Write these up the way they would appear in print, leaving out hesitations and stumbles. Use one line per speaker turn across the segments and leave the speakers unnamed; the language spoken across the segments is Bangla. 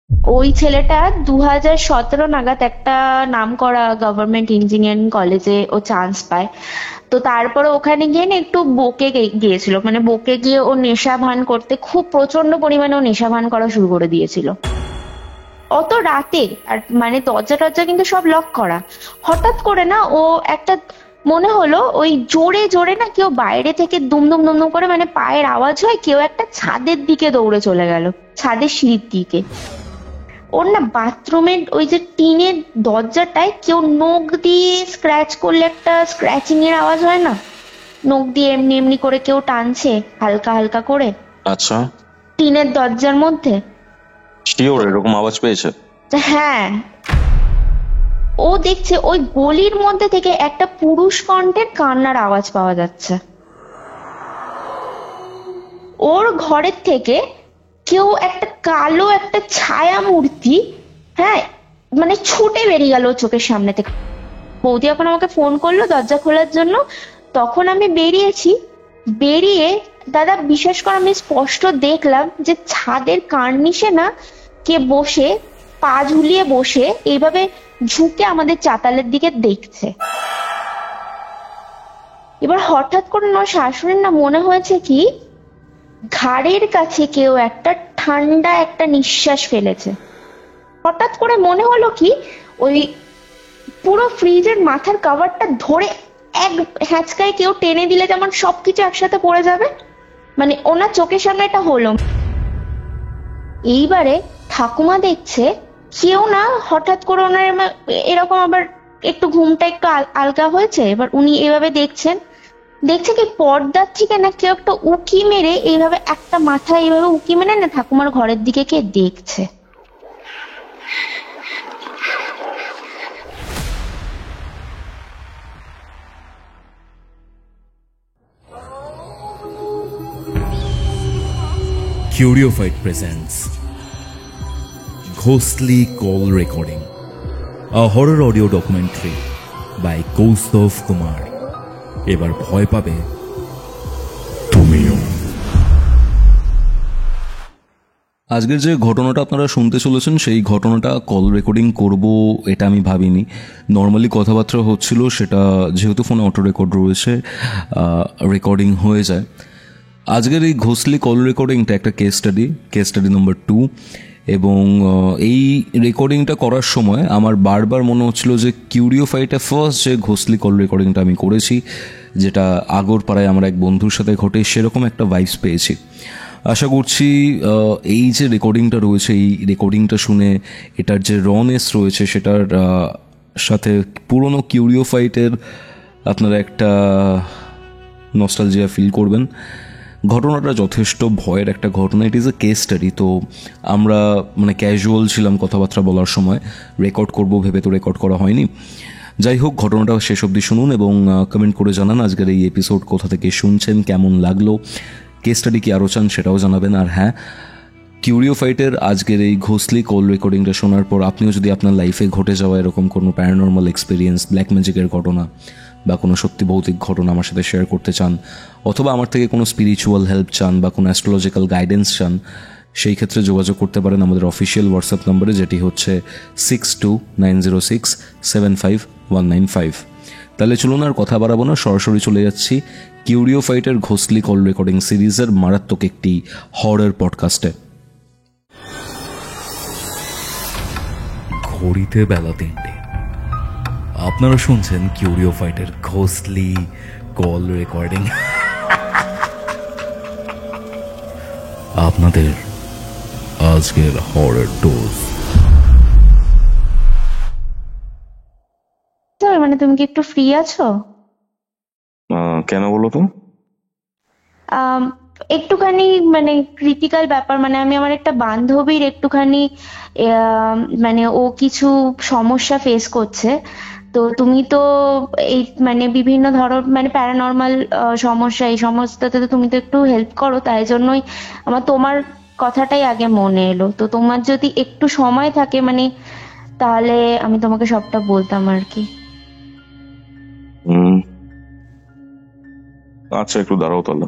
ওই ছেলেটা 2017 নাগাদ একটা নামকরা গভর্নমেন্ট ইঞ্জিনিয়ারিং কলেজে ও চান্স পায়। তো তারপরে ওখানে গিয়ে না একটু বকে গিয়েছিল, মানে বকে গিয়ে ও নেশা ভান করতে, খুব প্রচন্ড পরিমাণে ও নেশা ভান করা শুরু করে দিয়েছিল। অত রাতে, আর মানে দরজা টরজা কিন্তু সব লক করা। হঠাৎ করে না ও একটা, মনে হলো ওই জোরে জোরে না কেউ বাইরে থেকে দুমদুম দুমদুম করে মানে পায়ের আওয়াজ হয়, কেউ একটা ছাদের দিকে দৌড়ে চলে গেল, ছাদের সিঁড়ির দিকে। ওর না বাথরুমের ওই যে টিনের দরজাটায় কেউ নখ দিয়ে স্ক্র্যাচ করলে একটা স্ক্র্যাচিং এর আওয়াজ হয় না, নখ দিয়ে এমনি এমনি করে কেউ টানছে হালকা হালকা করে
আচ্ছা,
টিনের দরজার মধ্যে।
শিওর এরকম আওয়াজ পেয়েছে?
হ্যাঁ, ও দেখছে ওই গলির মধ্যে থেকে একটা পুরুষ কণ্ঠের কান্নার আওয়াজ পাওয়া যাচ্ছে। ওর ঘরের থেকে কেউ একটা কালো একটা ছায়া মূর্তি, হ্যাঁ, মানে ছুটে বেরিয়ে গেল ওর চোখের সামনে থেকে। বৌদি এখন আমাকে ফোন করলো দরজা খোলার জন্য, তখন আমি বেরিয়েছি। বেরিয়ে দাদা বিশ্বাস কর, আমি স্পষ্ট দেখলাম যে ছাদের কার্নিশে না কে বসে, পা ঝুলিয়ে বসে এইভাবে ঝুঁকে আমাদের চাতালের দিকে দেখছে। এবার হঠাৎ করে না শাশুড়ির না মনে হয়েছে কি ঘাড়ের কাছে কেউ একটা ঠান্ডা একটা নিঃশ্বাস ফেলেছে। হঠাৎ করে মনে হলো কি ওই পুরো ফ্রিজের মাথার কভারটা ধরে এক হ্যাঁচকায় কেউ টেনে দিলে যেমন সবকিছু একসাথে পড়ে যাবে, মানে ওনার চোখের সামনে এটা হলো। এইবারে ঠাকুমা দেখছে কেউ না হঠাৎ করে ওনার এরকম আবার একটু ঘুমটা একটু আলগা হয়েছে, এবার উনি এভাবে দেখছেন, দেখছে কি পর্দার থেকে না কেউ একটা উকি মেরে এইভাবে একটা মাথা এইভাবে উকি মেরে না ঠাকুমার ঘরের দিকে কে দেখছে।
Curiofite presents Ghostly Call Recording, a horror audio documentary by Kaustav Kumar. এবার ভয় পাবে তুমিও। আজকের যে ঘটনাটা আপনারা শুনতে চলেছেন সেই ঘটনাটা কল রেকর্ডিং করব এটা আমি ভাবিনি। নর্মালি কথাবার্তা হচ্ছিল, সেটা যেহেতু ফোনে অটো রেকর্ড রয়েছে রেকর্ডিং হয়ে যায়। আজকের এই ঘোষলি কল রেকর্ডিংটা একটা কেস স্টাডি নম্বর 2, এবং এই রেকর্ডিংটা করার সময় আমার বারবার মনে হচ্ছিল যে কিউরিওফাইটা ফার্স্ট যে ঘোষলি কল রেকর্ডিংটা আমি করেছি, যেটা আগরপাড়ায় আমার এক বন্ধুর সাথে ঘটে, সেরকম একটা ভাইবস পেয়েছি। আশা করছি এই যে রেকর্ডিংটা রয়েছে, এই রেকর্ডিংটা শুনে এটার যে রনেস রয়েছে সেটার সাথে পুরনো কিউরিওফাইটের আপনারা একটা নস্টালজিয়া ফিল করবেন। ঘটনাটা যথেষ্ট ভয়ের একটা ঘটনা। It is a case study. তো আমরা মানে ক্যাজুয়াল ছিলাম কথাবার্তা বলার সময়, রেকর্ড করব ভেবে তো রেকর্ড করা হয়নি। যাই হোক, ঘটনাটা শেষ অবধি শুনুন এবং কমেন্ট করে জানান আজকের এই এপিসোড কোথা থেকে শুনছেন, কেমন লাগলো, কেস স্টাডি কি আরও চান সেটাও জানাবেন। আর হ্যাঁ, কিউরিওফাইটের আজকের এই ঘোষলি কল রেকর্ডিংটা শোনার পর আপনিও যদি আপনার লাইফে ঘটে যাওয়া এরকম কোনো প্যারানর্মাল এক্সপিরিয়েন্স, ব্ল্যাক ম্যাজিকের ঘটনা বা কোনো সত্যি ভৌতিক ঘটনা আমার সাথে শেয়ার করতে চান, অথবা আমার থেকে কোনো স্পিরিচুয়াল হেল্প চান বা কোনো অ্যাস্ট্রোলজিক্যাল গাইডেন্স চান, সেই ক্ষেত্রে যোগাযোগ করতে পারেন আমাদের অফিসিয়াল হোয়াটসঅ্যাপ নম্বরে, যেটি হচ্ছে 6290675195। তাহলে চলুন আর কথা বাড়াবো না, সরাসরি চলে যাচ্ছি কিউরিওফাইটের ঘোষলি কল রেকর্ডিং সিরিজের মারাত্মক একটি হরর পডকাস্টে। ঘড়িতে বেলা 3টে, আপনারা শুনছেন কিউরিওফাইটের ঘোষলি কল রেকর্ডিং। আপনাদের আজকের হরর ডোজ।
মানে তুমি কি একটু ফ্রি আছো?
কেন বলো তো?
একটুখানি মানে ক্রিটিক্যাল ব্যাপার, মানে আমি আমার একটা বান্ধবীর একটুখানি মানে ও কিছু সমস্যা ফেস করছে। তো তুমি তো এই মানে বিভিন্ন ধরনের মানে প্যারানর্মাল সমস্যা এই সমস্ততে তো তুমি তো একটু হেল্প করো, তাই জন্যই আমার তোমার কথাটাই আগে মনে এলো। তো তোমার যদি একটু সময় থাকে মানে, তাহলে আমি তোমাকে সবটা বলতাম আর কি।
আচ্ছা, একটু দাঁড়াও তাহলে।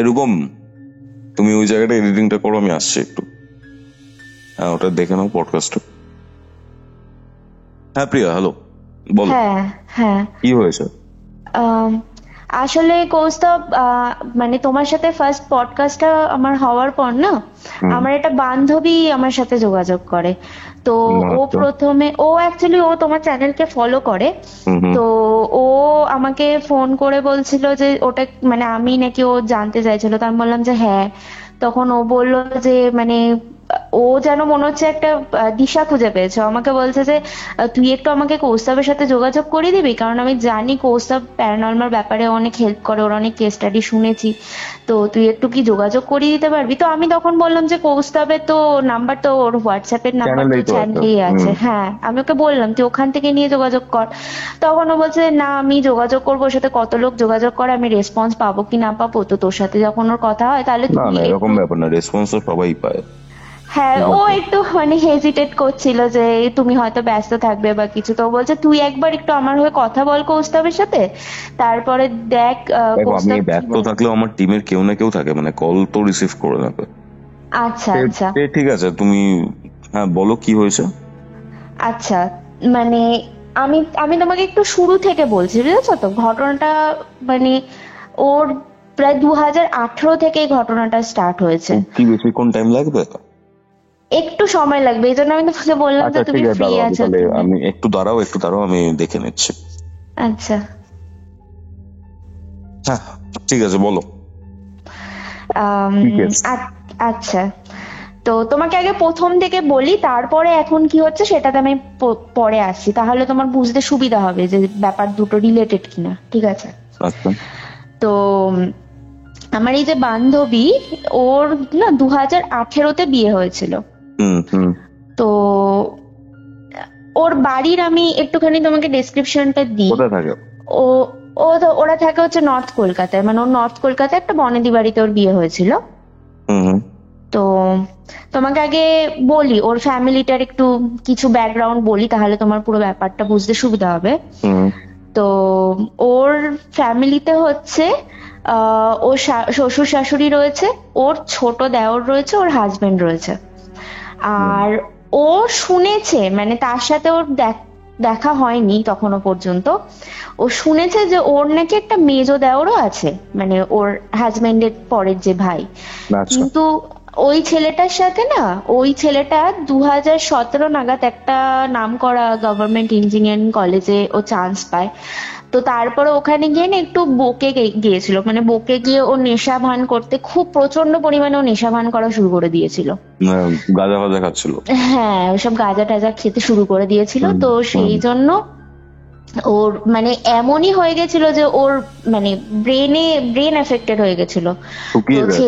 এরকম তুমি ওই জায়গাটা এডিটিংটা করো, আমি আসছি একটু। হ্যাঁ, ওটা দেখে নাও পডকাস্টে। হ্যাঁ প্রিয়া, হ্যালো, বলো
হ্যাঁ, হ্যাঁ।
কি হয়েছে?
আম, আসলে কৌস্তব, মানে তোমার সাথে ফার্স্ট পডকাস্টটা আমার হওয়ার পর না, আমার একটা বান্ধবী আমার সাথে যোগাযোগ করে। তো ও
আচ্ছা।
প্রথমে, ও অ্যাকচুয়ালি ও তোমার চ্যানেলকে ফলো করে।
হুম হুম।
তো ও আমাকে ফোন করে বলছিল যে ওটা মানে আমি নাকি, ও জানতে চাইছিল, তো আমি বললাম যে হ্যাঁ। তখন ও বলল যে মানে ও যেন মনে হচ্ছে একটা দিশা খুঁজে পেয়েছে। ও আমাকে বলছে যে তুই একটু আমাকে কৌস্তবের সাথে যোগাযোগ করিয়ে দিবি, কারণ আমি জানি কৌস্তব প্যারানর্মাল ব্যাপারে অনেক হেল্প করে, ওর অনেক কেস স্টাডি শুনেছি। তো তুই একটু কি যোগাযোগ করিয়ে দিতে পারবি? তো আমি তখন বললাম যে কৌস্তবের তো নাম্বার তো ওর হোয়াটসঅ্যাপের নাম্বার তো
চ্যানেলেই তো আছে।
চ্যানেলেই আছে। হ্যাঁ, আমি ওকে বললাম তুই ওখান থেকে নিয়ে যোগাযোগ কর। তখন ও বলছে না আমি যোগাযোগ করবো, ওর সাথে কত লোক যোগাযোগ করে, আমি রেসপন্স পাবো কি না পাবো, তো তোর সাথে যখন ওর কথা হয় তাহলে
না
তুই
না, এরকম
একটু।
ব্যাপার না, রেসপন্স তো সবাই পায়।
হ্যাঁ,
ঠিক
ও
আছে।
একটু মানে হেজিটেট করছিল যে তুমি হয়তো ব্যস্ত থাকবে বা কিছু, তো ও বলছে তুই একবার একটু আমার হয়ে কথা বল কৌস্তবের সাথে, তারপরে দেখ
দেখো, আমি
কৌস্তব কি
ব্যস্ত
বলে।
থাকলেও আমার টিমের কেউ না কেউ থাকে, মানে কল তো রিসিভ করে নেবে।
আচ্ছা, আচ্ছা,
ঠিক আছে, তুমি হ্যাঁ বলো কি হয়েছে।
আচ্ছা। মানে আমি আমি তোমাকে একটু শুরু থেকে বলছি, বুঝেছো তো ঘটনাটা। মানে ওর প্রায় 2018 থেকে এই ঘটনাটা স্টার্ট হয়েছে।
কি বেশিক্ষণ টাইম লাগবে?
একটু সময় লাগবে, এই জন্য আমি তোমাকে বললাম যে
আচ্ছা
তুমি
ঠিক আছে,
ফ্রি
দাঁড়াও,
আছো
তাহলে
কিনা।
আমি একটু দাঁড়াও, আমি দেখে নিচ্ছি।
আচ্ছা।
হ্যাঁ ঠিক আছে, বলো
আম,
কি কেস।
আচ্ছা। তো তোমাকে আগে প্রথম থেকে বলি, তারপরে এখন কি হচ্ছে সেটাতে আমি পরে আসছি, তাহলে তোমার বুঝতে সুবিধা হবে যে ব্যাপার দুটো রিলেটেড কিনা, ঠিক আছে?
আচ্ছা।
তো আমার এই যে বান্ধবী, ওর না 2018-তে বিয়ে হয়েছিল।
হুম হুম।
তো ওর বাড়ির আমি একটুখানি তোমাকে ডেসক্রিপশনটা দিই।
কোথায় থাকে?
ও ওরা থাকে হচ্ছে নর্থ কলকাতায়, মানে ওর নর্থ কলকাতায় একটা বনেদি বাড়িতে ওর বিয়ে হয়েছিল।
হুম হুম।
তো তোমাকে আগে বলি ওর ফ্যামিলিটার একটু কিছু ব্যাকগ্রাউন্ড বলি, তাহলে তোমার পুরো ব্যাপারটা বুঝতে সুবিধা হবে।
হুম
তো ওর ফ্যামিলিতে হচ্ছে ওর শ্বশুর শাশুড়ি রয়েছে, ওর ছোট দেওর রয়েছে, ওর হাজবেন্ড রয়েছে। আর ও শুনেছে, মানে তার সাথে ওর দেখা হয়নি তখনো পর্যন্ত, ও শুনেছে যে ওর নাকি একটা মেজো দেওরও আছে, মানে ওর হাজবেন্ডের পরের যে ভাই।
আচ্ছা।
কিন্তু ওই ছেলেটার সাথে না, ওই ছেলেটা 2017 নাগাদ একটা নামকরা গভর্নমেন্ট ইঞ্জিনিয়ারিং কলেজে ও চান্স পায়। তো তারপরে ওখানে গিয়ে না একটু বকে গিয়েছিল, মানে বকে গিয়ে ও নেশা ভান করতে, খুব প্রচন্ড পরিমাণে ও নেশা ভান করা শুরু করে দিয়েছিল।
গাঁজা ফাজা খাচ্ছিল?
হ্যাঁ, ওসব গাঁজা টাজা খেতে শুরু করে দিয়েছিল। তো সেই জন্য ওর মানে এমনই হয়ে গেছিল যে ওর মানে ব্রেন এফেক্টেড হয়ে গেছিল।
শুকিয়ে
তো
গেছে?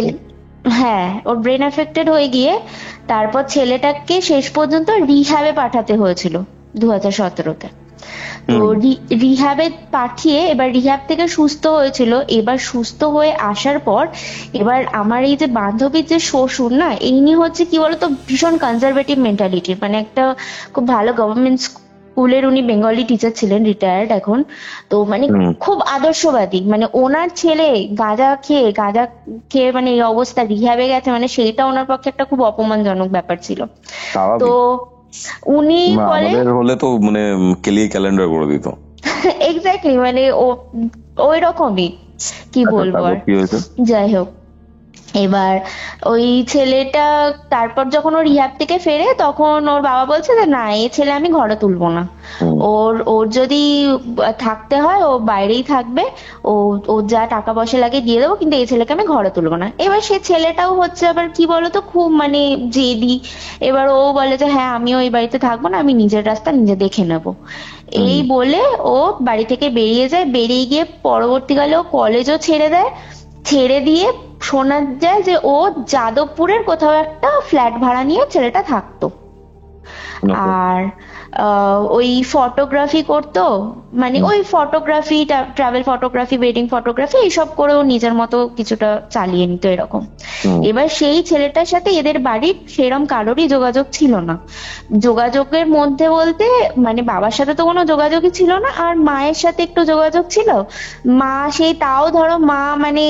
হ্যাঁ, ওর ব্রেন এফেক্টেড হয়ে গিয়ে তারপর ছেলেটাকে শেষ পর্যন্ত রিহ্যাবে পাঠাতে হয়েছিল 2017-তে। তো রিহ্যাবে পাঠিয়ে এবার রিহ্যাব থেকে সুস্থ হয়েছিল। এবার সুস্থ হয়ে আসার পর এবার আমার এই যে বান্ধবীর যে শ্বশুর না, ইনি হচ্ছে কি বলতো ভীষণ কনজারভেটিভ মেন্টালিটি, মানে একটা খুব ভালো গভর্নমেন্ট স্কুলের উনি বেঙ্গলি টিচার ছিলেন, রিটায়ার্ড এখন। তো মানে খুব আদর্শবাদী, মানে ওনার ছেলে গাঁজা খেয়ে মানে এই অবস্থা, রিহ্যাবে গেছে, মানে সেইটা ওনার পক্ষে একটা খুব অপমানজনক ব্যাপার ছিল। তো উনি বলে
আমাদের হলে তো মানে কেলিয়ে ক্যালেন্ডার করে দিত।
এক্স্যাক্টলি, মানে ওই রকমই, কি বলবো আর। যাই হোক, এবার ওই ছেলেটা তারপর যখন ওর রিহ্যাব থেকে ফেরে, তখন ওর বাবা বলছে যে না, এই ছেলে আমি ঘরে তুলবো না, ওর যদি থাকতে হয় ও বাইরেই থাকবে, ওর যা টাকা পয়সা লাগে দিয়ে দেবো, কিন্তু এই ছেলেকে আমি ঘরে তুলবো না। এবার সে ছেলেটাও হচ্ছে আবার কি বলতো খুব মানে জেদি। এবার ও বলে যে হ্যাঁ আমিও এই বাড়িতে থাকবো না, আমি নিজের রাস্তা নিজে দেখে নেবো। এই বলে ও বাড়ি থেকে বেরিয়ে যায়। বেরিয়ে গিয়ে পরবর্তীকালে ও কলেজও ছেড়ে দেয়। ছেড়ে দিয়ে শোনা যায় যে ও যাদবপুরের কোথাও একটা ফ্ল্যাট ভাড়া নিয়ে ছেলেটা থাকতো। আর ওই ফটোগ্রাফি করতো, মানে ওই photography, travel photography, wedding photography এইসব করেও নিজের মতো কিছুটা চালিয়ে নিত এরকম। এবার সেই ছেলেটার সাথে এদের বাড়ির সেরম কারোরই যোগাযোগ ছিল না। যোগাযোগের মধ্যে বলতে মানে বাবার সাথে তো কোনো যোগাযোগই ছিল না, আর মায়ের সাথে একটু যোগাযোগ ছিল। মা সেই তাও ধরো মা মানে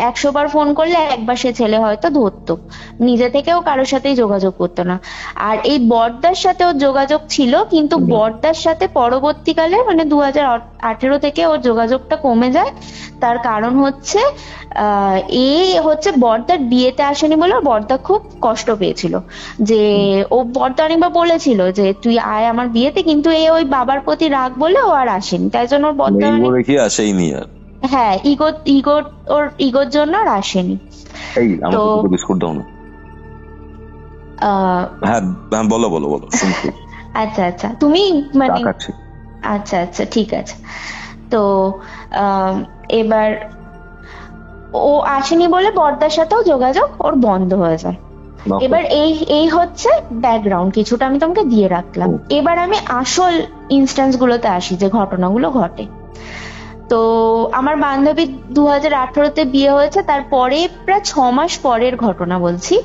100 বার ফোন করলে একবার সে ছেলে হয়তো ধরতো, নিজে থেকেও কারোর সাথেই যোগাযোগ করতো না। আর এই বড়দার সাথেও যোগাযোগ ছিল, কিন্তু বড়দার সাথে পরবর্তীকালে মানে 2018 থেকে ওর যোগাযোগটা কমে যায়। তার কারণ হচ্ছে এ হচ্ছে বড়দার বিয়েতে আসেনি বলে ওর বড়দা খুব কষ্ট পেয়েছিল, যে ও বড়দা অনেকবার বলেছিল যে তুই আয় আমার বিয়েতে, কিন্তু এ ওই বাবার প্রতি রাগ বলে ও আর আসেনি। তাই জন্য ওর বড়দা
দেখি আসেইনি আর।
হ্যাঁ, ওর ইগোর জন্য আর আসেনি।
এই আমাকে বিস্কুট দাও না। হ্যাঁ হ্যাঁ, বলো বলো বলো, শুনছি।
আচ্ছা আচ্ছা, তুমি মানে
তাকাচ্ছি।
আচ্ছা আচ্ছা, ঠিক আছে। তো এবার ও আসেনি বলে বড়দার সাথেও যোগাযোগ ওর বন্ধ হয়ে যায়। এবার এই হচ্ছে ব্যাকগ্রাউন্ড, কিছুটা আমি তোমাকে দিয়ে রাখলাম। এবার আমি আসল ইনস্ট্যান্স গুলোতে আসি, যে ঘটনাগুলো ঘটে। তো আমার বান্ধবী 2018-তে বিয়ে হয়েছে, তারপরে প্রায় 6 মাস পরের ঘটনা বলছি।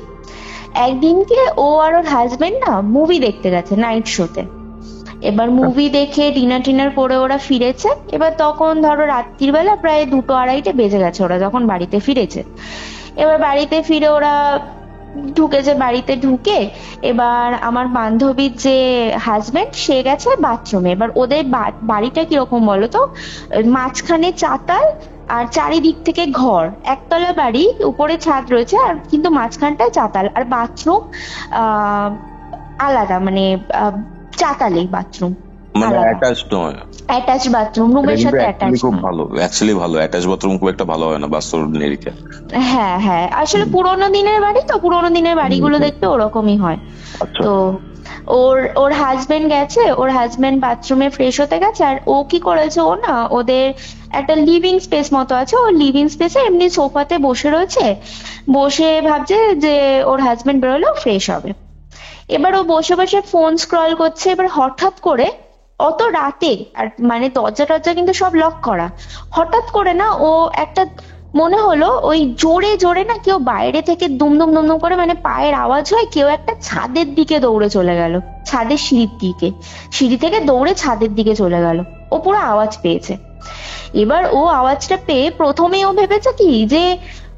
একদিনকে ও আর ওর হাজবেন্ড না মুভি দেখতে গেছে নাইট শোতে। এবার মুভি দেখে ডিনার টিনার করে ওরা ফিরেছে। এবার তখন ধরো রাত্রির বেলা প্রায় 2-2:30 বেজে গেছে ওরা যখন বাড়িতে ফিরেছে। এবার বাড়িতে ফিরে ওরা ঢুকেছে, বাড়িতে ঢুকে এবার আমার বান্ধবীর যে হাজবেন্ড সে গেছে বাথরুমে। এবার ওদের বাড়িটা কিরকম বলতো, মাঝখানে চাতাল আর চারিদিক থেকে ঘর, একতলা বাড়ি, উপরে ছাদ রয়েছে, আর কিন্তু মাঝখানটায় চাতাল, আর বাথরুম আলাদা, মানে চাতালেই বাথরুম,
মানে অ্যাটাচড নয়,
অ্যাটাচ বাথরুম, রুমের সাথে অ্যাটাচ।
খুব ভালো, অ্যাকচুয়ালি ভালো। অ্যাটাচ বাথরুম খুব একটা ভালো হয় না বাস্তব নিরিখে।
হ্যাঁ হ্যাঁ, আসলে পুরোনো দিনের বাড়ি তো, পুরোনো দিনের বাড়িগুলো দেখতে ওরকমই হয়। তো ওর হাজবেন্ড গেছে, ওর হাজবেন্ড বাথরুমে ফ্রেশ হতে গেছে, আর ও কি করেছে, ও না ওদের একটা লিভিং স্পেস মতো আছে, ও লিভিং স্পেসে এমনি সোফাতে বসে রয়েছে, বসে ভাবছে যে ওর হাজবেন্ড বেরোলেও ফ্রেশ হবে। এবার ও বসে বসে ফোন স্ক্রল করছে। এবার হঠাৎ করে অত রাতে, আর মানে দরজা টরজা কিন্তু সব লক করা, হঠাৎ করে না ও একটা মনে হলো ওই জোরে জোরে না কেউ বাইরে থেকে দুমদুম দুমদুম করে মানে পায়ের আওয়াজ হয়, কেউ একটা ছাদের দিকে দৌড়ে চলে গেল, ছাদের সিঁড়ির দিকে, সিঁড়ি থেকে দৌড়ে ছাদের দিকে চলে গেল। ও পুরো আওয়াজ পেয়েছে। এবার ও আওয়াজটা পেয়ে প্রথমেই ও ভেবেছে কি যে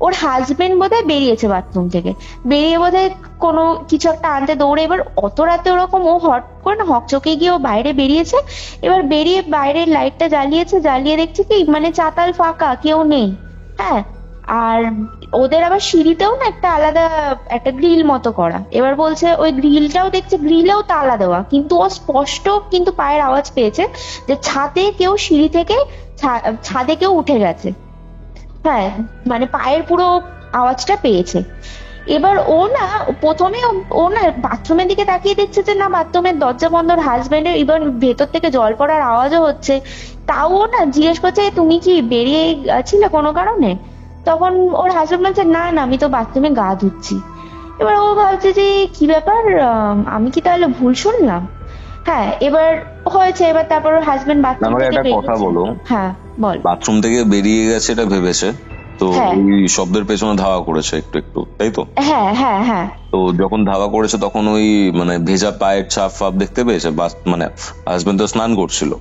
ওর হাজবেন্ড বোধহয় বেরিয়েছে বাথরুম থেকে, বেরিয়ে বোধহয় কোনো কিছু একটা আনতে দৌড়ে। এবার অত রাতে ওরকম ও হট করে না হকচকে গিয়ে ও বাইরে বেরিয়েছে। এবার বেরিয়ে বাইরের লাইটটা জ্বালিয়েছে, জ্বালিয়ে দেখছে কি মানে চাতাল ফাঁকা, কেউ নেই। হ্যাঁ, আর ওদের আবার সিঁড়িতেও না একটা আলাদা একটা গ্রিল মতো করা। এবার বলছে ওই গ্রিলটাও দেখছে, গ্রিলেও তালা দেওয়া, কিন্তু ও স্পষ্ট কিন্তু পায়ের আওয়াজ পেয়েছে যে ছাদে কেউ সিঁড়ি থেকে ছাদে কেউ উঠে গেছে। হ্যাঁ, মানে পায়ের পুরো আওয়াজটা পেয়েছে। এবার ও না প্রথমে ও না বাথরুমের দিকে তাকিয়ে দেখছে যে না বাথরুমের দরজা বন্ধ, হাজবেন্ডের ইভেন ভেতর থেকে জল পড়ার আওয়াজও হচ্ছে। তাও ও না জিজ্ঞেস করছে তুমি কি বেরিয়ে গেছিলে কোনো কারণে? তখন ওর হাজবেন্ড বলছে না না, আমি তো বাথরুমে গা ধুচ্ছি। এবার ও ভাবছে যে কি ব্যাপার, আমি কি তাহলে ভুল শুনলাম? হ্যাঁ, এবার হয়েছে। এবার তারপর ওর হাজবেন্ড বাথরুম থেকে
একটা কথা বলো।
হ্যাঁ বল।
বাথরুম থেকে বেরিয়ে গেছে এটা ভেবেছে তো, ওই শব্দের পেছনে ধাওয়া করেছে একটু একটু, তাই তো?
হ্যাঁ হ্যাঁ হ্যাঁ।
তো যখন ধাওয়া করেছে তখন ওই মানে ভেজা পায়ের ছাপ ফাপ দেখতে পেয়েছে, মানে হাজবেন্ড তো স্নান করছিল,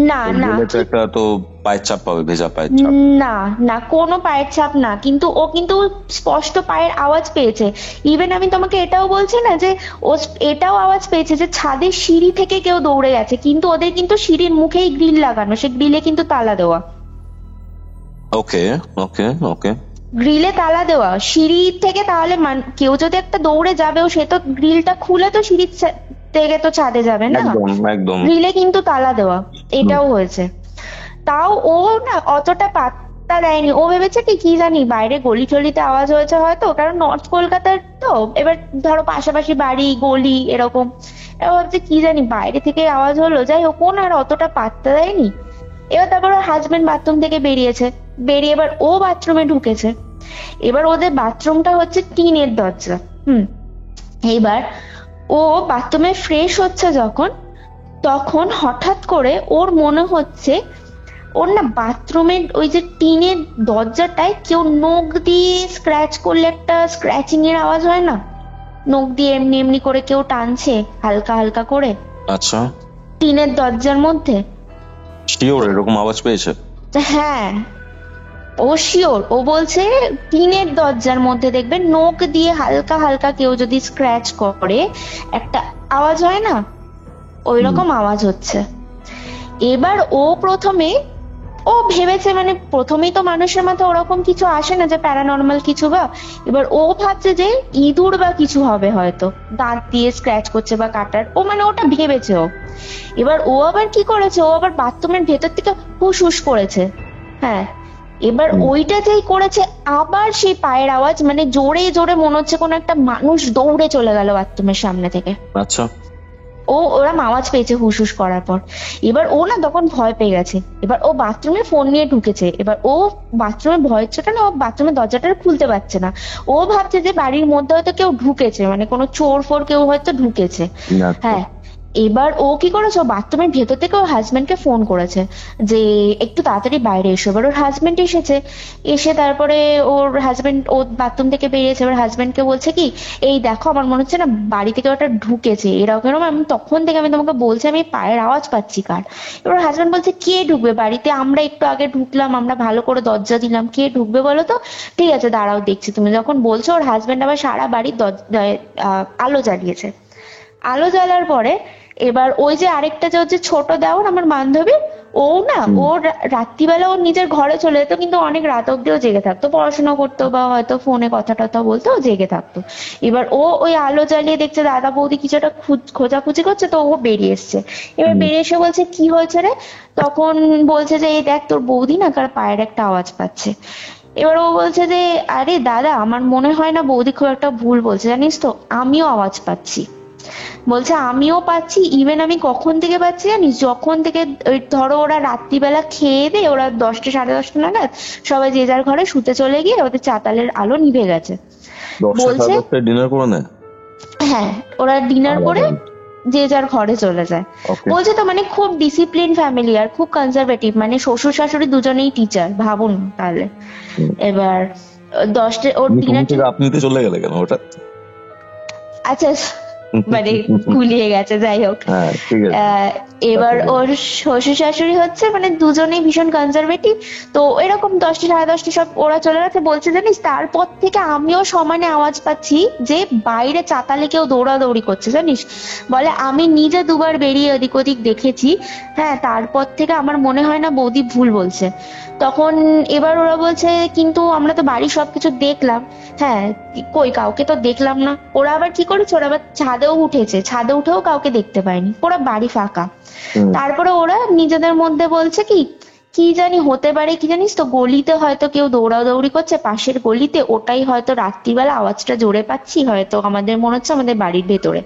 না না
একটা তো পায়ের ছাপ পাবে, ভেজা পায়ের ছাপ।
না না, কোনো পায়ের ছাপ না, কিন্তু ও কিন্তু স্পষ্ট পায়ের আওয়াজ পেয়েছে। ইভেন আমি তোমাকে এটাও বলছি না যে ও এটাও আওয়াজ পেয়েছে যে ছাদের সিঁড়ি থেকে কেউ দৌড়ে গেছে, কিন্তু ওদের কিন্তু সিঁড়ির মুখেই গ্রিল লাগানো, সে গ্রিলে কিন্তু তালা দেওয়া।
ওকে ওকে ওকে,
গ্রিলে তালা দেওয়া সিঁড়ি থেকে, তাহলে কেউ যদি একটা দৌড়ে যাবেও সে তো গ্রিলটা খুলে তো সিঁড়ি থেকে তো ছাদে যাবে না,
একদম
গ্রিলে কিন্তু তালা দেওয়া। এটাও হয়েছে। তাও ও না অতটা পাত্তা দেয়নি। ও ভেবেছে কি জানি বাইরে গলি টলিতে আওয়াজ হয়েছে হয়তো, কারণ নর্থ কলকাতার তো, এবার ধরো পাশাপাশি বাড়ি গলি এরকম, এবার ভাবছে কি জানি বাইরে থেকে আওয়াজ হলো। যাই হোক, ও না আর অতটা পাত্তা দেয়নি। এবার তারপর ওর হাজবেন্ড বাথরুম থেকে বেরিয়েছে, বেরিয়ে এবার ও বাথরুমে ঢুকেছে। এবার ওদের বাথরুমটা হচ্ছে টিনের দরজা। এইবার ও ও বাথরুমে ফ্রেশ হচ্ছে যখন, তখন হঠাৎ করে ওর মনে হচ্ছে ওর না বাথরুমের ওই যে টিনের দরজাটায় কেউ নখ দিয়ে স্ক্র্যাচ করলে একটা স্ক্র্যাচিং এর আওয়াজ হয় না, নখ দিয়ে এমনি এমনি করে কেউ টানছে হালকা হালকা করে
আচ্ছা,
টিনের দরজার মধ্যে।
শিওর এরকম আওয়াজ পেয়েছে?
হ্যাঁ, ও শিওর, ও বলছে টিনের দরজার মধ্যে দেখবে নখ দিয়ে হালকা হালকা কেউ যদি স্ক্র্যাচ করে একটা আওয়াজ হয় না, ওই রকম আওয়াজ হচ্ছে। এবার ও প্রথমে ও ভেবেছে, মানে প্রথমেই তো মানুষের মাথায় ওরকম কিছু আসে না যে প্যারানর্মাল কিছু, বা এবার ও ভাবছে যে ইঁদুর বা কিছু হবে, হয়তো দাঁত দিয়ে স্ক্র্যাচ করছে বা কাটার, ও মানে ওটা ভেবেছে ও। এবার ও আবার কি করেছে, ও আবার বাথরুমের ভেতর থেকে হুস হুস করেছে। হ্যাঁ, এবার ওইটা যেই করেছে আবার সেই পায়ের আওয়াজ, মানে জোরে জোরে মনে হচ্ছে কোনো একটা মানুষ দৌড়ে চলে গেল বাথরুমের সামনে থেকে।
আচ্ছা,
ওরা আওয়াজ পেয়েছে হুস হুস করার পর। এবার ও না তখন ভয় পেয়ে গেছে, এবার ও বাথরুমে ফোন নিয়ে ঢুকেছে। এবার ও বাথরুমে ভয়ের চোটে না ও বাথরুমের দরজাটা খুলতে পারছে না। ও ভাবছে যে বাড়ির মধ্যে হয়তো কেউ ঢুকেছে, মানে কোনো চোর ফোর কেউ হয়তো ঢুকেছে। হ্যাঁ, এবার ও কি করেছে, ও বাথরুমের ভেতর থেকে ওর হাজবেন্ডকে ফোন করেছে যে একটু তাড়াতাড়ি বাইরে এসো। এবার ওর হাজবেন্ড এসেছে, এসে তারপরে ওর হাজবেন্ড ও বাথরুম থেকে বেরিয়েছে, এবার হাজবেন্ডকে বলছে কি, এই দেখো আমার মনে হচ্ছে না বাড়ি থেকে ওটা ঢুকেছে, এরকম এরকম, আমি তখন থেকে আমি তোমাকে বলছি আমি পায়ের আওয়াজ পাচ্ছি কার। এবার হাজবেন্ড বলছে কে ঢুকবে বাড়িতে, আমরা একটু আগে ঢুকলাম, আমরা ভালো করে দরজা দিলাম, কে ঢুকবে বলো তো। ঠিক আছে দাঁড়াও দেখছি। তুমি যখন বলছো, ওর হাজবেন্ড আবার সারা বাড়ির আলো জ্বালিয়েছে। আলো জ্বালার পরে এবার ওই যে আরেকটা যে হচ্ছে ছোট দেওর আমার বান্ধবী, ও না ও রাত্রিবেলা ওর নিজের ঘরে চলে যেত, কিন্তু অনেক রাত অব্দিও জেগে থাকতো, পড়াশোনা করতো বা হয়তো ফোনে কথা টথা বলতো, ও জেগে থাকতো। এবার ও ওই আলো জ্বালিয়ে দেখছে দাদা বৌদি কিছু একটা খোঁজাখুঁজি করছে, তো ও বেরিয়ে এসছে। এবার বেরিয়ে এসে বলছে কি হয়েছে রে, তখন বলছে যে এই দেখ তোর বৌদি না কার পায়ের একটা আওয়াজ পাচ্ছে। এবার ও বলছে যে আরে দাদা আমার মনে হয় না বৌদি খুব একটা ভুল বলছে, জানিস তো আমিও আওয়াজ পাচ্ছি। বলছে আমিও পাচ্ছি, ইভেন আমি কখন থেকে পাচ্ছি জানিস, যখন থেকে ওই ধরো ওরা রাত্রিবেলা খেয়ে দিয়ে ওরা 10টা সাড়ে 10টা নাগাদ সবাই যে যার ঘরে শুতে চলে গিয়ে ওদের চাতালের আলো নিভে গেছে। বলছে
ডিনার করে নেয়?
হ্যাঁ, ওরা ডিনার করে যে যার ঘরে চলে যায়। বলছে তো মানে খুব ডিসিপ্লিন ফ্যামিলি আর খুব কনজারভেটিভ, মানে শ্বশুর শাশুড়ি দুজনেই টিচার, ভাবুন তাহলে। এবার 10টা ওর ডিনার,
আপনি তো চলে গেলে কেন ওটা?
আচ্ছা মানে গুলিয়ে গেছে, যাই হোক। এবার ওর শ্বশুর শাশুড়ি হচ্ছে মানে দুজনেই ভীষণ কনজারভেটিভ, তো এরকম 10টা সাড়ে 10টা সব ওরা চলে গেছে। বলছে জানিস তারপর থেকে আমিও সমানে আওয়াজ পাচ্ছি যে বাইরে চাতালে কেউ দৌড়াদৌড়ি করছে জানিস। বলে আমি নিজে দুবার বেরিয়ে এদিক ওদিক দেখেছি। হ্যাঁ, তারপর থেকে আমার মনে হয় না বৌদি ভুল বলছে। তখন এবার ওরা বলছে কিন্তু আমরা তো বাড়ির সবকিছু দেখলাম। হ্যাঁ, কই কাউকে তো দেখলাম না। ওরা আবার কি করেছে, ওরা আবার ছাদেও উঠেছে, ছাদে উঠেও কাউকে দেখতে পায়নি, পুরো বাড়ি ফাঁকা। তারপরে ওরা নিজেদের মধ্যে বলছে কি কি জানি হতে পারে, কি জানিস তো গলিতে হয়তো কেউ দৌড়াদৌড়ি করছে পাশের গলিতে, ওটাই হয়তো রাত্রিবেলা আওয়াজটা জোরে পাচ্ছি, হয়তো আমাদের মনে হচ্ছে আমাদের বাড়ির ভেতরে,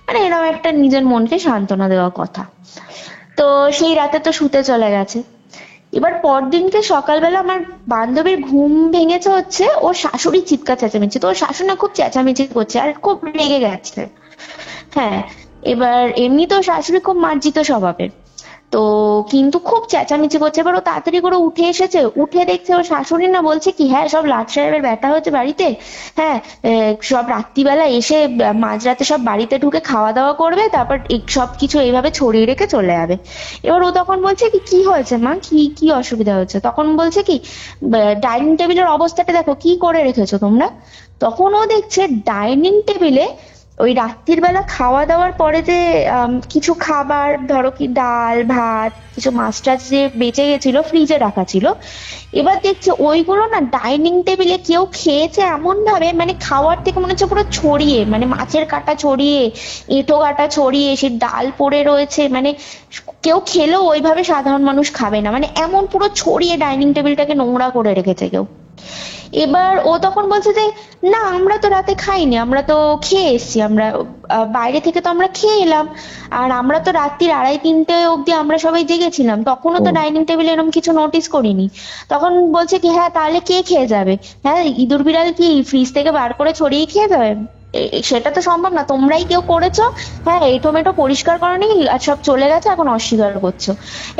মানে এরকম একটা নিজের মনকে সান্ত্বনা দেওয়া কথা। তো সেই রাতে তো শুতে চলে গেছে। এবার পরদিনকে সকালবেলা আমার বান্ধবীর ঘুম ভেঙেছে হচ্ছে ওর শাশুড়ি চিৎকার চেঁচামেচি, তো ওর শাশুড়ি না খুব চেঁচামেচি করছে আর খুব রেগে গেছে। হ্যাঁ, এবার এমনি তো শাশুড়ি খুব মার্জিত স্বভাবের, তো কিন্তু খুব চেঁচামেচি করছে। এবার ও তাড়াতাড়ি করে উঠে এসেছে, উঠে দেখছে ওর শাশুড়ি না বলছে কি হ্যাঁ সব লাট সাহেবের ব্যাটা হয়েছে বাড়িতে। হ্যাঁ, সব রাত্রিবেলা এসে মাঝরাতে সব বাড়িতে ঢুকে খাওয়া দাওয়া করবে, তারপর সব কিছু এইভাবে ছড়িয়ে রেখে চলে যাবে। এবার ও তখন বলছে কি কি হয়েছে মা, কি কি অসুবিধা হয়েছে। তখন বলছে কি ডাইনিং টেবিলের অবস্থাটা দেখো কি করে রেখেছো তোমরা। তখন ও দেখছে ডাইনিং টেবিলে ওই রাত্রির বেলা খাওয়া দাওয়ার পরে যে কিছু খাবার, ধরো কি ডাল ভাত কিছু মাছ টাছ যে বেঁচে গেছিল ফ্রিজে রাখা ছিল, এবার দেখছে ওইগুলো না ডাইনিং টেবিলে কেউ খেয়েছে এমন ভাবে, মানে খাওয়ার থেকে মনে হচ্ছে পুরো ছড়িয়ে, মানে মাছের কাঁটা ছড়িয়ে, এঁঠো কাঁটা ছড়িয়ে, সে ডাল পড়ে রয়েছে, মানে কেউ খেলেও ওইভাবে সাধারণ মানুষ খাবে না, মানে এমন পুরো ছড়িয়ে ডাইনিং টেবিলটাকে নোংরা করে রেখেছে কেউ। এবার ও তখন বলছে যে না আমরা তো রাতে খাইনি, আমরা তো খেয়ে এসছি, আমরা বাইরে থেকে তো আমরা খেয়ে এলাম, আর আমরা তো রাত্রির 2:30-3টে অব্দি আমরা সবাই জেগেছিলাম, তখনও তো ডাইনিং টেবিলে এরকম কিছু নোটিস করিনি। তখন বলছে কি হ্যাঁ তাহলে কে খেয়ে যাবে, হ্যাঁ ইঁদুর বিড়াল কি ফ্রিজ থেকে বার করে ছড়িয়ে খেয়ে যাবে। সেটা তো সম্ভব না, তোমরাই কেউ করেছো, হ্যাঁ এই টমেটো পরিষ্কার করনি আর সব চলে গেছে, এখন অস্বীকার করছো।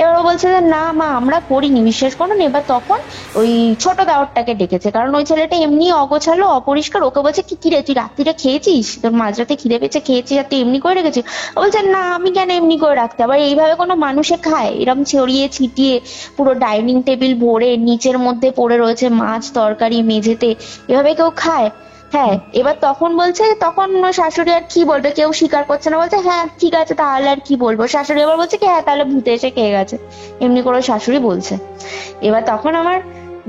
এবার ও বলছে যে না মা আমরা করিনি, বিশ্বাস করুন। এবার তখন ওই ছোট দেওরটাকে ডেকেছে, কারণ ওই ছেলেটা এমনি অগোছালো অপরিষ্কার। ওকে বলছে কি রে তুই রাত্রিরে খেয়েছিস, তোর মাঝরাতে খিদে পেয়েছে খেয়েছিস আর তুই এমনি করে রেখেছিস? ও বলছে না আমি কেন এমনি করে রাখতে, আবার এইভাবে কোনো মানুষে খায়? এরকম ছড়িয়ে ছিটিয়ে পুরো ডাইনিং টেবিল ভরে নিচের মধ্যে পড়ে রয়েছে মাছ তরকারি মেঝেতে, এভাবে কেউ খায়? হ্যাঁ। এবার তখন বলছে, তখন শাশুড়ি আর কি বলবে, কেউ স্বীকার করছে না, বলছে হ্যাঁ ঠিক আছে তাহলে আর কি বলবো। শাশুড়ি আবার বলছে কি হ্যাঁ তাহলে ভূতে এসে খেয়ে গেছে, এমনি করে শাশুড়ি বলছে। এবার তখন আমার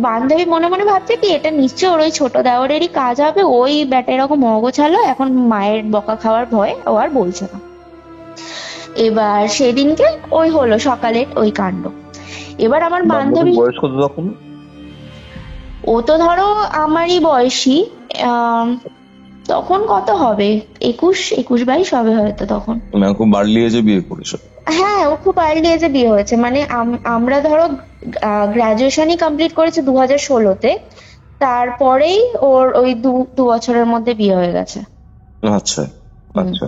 বান্ধবী মনে মনে ভাবছে কি এটা নিশ্চয়ই ওর ওই ছোট দেওরেরই কাজ হবে, ওই ব্যাটা এরকম অগোছালো, এখন মায়ের বকা খাওয়ার ভয় ও আর বলছে না। এবার সেদিনকে ওই হলো সকালের ওই কাণ্ড। এবার আমার বান্ধবী,
বয়স কত তখন?
ও তো ধরো আমারই বয়সী, তখন কত হবে, 21-22 হবে হয়তো তখন।
মানে খুব বার্লি এজে বিয়ে করেছো?
হ্যাঁ ও খুব আর্লি এজে বিয়ে হয়েছে, মানে আমরা ধরো গ্রাজুয়েশনই কমপ্লিট করেছি 2016-তে, তারপরেই ওর ওই দু বছরের মধ্যে বিয়ে হয়ে গেছে।
আচ্ছা আচ্ছা।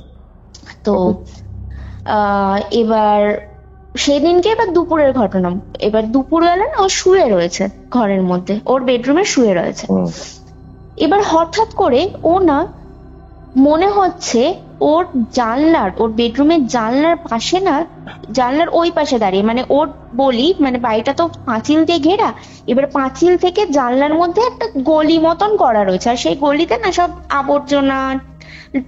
তো এবার সেদিনকে এবার দুপুরের ঘটনা। এবার দুপুরবেলা না ও শুয়ে রয়েছে ঘরের মধ্যে, ওর বেডরুমে শুয়ে রয়েছে। এবার হঠাৎ করে ও না মনে হচ্ছে ওর বেডরুমের জানলার পাশে না, জানলার ওই পাশে দাঁড়িয়ে, মানে ওর বলি মানে বাড়িটা তো পাঁচিল দিয়ে ঘেরা, এবার পাঁচিল থেকে জানলার মধ্যে একটা গলি মতন করা রয়েছে, আর সেই গলিতে না সব আবর্জনা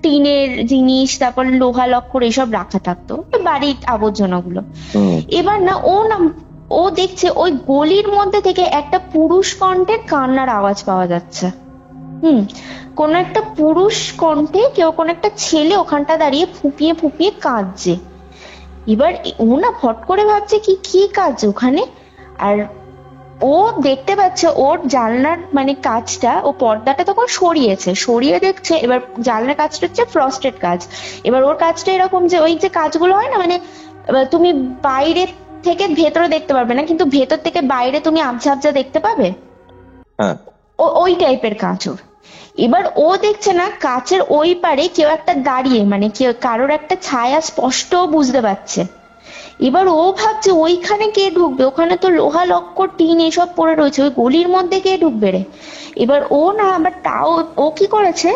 টিনের জিনিস তারপর লোহা লক্কর এসব রাখা থাকতো, বাড়ির আবর্জনাগুলো। এবার না ও দেখছে ওই গলির মধ্যে থেকে একটা পুরুষ কণ্ঠের কান্নার আওয়াজ পাওয়া যাচ্ছে। কোন একটা পুরুষ কণ্ঠে কেউ, কোন একটা ছেলে ওখানটা দাঁড়িয়ে ফুপিয়ে ফুপিয়ে কাঁদছে। এবার ও না ফট করে ভাবছে কি কাঁদছে ওখানে, আর ও দেখতে পাচ্ছে ওর জানলার মানে কাঁচটা, ও পর্দাটা তখন সরিয়ে দেখছে। এবার জানলার কাঁচটা হচ্ছে ফ্রস্টেড কাঁচ। এবার ওর কাঁচটা এরকম যে ওই যে কাঁচগুলো হয় না, মানে তুমি বাইরে থেকে ভেতরে দেখতে পারবে না, কিন্তু ভেতর থেকে বাইরে তুমি আবঝা আবঝা দেখতে পাবে, ওই টাইপের কাঁচ ওর। এবার ও দেখছে না কাঁচের ওই পারে কেউ একটা দাঁড়িয়ে, মানে কারোর একটা ছায়া স্পষ্ট বুঝতে পারছে। এবার ও ভাবছে ওইখানে কে ঢুকবে, ওখানে তো লোহা লক্কর টিন এসব পড়ে রয়েছে, ওই গলির মধ্যে কে ঢুকবে রে। এবার ও না আবার তাও ও কি করেছে,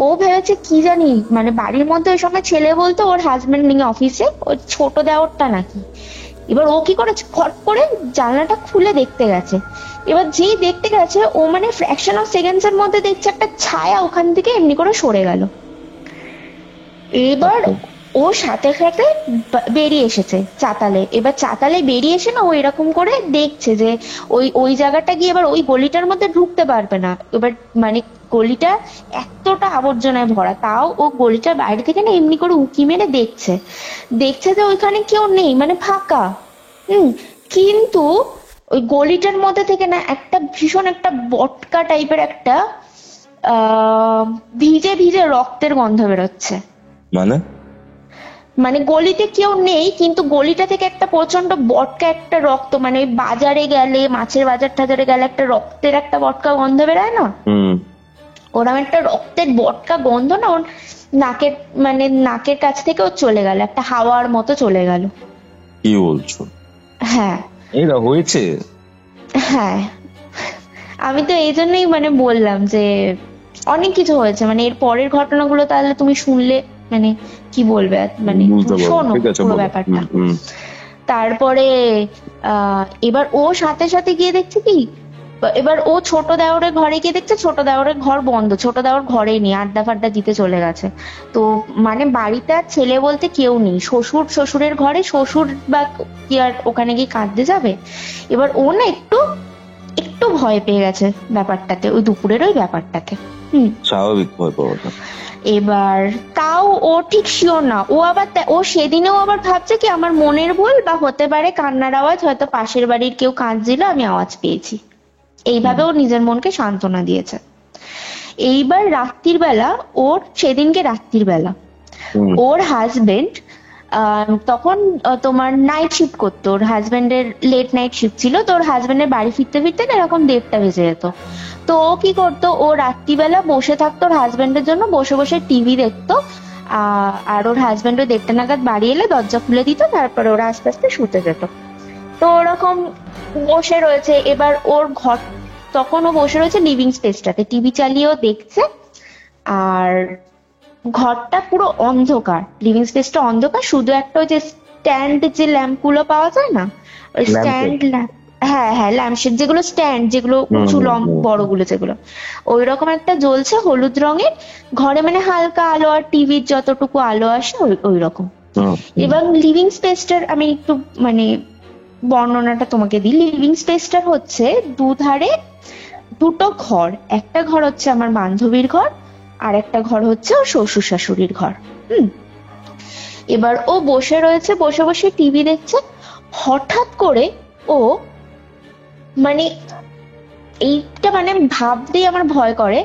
ও ভেবেছে কি জানি মানে বাড়ির মধ্যে ওই সময় ছেলে বলতো ওর হাজবেন্ড নিয়ে অফিসে, ওর ছোট দেওরটা নাকি। এবার ও কি করেছে, ফট করে জানলাটা খুলে দেখতে গেছে। এবার যেই দেখতে গেছে ও মানে ফ্র্যাকশন অফ সেকেন্ডস এর মধ্যে দেখছে একটা ছায়া ওখান থেকে এমনি করে সরে গেল। এবার ও সাথে সাথে বেরিয়ে এসেছে চাতালে। এবার চাতালে বেরিয়ে এসে না ও এরকম করে দেখছে যে ওই জায়গাটা গিয়ে এবার ওই গলিটার মধ্যে ঢুকতে পারবে না। এবার মানে গলিটা এতটা আবর্জনায় ভরা, তাও ও গলিটার বাইরে থেকে না এমনি করে উঁকি মেরে দেখছে যে ওইখানে কেউ নেই, মানে ফাঁকা। কিন্তু ওই গলিটার মধ্যে থেকে না একটা ভীষণ একটা বটকা টাইপের একটা ভিজে ভিজে রক্তের গন্ধ বেরোচ্ছে। মানে গলিতে কেউ নেই, কিন্তু গলিটা থেকে একটা প্রচন্ড বটকা একটা রক্ত, মানে ওই বাজারে গেলে মাছের বাজার টাজারে গেলে একটা রক্তের একটা বটকা গন্ধ বেরোয় না, ওরকম একটা রক্তের বটকা গন্ধ না ওর নাকের মানে নাকের কাছ থেকে ও চলে গেল, একটা হাওয়ার মতো চলে গেল।
কি বলছো?
হ্যাঁ
এটা হয়েছে।
হ্যাঁ আমি তো এই জন্যই মানে বললাম যে অনেক কিছু হয়েছে, মানে এর পরের ঘটনাগুলো তাহলে তুমি শুনলে মানে কি বলবে, মানে শোনো পুরো ব্যাপারটা। তারপরে এবার ও সাথে সাথে গিয়ে দেখছে কি, এবার ও ছোট দেওরের ঘরে গিয়ে দেখছে ছোট দেওরের ঘর বন্ধ, ছোট দেওর ঘরেই নেই, আড্ডা ফাড্ডা দিতে চলে গেছে। তো মানে বাড়িতে আর ছেলে বলতে কেউ নেই, শ্বশুরের ঘরে, শ্বশুর বা কি আর ওখানে গিয়ে কাঁদতে যাবে। এবার ও না একটু ভয় পেয়ে গেছে ব্যাপারটাতে, ওই দুপুরের ওই ব্যাপারটাতে।
স্বাভাবিক ভয় পাওয়াটা।
এবার তাও ও ঠিক শিওর না, ও সেদিনেও আবার ভাবছে কি আমার মনের ভুল, বা হতে পারে কান্নার আওয়াজ, হয়তো পাশের বাড়ির কেউ কাঁদছিল আমি আওয়াজ পেয়েছি, এইভাবে ও নিজের মনকে সান্ত্বনা দিয়েছে। এইবার রাত্রির বেলা সেদিনকে রাত্রির বেলা ওর হাজবেন্ড তখন তোমার নাইট শিফট করতো, ওর হাজবেন্ডের লেট নাইট শিফট ছিল, তো ওর হাজবেন্ডের বাড়ি ফিরতে ফিরতে এরকম 1:30 বেজে যেত। তো ও কি করতো, ও রাত্রিবেলা বসে থাকতো ওর হাজবেন্ডের জন্য, বসে বসে টিভি দেখতো। আর ওর হাজবেন্ড ওই 1:30 নাগাদ বাড়ি এলে দরজা খুলে দিত, তারপরে ওরা আস্তে আস্তে শুতে যেত। তো ওরকম বসে রয়েছে, এবার ওর ঘর, তখন ও বসে রয়েছে লিভিং স্পেসটাতে, টিভি চালিয়েও দেখছে। আর ঘরটা পুরো অন্ধকার, লিভিং স্পেসটা অন্ধকার, শুধু একটা ওই যে স্ট্যান্ড, যে ল্যাম্প গুলো পাওয়া যায় না, ওই স্ট্যান্ড ল্যাম্প, হ্যাঁ হ্যাঁ ল্যাম্পশেড, যেগুলো স্ট্যান্ড, যেগুলো উঁচু বড়গুলো যেগুলো, ওই রকম একটা জ্বলছে হলুদ রঙের ঘরে, মানে হালকা আলো, আর টিভির যতটুকু আলো আসে ওই রকম। এবং লিভিং স্পেসটার আমি একটু মানে বর্ণনাটা তোমাকে দিই। লিভিং স্পেসটার হচ্ছে দুধারে দুটো ঘর, একটা ঘর হচ্ছে আমার বান্ধবীর ঘর, আর একটা ঘর হচ্ছে ওর শ্বশুর শাশুড়ির ঘর। এবার ও বসে রয়েছে, বসে বসে টিভি দেখছে, হঠাৎ করে ও মানে এইটা মানে ভাবতেই আমার ভয় করে,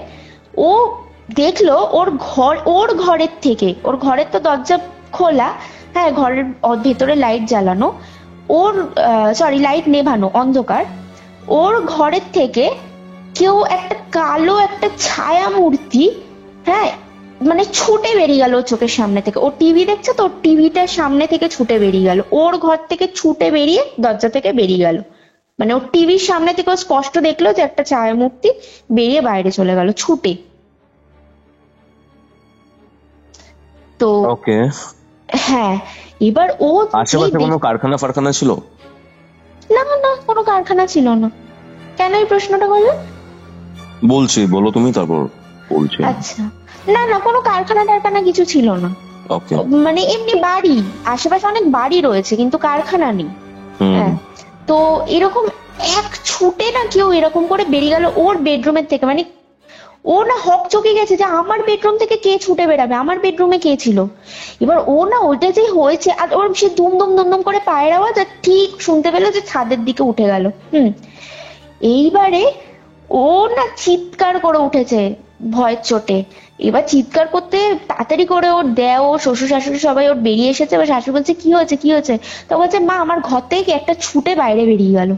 ও দেখলো ওর ঘরের থেকে, ওর ঘরের তো দরজা খোলা, হ্যাঁ ঘরের ভেতরে লাইট জ্বালানো, ওর সরি লাইট নেভানো, অন্ধকার, ওর ঘরের থেকে কেউ একটা কালো একটা ছায়া মূর্তি, হ্যাঁ মানে ছুটে বেরিয়ে গেল চোখের সামনে থেকে। ও টিভি দেখছে তো, টিভিটার সামনে থেকে ছুটে বেরিয়ে গেল, ওর ঘর থেকে ছুটে বেরিয়ে দরজা থেকে বেরিয়ে গেল, মানে ওর টিভির সামনে থেকে ও স্পষ্ট দেখলো যে একটা ছায়া মূর্তি বেরিয়ে বাইরে চলে গেল ছুটে। তো
ওকে,
হ্যাঁ, এবার ও
আশেপাশে কোনো কারখানা ফারখানা ছিল?
না না, কোনো কারখানা ছিল না। কেন এই প্রশ্নটা করলে?
বলছি, বলো তুমি, তারপর বলছি।
আচ্ছা, না না, কোনো কারখানা টারখানা কিছু ছিল না।
ওকে,
মানে এমনি বাড়ি, আশেপাশে অনেক বাড়ি রয়েছে কিন্তু কারখানা নেই। হ্যাঁ, তো এরকম এক ছুটে না কেউ এরকম করে বেরিয়ে গেল ওর বেডরুমের থেকে, মানে ও না হক চকে গেছে যে আমার বেডরুম থেকে কে ছুটে বেরাবে, আমার বেডরুমে কে ছিল। এবার ও না ওটা যে হয়েছে, আর ওর সে দুম দুম দুম দুম করে পায়ের আওয়াজ, আর ঠিক শুনতে পেলো যে ছাদের দিকে উঠে গেল। এইবারে ও না চিৎকার করে উঠেছে ভয়ের চোটে। এবার চিৎকার করতে তাড়াতাড়ি করে ওর দেও, ও শ্বশুর শাশুড়ি সবাই ওর বেরিয়ে এসেছে। এবার শাশুড়ি বলছে কি হয়েছে কি হয়েছে, তো বলছে মা আমার ঘর থেকে একটা ছুটে বাইরে বেরিয়ে গেল।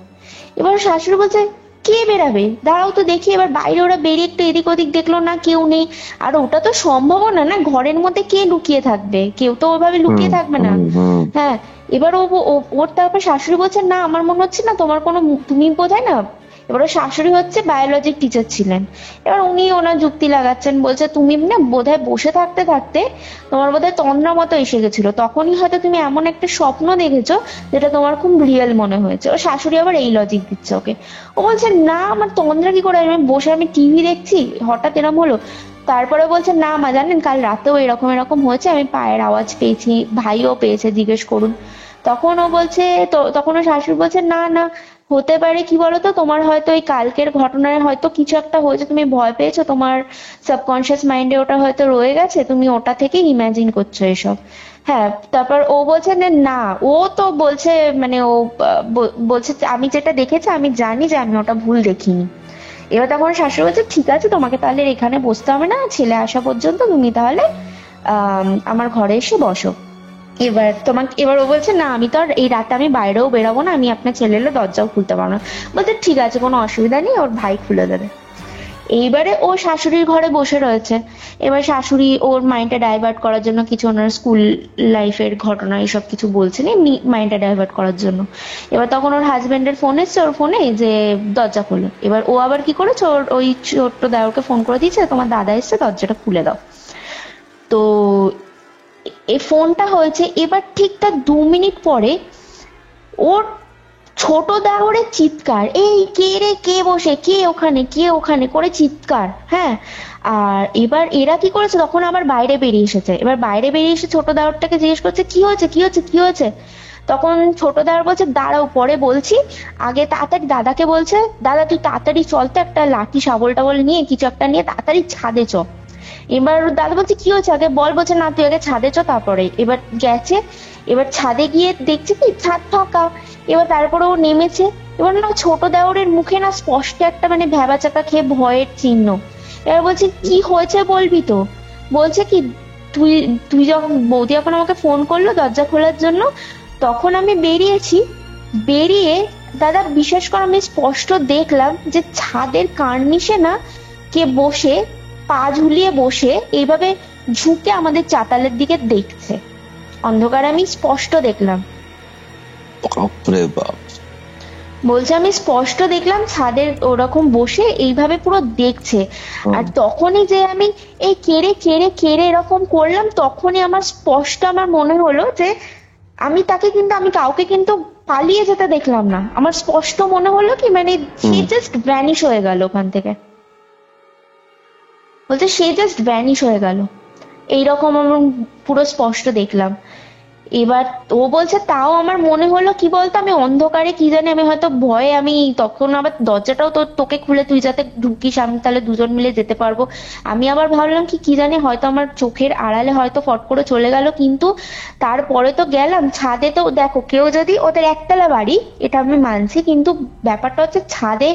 এবার শাশুড়ি বলছে কে বেরাবে, দাঁড়াও তো দেখি। এবার বাইরে ওরা বেরিয়ে একটু এদিক ওদিক দেখলো, না কেউ নেই। আর ওটা তো সম্ভব না, না ঘরের মধ্যে কে লুকিয়ে থাকবে, কেউ তো ওইভাবে লুকিয়ে থাকবে না। হ্যাঁ, এবার ওর তারপর শাশুড়ি বলছে না আমার মনে হচ্ছে না তোমার কোনো, তুমি বোধহয় না, এবার ওর শাশুড়ি হচ্ছে বায়োলজির টিচার ছিলেন। এবার উনি ওনার যুক্তি লাগাচ্ছেন, বলছে তুমি না বোধহয় বসে থাকতে থাকতে তোমার বোধহয় তন্দ্রা মতো এসে গেছিল, তখনই হয়তো তুমি এমন একটা স্বপ্ন দেখেছো যেটা তোমার খুব রিয়েল মনে হয়েছে। ওর শাশুড়ি আবার এই লজিক দিচ্ছে ওকে। ও বলছে না আমার তন্দ্রা কি করে, আমি বসে আমি টিভি দেখছি হঠাৎ এরম হলো। তারপরে বলছে না মা জানেন কাল রাতেও এরকম এরকম হয়েছে, আমি পায়ের আওয়াজ পেয়েছি, ভাইও পেয়েছে, জিজ্ঞেস করুন। তখন ও বলছে, তখন ও শাশুড়ি বলছে না না হতে পারে কি বলতো, তোমার হয়তো এই কালকের ঘটনায় হয়তো কিছু একটা হয়েছে, তুমি ভয় পেয়েছো, তোমার সাবকনসিয়াস মাইন্ডে ওটা হয়তো রয়ে গেছে, তুমি ওটা থেকে ইমাজিন করছো এসব। হ্যাঁ, তারপর ও বলছে যে না, ও তো বলছে মানে ও বলছে আমি যেটা দেখেছি আমি জানি যে আমি ওটা ভুল দেখিনি। এবার তখন শাশুড়ি বলছে ঠিক আছে তোমাকে তাহলে এখানে বসতে হবে না, ছেলে আসা পর্যন্ত তুমি তাহলে আমার ঘরে এসে বসো। এবার ও বলছে না আমি তো আর এই রাতে আমি বাইরেও বেরোবো না, আমি আপনার ছেলে এলে দরজাও খুলতে পারবো না। বলছে ঠিক আছে কোনো অসুবিধা নেই, ওর ভাই খুলে দেবে। এইবারে ও শাশুড়ির ঘরে বসে রয়েছে। এবার শাশুড়ি ওর মাইন্ডটা ডাইভার্ট করার জন্য কিছু ওনার স্কুল লাইফের ঘটনা এসব কিছু বলছেন এমনি মাইন্ডটা ডাইভার্ট করার জন্য। এবার তখন ওর হাজবেন্ডের ফোন এসছে ওর ফোনে যে দরজা খোলো। এবার ও আবার কি করেছে, ওই ছোট্ট দেওরকে ফোন করে দিয়েছে তোমার দাদা এসছে দরজাটা খুলে দাও। তো এই ফোনটা হয়েছে, এবার ঠিক তার 2 মিনিট পরে ওর ছোট দেওরের চিৎকার, এই কে রে, কে বসে, কে ওখানে, কে ওখানে করে চিৎকার। হ্যাঁ, আর এবার এরা কি করেছে, তখন আবার বাইরে বেরিয়ে এসেছে। এবার বাইরে বেরিয়ে এসে ছোট দেওরটাকে জিজ্ঞেস করছে কি হয়েছে কি হয়েছে কি হয়েছে। তখন ছোট দেওর বলছে দাঁড়াও পরে বলছি, আগে তাড়াতাড়ি দাদাকে বলছে দাদা তুই তাড়াতাড়ি চলতে, একটা লাঠি শাবল টাবল নিয়ে কিছু একটা নিয়ে তাড়াতাড়ি ছাদে চ। এবার দাদা বলছে কি হয়েছে আগে বল, বলছে না তুই আগে ছাদে চ তারপরে। এবার গেছে, এবার ছাদে গিয়ে দেখছে কি ছাদ ফাঁকা। এবার তারপরে ও নেমেছে, এবার না ছোট দেওরের মুখে না স্পষ্ট একটা মানে ভ্যাবাচাকা খেয়ে ভয়ের চিহ্ন। এবার বলছে কি হয়েছে বলবি তো, বলছে কি তুই তুই যখন বৌদি এখন আমাকে ফোন করলো দরজা খোলার জন্য, তখন আমি বেরিয়েছি, বেরিয়ে দাদা বিশ্বাস করো আমি স্পষ্ট দেখলাম যে ছাদের কার্নিশে না কে বসে, পা ঝুলিয়ে বসে এইভাবে ঝুঁকে আমাদের চাতালের দিকে দেখছে। অন্ধকারে আমি স্পষ্ট দেখলাম।
বাপরে বাপ।
বলছে আমি স্পষ্ট দেখলাম ছাদের ওরকম বসে এইভাবে পুরো দেখছে। আর তখনই যে আমি এই কেড়ে কেড়ে কেড়ে এরকম করলাম, তখনই আমার স্পষ্ট আমার মনে হলো যে আমি তাকে কিন্তু, আমি কাউকে কিন্তু পালিয়ে যেতে দেখলাম না। আমার স্পষ্ট মনে হলো কি মানে সে জাস্ট ভ্যানিশ হয়ে গেল ওখান থেকে। বলছে সে জাস্ট ভ্যানিশ হয়ে গেল, এইরকম আমার পুরো স্পষ্ট দেখলাম। এবার ও বলছে তাও আমার মনে হলো কি বলতো, আমি অন্ধকারে কি জানি, আমি হয়তো ভয়ে, আমি তখন আবার দরজাটাও তোকে খুলে তুই যাতে ঢুকিস, আমি তাহলে দুজন মিলে যেতে পারবো। আমি আবার ভাবলাম কি জানি হয়তো আমার চোখের আড়ালে হয়তো ফট করে চলে গেল। কিন্তু তারপরে তো গেলাম ছাদে, তো দেখো কেউ যদি, ওদের একতলা বাড়ি এটা আমি মানছি, কিন্তু ব্যাপারটা হচ্ছে ছাদে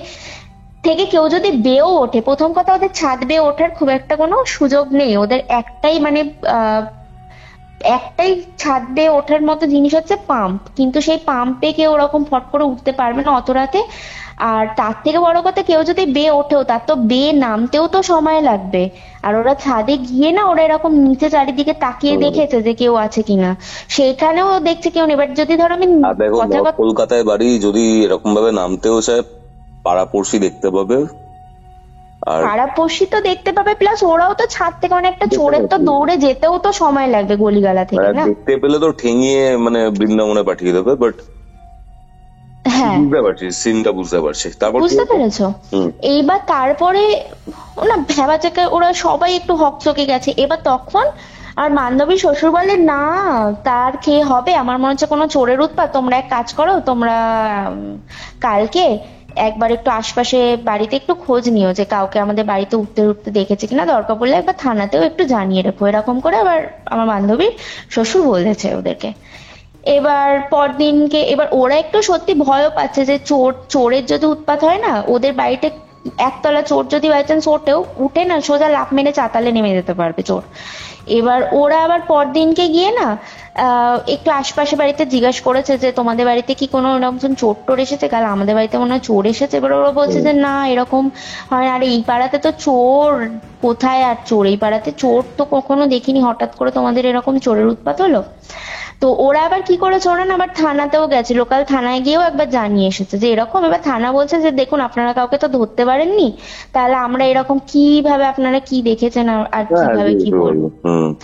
থেকে কেউ যদি বেয়েও ওঠে, প্রথম কথা ওদের ছাদ বেয়ে ওঠার খুব একটা কোনো সুযোগ নেই, ওদের একটাই মানে একটাই ছাদ বেয়ে ওঠার মতো জিনিস হচ্ছে পাম্প, কিন্তু সেই পাম্পে কেউ ওরকম ফট করে উঠতে পারবে না অত রাতে। আর তার থেকে বড় কথা, কেউ যদি বেয়ে ওঠেও তার তো বেয়ে নামতেও তো সময় লাগবে। আর ওরা ছাদে গিয়ে না, ওরা এরকম নিচে চারিদিকে তাকিয়ে দেখেছে যে কেউ আছে কিনা, সেখানেও দেখছে কেউ নেই। এবার যদি ধরো আমি
আর দেখো নর্থ কলকাতায় বাড়ি, যদি এরকম ভাবে নামতেও চায় পাড়াপড়শি দেখতে পাবে, আর
পাড়াপড়শি তো দেখতে পাবে, প্লাস ওরাও তো ছাদ থেকে, মানে একটা চোরের তো দৌড়ে যেতেও তো সময় লাগবে গলিগালা থেকে না।
দেখতে পেলে তো ঠেঙিয়ে মানে বৃন্দাবনে পাঠিয়ে দেবে। বাট
হ্যাঁ
বুঝতে পারছি, সিনটা বুঝতে পারছি। তারপর
বুঝতে পেরেছো? এইবার তারপরে না ভেবা থেকে ওরা সবাই একটু হকচকে গেছে। এবার তখন আর বান্ধবী শ্বশুর বলে না তার খেয়ে হবে, আমার মনে হচ্ছে কোনো চোরের উৎপাত, তোমরা এক কাজ করো, তোমরা কালকে একবার একটু আশপাশে বাড়িতে একটু খোঁজ নিও যে কাউকে আমাদের বাড়িতে উঠতে উঠতে দেখেছে কিনা, দরকার পড়লে একবার থানাতেও একটু জানিয়ে রেখো। এরকম করে আবার আমার বান্ধবীর শ্বশুর বলেছে ওদেরকে। এবার পরদিনকে এবার ওরা একটু সত্যি ভয়ও পাচ্ছে যে চোরের যদি উৎপাত হয় না, ওদের বাড়িতে একতলা চোর যদি বাই চান্স ওঠেও, উঠে না সোজা লাফ মেরে চাতালে নেমে যেতে পারবে চোর। এবার ওরা আবার পরদিনকে গিয়ে না একটু আশপাশে বাড়িতে জিজ্ঞাসা করেছে যে তোমাদের বাড়িতে কি কোনো এরকম চোর টোর এসেছে, কাল আমাদের বাড়িতে মনে হয় চোর এসেছে। এবার ওরা বলছে যে না এরকম হয়, আর এই পাড়াতে তো চোর কোথায়, আর চোর এই পাড়াতে চোর তো কখনো দেখিনি, হঠাৎ করে তোমাদের এরকম চোরের উৎপাত হলো। তো ওরা আবার কি করেছে, ওরা না আবার থানাতেও গেছে, লোকাল থানায় গিয়েও একবার জানিয়ে এসেছে যে এরকম। এবার থানা বলছে যে দেখুন আপনারা কাউকে তো ধরতে পারেননি, তাহলে আমরা এরকম কিভাবে, আপনারা কি দেখেছেন আর কিভাবে কি বলবো।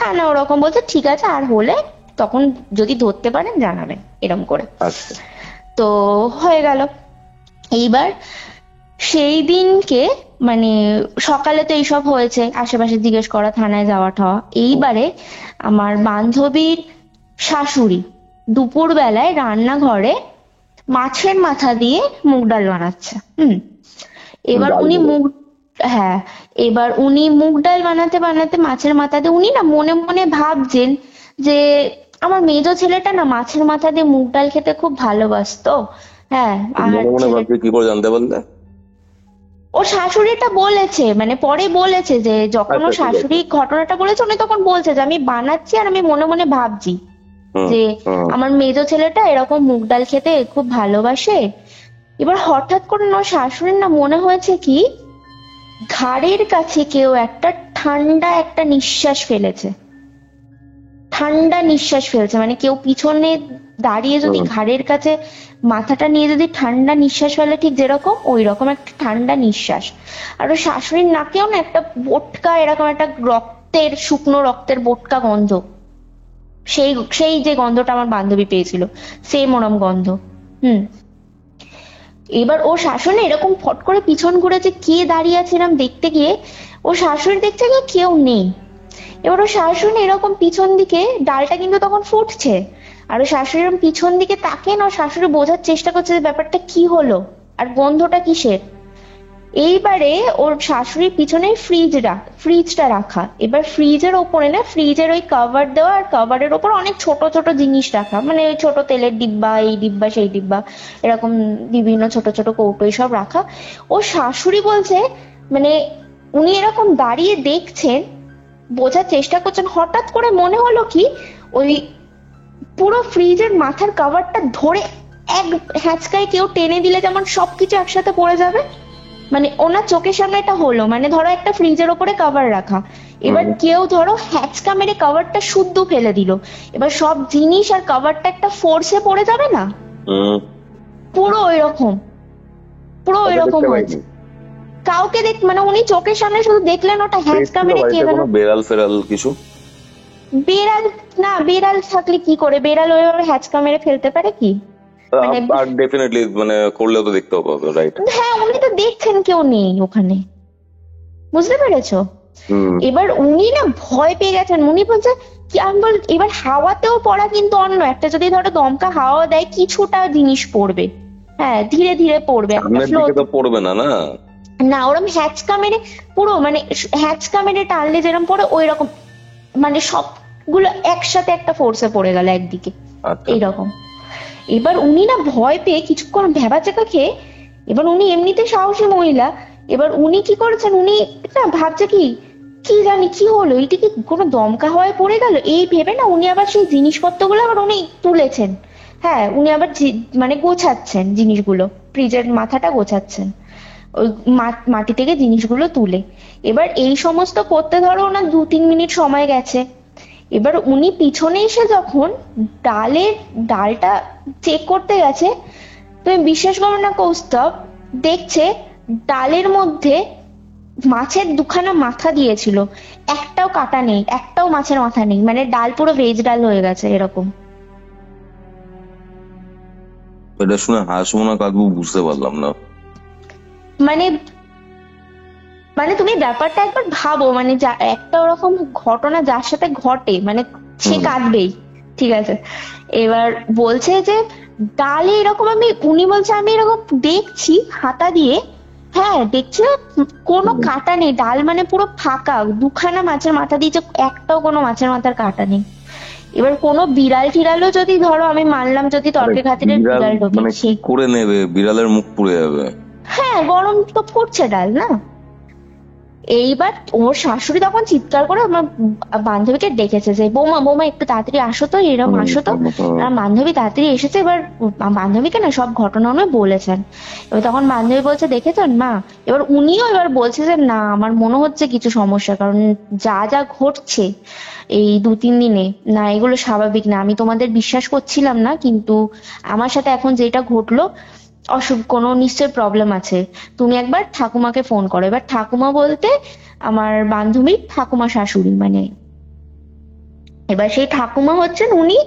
থানা ওরকম বলছে ঠিক আছে, আর হলে তখন যদি ধরতে পারেন জানাবেন, এরকম করে। তো হয়ে গেল। এইবার সেই দিনকে মানে সকালে তো এইসব হয়েছে, আশেপাশে জিজ্ঞেস করা, থানায় যাওয়া ঠাওয়া। এইবারে আমার বান্ধবীর শাশুড়ি দুপুর বেলায় রান্নাঘরে মাছের মাথা দিয়ে মুগ ডাল বানাচ্ছে। এবার উনি হ্যাঁ, এবার উনি মুগ ডাল বানাতে বানাতে মাছের মাথা দিয়ে উনি না মনে মনে ভাবছেন যে আমার মেজো ছেলেটা না মাছের মাথা দিয়ে মুগ ডাল খেতে খুব ভালোবাসতো। হ্যাঁ, আর
কি করে জানতে পারলে?
ওর শাশুড়িটা বলেছে, মানে পরে বলেছে যে যখন ওর শাশুড়ি ঘটনাটা বলেছে, উনি তখন বলছে যে আমি বানাচ্ছি আর আমি মনে মনে ভাবছি যে আমার মেজো ছেলেটা এরকম মুগ ডাল খেতে খুব ভালোবাসে। এবার হঠাৎ করে ওর শাশুড়ির না মনে হয়েছে কি ঘাড়ের কাছে কেউ একটা ঠান্ডা একটা নিঃশ্বাস ফেলেছে, ঠান্ডা নিঃশ্বাস ফেলছে, মানে কেউ পিছনে দাঁড়িয়ে যদি ঘাড়ের কাছে মাথাটা নিয়ে যদি ঠান্ডা নিঃশ্বাস ফেলে, ঠিক যেরকম ওই রকম একটা ঠান্ডা নিঃশ্বাস। আর ওর শাশুড়ির নাকেও না একটা বোটকা, এরকম একটা রক্তের, শুকনো রক্তের বোটকা গন্ধ, সেই সেই যে গন্ধটা আমার বান্ধবী পেয়েছিল সেম ওরম গন্ধ। এবার ও শাশুড়ি এরকম ফট করে পিছন ঘুরেছে, কে দাঁড়িয়ে আছে এরকম দেখতে গিয়ে ও শাশুড়ি দেখছে কেউ নেই। এবার ও শাশুড়ি এরকম পিছন দিকে, ডালটা কিন্তু তখন ফুটছে, আর ও শাশুড়ি এরকম পিছন দিকে তাকে না শাশুড়ি বোঝার চেষ্টা করছে যে ব্যাপারটা কি হলো আর গন্ধটা কিসের। এইবারে ওর শাশুড়ির পিছনে ফ্রিজটা রাখা, এবার ফ্রিজের ওপরে না, ফ্রিজের ওই কভার দেওয়া, আর কভারের ওপর অনেক ছোট ছোট জিনিস রাখা, মানে ওই ছোট তেলের ডিব্বা, এই ডিব্বা সেই ডিব্বা, এরকম বিভিন্ন ছোট ছোট কৌটো সব রাখা। ও শাশুড়ি বলছে মানে উনি এরকম দাঁড়িয়ে দেখছেন, বোঝার চেষ্টা করছেন, হঠাৎ করে মনে হলো কি ওই পুরো ফ্রিজের মাথার কভারটা ধরে এক হ্যাচকায় কেউ টেনে দিলে যেমন সবকিছু একসাথে পড়ে যাবে, মানে ওনার চোখের সামনে এটা হলো। মানে ধরো একটা ফ্রিজের ওপরে কভার রাখা, এবার কেউ ধরো হ্যাচকা মেরে কভারটা শুদ্ধ ফেলে দিল, এবার সব জিনিস আর কভারটা একটা ফোর্সে পড়ে যাবে না, পুরো ওইরকম, পুরো ওইরকম হয়েছে। কাউকে মানে উনি চোখের সামনে শুধু দেখলেন ওটা হ্যাচকা মেরে কে যেন।
বেড়াল ফেরাল কিছু?
বেড়াল না, বেড়াল থাকলে কি করে, বেড়াল ওইভাবে হ্যাচকা মেরে ফেলতে পারে কি?
আর ডেফিনেটলি মানে করলেও তো দেখতে হবে, রাইট?
হ্যাঁ, উনি তো দেখছেন কেউ নেই ওখানে, বুঝতে পেরেছো? এবার উনি না ভয় পেয়ে গেছেন, উনি বলছে কি, আমি বল এবার হাওয়াতেও পড়া কিন্তু অন্য একটা, যদি ধরো দমকা হাওয়া দেয় কিছুটা জিনিস পড়বে, হ্যাঁ ধীরে ধীরে পড়বে, একটা
সামনের
ফ্লো
দিকে তো পড়বে না, না
না, ওরম হ্যাচকা মেরে পুরো মানে হ্যাচকা মেরে টানলে যেরকম পড়ে ওই রকম, মানে সবগুলো একসাথে একটা ফোর্সে পড়ে গেল একদিকে,
আচ্ছা।
এইরকম। এবার উনি না ভয় পেয়ে কিছুক্ষণ ভেবাচাকা খেয়ে, এবার উনি এমনিতে সাহসী মহিলা, এবার উনি কি করেছেন, উনি না ভাবছে কি কি জানি কি হলো, এটা কি কোনো দমকা হওয়ায় পড়ে গেল, এই ভেবে না উনি আবার সেই জিনিসপত্রগুলো আবার উনি তুলেছেন। হ্যাঁ, উনি আবার মানে গোছাচ্ছেন জিনিসগুলো, ফ্রিজের মাথাটা গোছাচ্ছেন ওই মাটি থেকে জিনিসগুলো তুলে। এবার এই সমস্ত করতে ধরো ওনার 2-3 মিনিট সময় গেছে। এবার উনি পিছনে এসে যখন ডালটা চেক করতে গেছে, তুমি বিশ্বাস করো না কৌস্তব, দেখছে ডালের মধ্যে মাছের দুখানা মাথা দিয়েছিল, একটাও কাটা নেই, একটাও মাছের মাথা নেই, মানে ডাল পুরো ভেজ ডাল হয়ে গেছে এরকম।
এটা শুনে হাসবো না কাঁদবো বুঝতে পারলাম না।
মানে মানে তুমি ব্যাপারটা একবার ভাবো, মানে একটা ওরকম ঘটনা যার সাথে ঘটে মানে সে কাঁদবেই, ঠিক আছে? এবার বলছে যে ডালে এরকম উনি বলছে আমি এরকম দেখছি হাতা দিয়ে, হ্যাঁ দেখছি কোনো কাটা নেই, ডাল মানে পুরো ফাঁকা, দুখানা মাছের মাথা দিয়েছে, একটাও কোনো মাছের মাথার কাটা নেই। এবার কোনো বিড়াল টিড়ালও যদি ধরো, আমি মানলাম যদি তর্কে খাতিরে বিড়াল ঢোকে,
মানে কি করে নেবে, বিড়ালের মুখ পুড়ে যাবে।
হ্যাঁ, গরম তো ফুটছে ডাল না। এইবার ওর শাশুড়ি তখন চিৎকার করে আমার বান্ধবীকে ডেকেছে যে বৌমা বৌমা একটু তাড়াতাড়ি আসো তো, এরকম আসো তো। আর বান্ধবী তাড়াতাড়ি এসেছে, এবার বান্ধবীকে না সব ঘটনা উনি বলেছেন। এবার তখন বান্ধবী বলছে দেখেছেন মা, এবার উনিও এবার বলছে যে না আমার মনে হচ্ছে কিছু সমস্যা, কারণ যা যা ঘটছে এই 2-3 দিনে না এগুলো স্বাভাবিক না, আমি তোমাদের বিশ্বাস করছিলাম না, কিন্তু আমার সাথে এখন যেটা ঘটলো কোনো নিশ্চয় প্রবলেম আছে, তুমি একবার ঠাকুমাকে ফোন করো। এবার ঠাকুমা বলতে আমার বান্ধবীর ঠাকুমা শাশুড়ি, মানে এবার সেই ঠাকুমা হচ্ছেন উনি,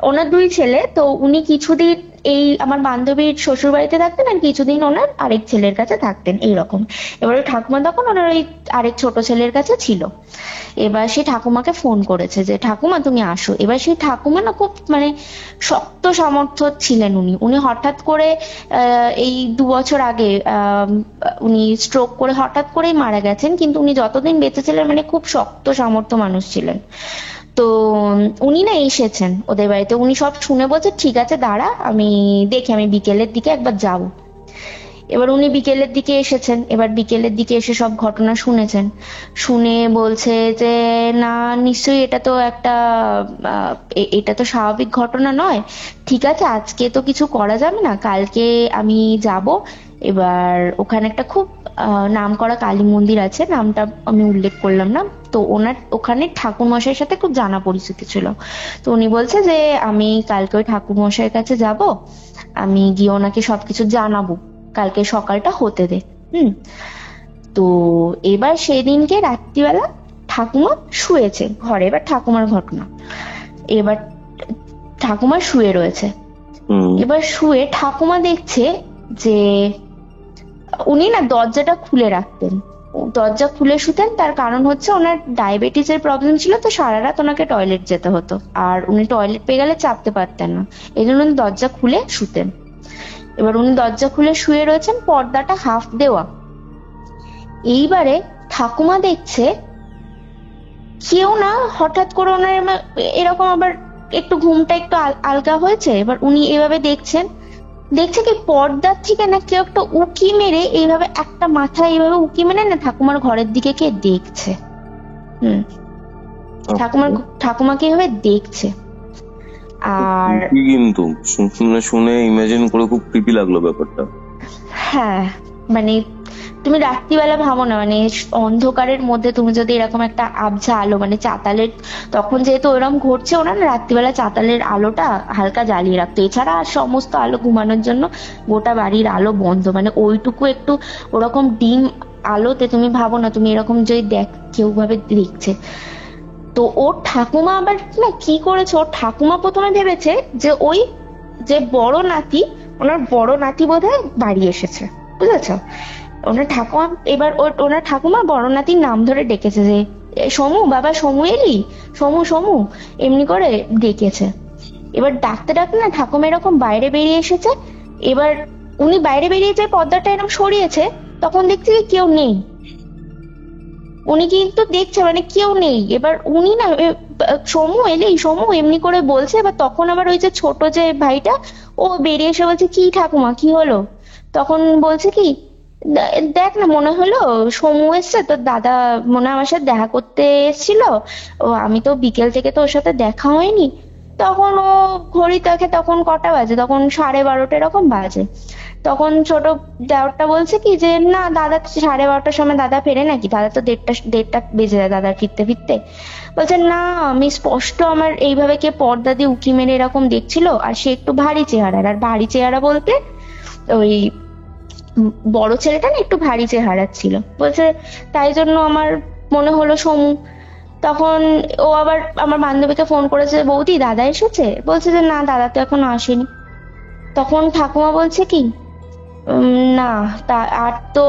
ওনার 2 ছেলে, তো উনি কিছুদিন এই আমার বান্ধবীর শ্বশুর বাড়িতে থাকতেন আর কিছুদিন ওনার আরেক ছেলের কাছে থাকতেন এইরকম। এবার ওই ঠাকুমা তখন ওনার ওই আরেক ছোট ছেলের কাছে ছিল। এবার সেই ঠাকুমাকে ফোন করেছে যে ঠাকুমা তুমি আসো। এবার সেই ঠাকুমা না খুব মানে শক্ত সামর্থ্য ছিলেন উনি, উনি হঠাৎ করে এই 2 বছর আগে উনি স্ট্রোক করে হঠাৎ করেই মারা গেছেন, কিন্তু উনি যতদিন বেঁচে ছিলেন মানে খুব শক্ত সামর্থ্য মানুষ ছিলেন। তো উনি না এসেছেন ওদের বাড়িতে, উনি সব শুনে বলছে ঠিক আছে দাঁড়া আমি দেখি, আমি বিকেলের দিকে একবার যাব। এবার উনি বিকেলের দিকে এসেছেন, এবার বিকেলের দিকে এসে সব ঘটনা শুনেছেন, শুনে বলছে যে না নিশ্চয়ই এটা তো একটা এটা তো স্বাভাবিক ঘটনা নয়, ঠিক আছে আজকে তো কিছু করা যাবে না, কালকে আমি যাব। এবার ওখানে একটা খুব নামকরা কালী মন্দির আছে, নামটা আমি উল্লেখ করলাম না, তো ওনার ওখানে ঠাকুর মশাইয়ের সাথে খুব জানা পরিস্থিতি ছিল। তো উনি বলছে যে আমি কালকে ওই ঠাকুর মশাইয়ের কাছে যাব, আমি গিয়ে ওনাকে সবকিছু জানাবো, কালকে সকালটা হতে দে। তো এবার সেদিনকে রাত্রিবেলা ঠাকুমা শুয়েছে ঘরে, এবার ঠাকুমার ঘটনা, এবার ঠাকুমা শুয়ে রয়েছে। এবার শুয়ে ঠাকুমা দেখছে যে উনি না দরজাটা খুলে রাখতেন, দরজা খুলে শুতেন, তার কারণ হচ্ছে ওনার ডায়াবেটিসের প্রবলেম ছিল, তো সারা রাত ওনাকে টয়লেট যেতে হতো, আর উনি টয়লেট পেয়ে গেলে চাপতে পারতেন না, এই জন্য উনি দরজা খুলে শুতেন। এবার উনি দরজা খুলে শুয়ে রয়েছেন, পর্দাটা হাফ দেওয়া। এইবারে ঠাকুমা দেখছে কেউ না হঠাৎ করে ওনার এরকম আবার একটু ঘুমটা একটু আলগা হয়েছে, এবার উনি এভাবে দেখছেন, দেখছে কি পর্দার থেকে না কেউ একটা উকি মেরে এইভাবে একটা মাথা এইভাবে উকি মেরে না ঠাকুমার ঘরের দিকে কে দেখছে। ঠাকুমাকে এইভাবে দেখছে। আর
কি কিন্তু শুনে শুনে ইমাজিন করে খুব ক্রিপি লাগলো ব্যাপারটা।
হ্যাঁ, মানে তুমি রাত্রিবেলা ভাবো না, মানে অন্ধকারের মধ্যে তুমি যদি এরকম একটা আবঝা আলো, মানে চাতালের, তখন যেহেতু ওরকম ঘটছে, ওরা না রাত্রিবেলা চাতালের আলোটা হালকা জ্বালিয়ে রাখতো, এছাড়া আর সমস্ত আলো ঘুমানোর জন্য গোটা বাড়ির আলো বন্ধ, মানে ওইটুকু একটু ওরকম ডিম আলোতে তুমি ভাবো না, তুমি এরকম যদি কেউ ভাবে দেখছে। তো ওর ঠাকুমা আবার না কি করেছে, ওর ঠাকুমা প্রথমে ভেবেছে যে ওই যে বড় নাতি, ওনার বড় নাতি বোধহয় বাড়ি এসেছে, বুঝেছো? ওনার ঠাকুমা এবার ওনার ঠাকুমা বড় নাতির নাম ধরে ডেকেছে যে সমু, বাবা সমু এলি, সমু সমু, এমনি করে ডেকেছে। এবার ডাকতে ডাকতে না ঠাকুমা এরকম বাইরে বেরিয়ে এসেছে। এবার উনি বাইরে বেরিয়ে যে পর্দাটা এরকম সরিয়েছে, তখন দেখছি যে কেউ নেই। উনি কিন্তু দেখছে মানে কেউ নেই। এবার উনি না সমু এলি, সমু এমনি করে বলছে। এবার তখন আবার ওই যে ছোট যে ভাইটা, ও বেরিয়ে এসে বলছে কি ঠাকুমা কি হলো? তখন বলছে কি, দেখ না মনে হলো সমু এসছে, তোর দাদা মনে হয় আমার সাথে দেখা করতে এসেছিল, ও আমি তো বিকেল থেকে তো ওর সাথে দেখা হয়নি। তখন ও ঘড়ি দেখে, তখন কটা বাজে, তখন 12:30 এরকম বাজে। তখন ছোট দেওরটা বলছে কি যে না দাদা 12:30টার সময় দাদা ফেরে নাকি, দাদা তো দেড়টা বেজে যায় দাদার ফিরতে ফিরতে। বলছে না আমি স্পষ্ট আমার এইভাবে কে পর্দা দিয়ে উঁকি মেরে এরকম দেখছিল, আর সে একটু ভারী চেহারার, আর ভারী চেহারা বলতে ওই বড় ছেলেটা না একটু ভারী চেহারার ছিল। বলছে তাই জন্য আমার মনে হলো সমু। তখন ও আবার আমার বান্ধবীকে ফোন করেছে, বৌদি দাদা এসেছে? বলছে যে না দাদা তো এখনো আসেনি। তখন ঠাকুমা বলছে কি না, তা আর তো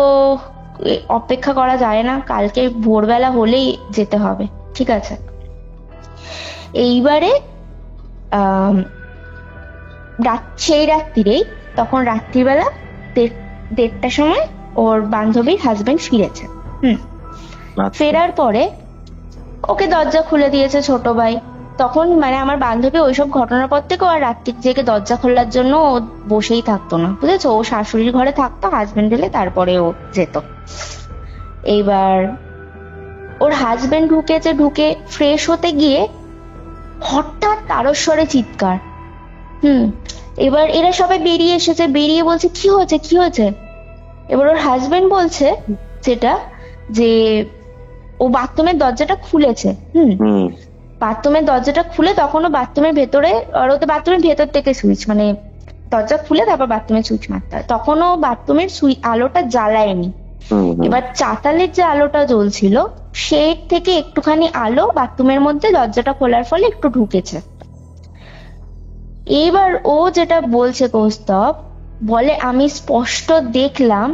অপেক্ষা করা যায় না, কালকে ভোরবেলা হলেই যেতে হবে, ঠিক আছে? এইবারে আহ সেই রাত্রিরেই, তখন রাত্রিবেলা 1:30টার সময় ওর বান্ধবীর হাজবেন্ড ফিরেছে। ফেরার পরে ওকে দরজা খুলে দিয়েছে ছোট ভাই। তখন মানে আমার বান্ধবী ওইসব ঘটনার পর থেকে আর রাত্রির জেগে দরজা খোলার জন্য ও বসেই থাকতো না, বুঝেছো? ও শাশুড়ির ঘরে থাকতো, হাজবেন্ড এলে তারপরে ও যেত। এইবার ওর হাজবেন্ড ঢুকেছে, ঢুকে ফ্রেশ হতে গিয়ে হঠাৎ তারস্বরে চিৎকার। এবার এরা সবাই বেরিয়ে এসেছে, বেরিয়ে বলছে কি হয়েছে কি হয়েছে? এবার ওর হাজবেন্ড বলছে যেটা, যে ও বাথরুমের দরজাটা খুলেছে। বাথরুমের দরজাটা খুলে তখনও বাথরুমের ভেতরে, আর ও তো বাথরুমের ভেতর থেকে সুইচ, মানে দরজা খুলে তারপর বাথরুমের সুইচ মারতে হয়, তখনও বাথরুমের আলোটা জ্বালায়নি। এবার চাতালের যে আলোটা জ্বলছিল সেই থেকে একটুখানি আলো বাথরুমের মধ্যে দরজাটা খোলার ফলে একটু ঢুকেছে। এবার ও যেটা বলছে কৌস্তব, বলে আমি স্পষ্ট দেখলাম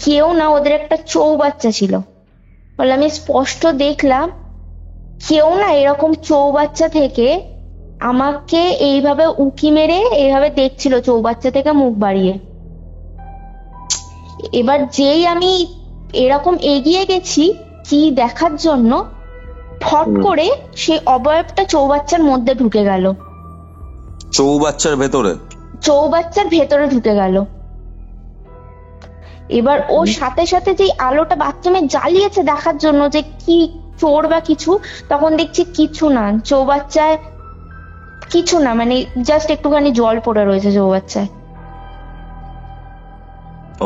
কেউ না, ওদের একটা চৌবাচ্চা ছিল, বলে আমি স্পষ্ট দেখলাম কেউ না এরকম চৌবাচ্চা থেকে আমাকে এইভাবে উঁকি মেরে এইভাবে দেখছিল, চৌবাচ্চা থেকে মুখ বাড়িয়ে। এবার যেই আমি এরকম এগিয়ে গেছি কি দেখার জন্য, ফট করে সেই অবয়বটা চৌবাচ্চার মধ্যে ঢুকে গেল।
চৌবাচ্চার ভেতরে? চৌবাচ্চার
ভেতরে ঢুকে গেল। এবার ও সাথে সাথে যে আলোটা বাথরুমে জ্বালিয়েছে দেখার জন্য যে কি চোর বা কিছু, তখন দেখছি কিছু না, চৌবাচ্চায় কিছু না, মানে জাস্ট একটুখানি জল পড়ে রয়েছে চৌবাচ্চায়।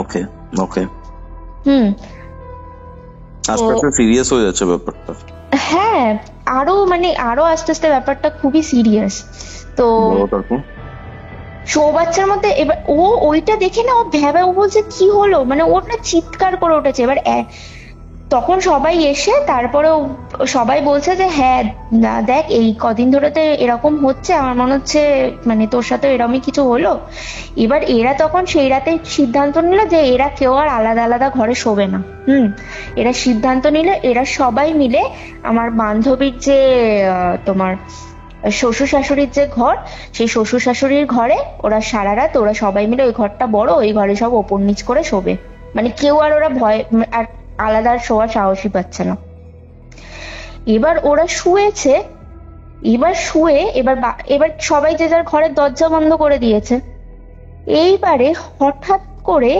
ওকে ওকে। আস্তে আস্তে সিরিয়াস হয়ে যাচ্ছে ব্যাপারটা।
হ্যাঁ, আরো আস্তে আস্তে ব্যাপারটা খুবই সিরিয়াস। তো চৌবাচ্চার মধ্যে এবার ও ওইটা দেখে না, ও ভেবে, ও বলছে কি হলো, মানে ওর না চিৎকার করে উঠেছে। এবার তখন সবাই এসে তারপরে সবাই বলছে যে হ্যাঁ দেখ এই কদিন ধরে তো এরকম হচ্ছে, আমার মনে হচ্ছে মানে তোর সাথে এরকমই কিছু হলো। এবার এরা তখন সেই রাতে সিদ্ধান্ত নিল যে এরা কেউ আর আলাদা আলাদা ঘরে শোবে না। এরা সিদ্ধান্ত নিল এরা সবাই মিলে আমার বান্ধবীর যে তোমার শ্বশুর শাশুড়ির যে ঘর, সেই শ্বশুর শাশুড়ির ঘরে ওরা সারা রাত ওরা সবাই মিলে, ওই ঘরটা বড়, ওই ঘরে সব ওপর নিচ করে শোবে, মানে কেউ আর ওরা ভয় আর আলাদা শোয়ার সাহসই পাচ্ছে না। এবার ওরা শুয়েছে, এবার সবাই যে যার ঘরের দরজা বন্ধ করে দিয়েছে। এইবারে হঠাৎ করে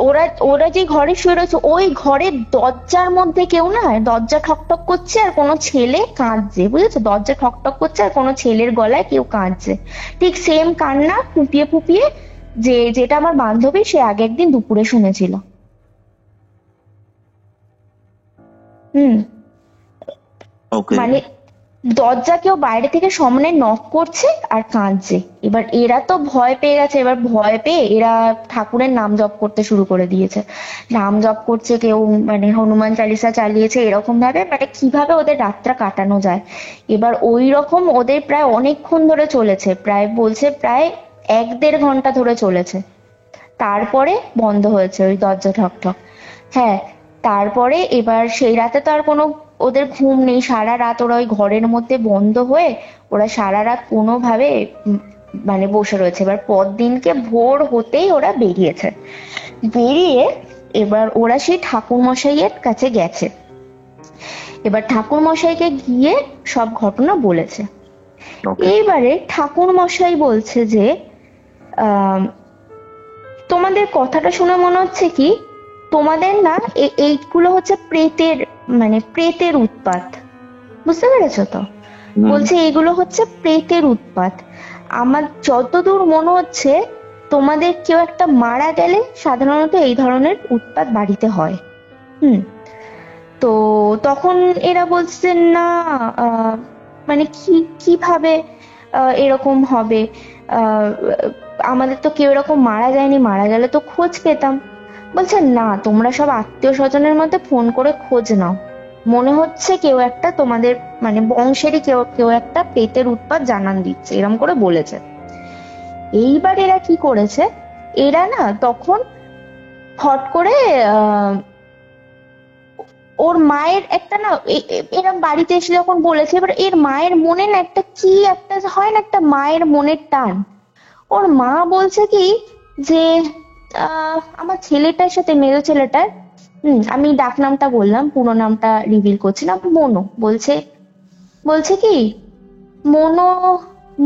ওরা ওরা যে ঘরে শুয়ে রয়েছে ওই ঘরের দরজার মধ্যে কেউ না দরজা ঠকঠক করছে আর কোনো ছেলে কাঁদছে, বুঝেছো? দরজা ঠকঠক করছে আর কোনো ছেলের গলায় কেউ কাঁদছে, ঠিক সেম কান্না ফুপিয়ে ফুপিয়ে যেটা আমার বান্ধবী সে আগে একদিন দুপুরে শুনেছিল। হুম।
ওকে।
মানে দরজা কেউ বাইরে থেকে সামনে নক করছে আর কাঁদছে। এবার এরা তো ভয় পেয়ে গেছে, এবার ভয় পেয়ে এরা ঠাকুরের নাম জপ করতে শুরু করে দিয়েছে। নাম জপ করছে, কেউ মানে হনুমান চালিসা চালিয়েছে, এরকম ভাবে মানে কিভাবে ওদের রাতটা কাটানো যায়। এবার ওই রকম ওদের প্রায় অনেকক্ষণ ধরে চলেছে, প্রায় বলছে প্রায় 1-1.5 ঘন্টা ধরে চলেছে। তারপরে বন্ধ হয়েছে ওই দরজা ঠকঠক। হ্যাঁ, তারপরে এবার সেই রাতে তো আর কোনো ওদের ঘুম নেই, সারা রাত ওরা ওই ঘরের মধ্যে বন্ধ হয়ে ওরা সারা রাত কোনোভাবে মানে বসে রয়েছে। এবার পরদিনকে ভোর হতেই ওরা বেরিয়েছে, বেরিয়ে এবার ওরা সেই ঠাকুর মশাইয়ের কাছে গেছে। এবার ঠাকুর মশাইকে গিয়ে সব ঘটনা বলেছে।
ওকে।
এইবারে ঠাকুর মশাই বলছে যে আহ তোমাদের কথাটা শুনে মনে হচ্ছে কি তোমাদের না এইগুলো হচ্ছে প্রেতের মানে প্রেতের উৎপাত, বুঝতে পেরেছো তো? বলছে এগুলো হচ্ছে প্রেতের উৎপাত। আমার যতদূর মনে হচ্ছে তোমাদের কেউ একটা মারা গেলে সাধারণত এই ধরনের উৎপাত বাড়িতে হয়। হুম। তো তখন এরা বলছে না, আহ, মানে কিভাবে এরকম হবে? আহ, আমাদের তো কেউ এরকম মারা যায়নি, মারা গেলে তো খোঁজ পেতাম। বলছে না, তোমরা সব আত্মীয় স্বজনের মধ্যে ফোন করে খোঁজ নাও, মনে হচ্ছে কেউ একটা তোমাদের মানে বংশেরই কেউ কেউ একটা পেটের উৎপাত জানান দিচ্ছে, এরকম করে বলেছে। এইবার এরা কি করেছে, এরা না তখন হট করে ওর মায়ের একটা না এরা বাড়িতে এসে যখন বলেছে, এবার এর মায়ের মনে না একটা কি একটা হয় না, একটা মায়ের মনের টান। ওর মা বলছে কি যে আমার ছেলেটার সাথে মেজো ছেলেটার, আমি ডাকনামটা বললাম, পুরো নামটা রিভিল করছি না, মনু বলছে, বলছে কি মনো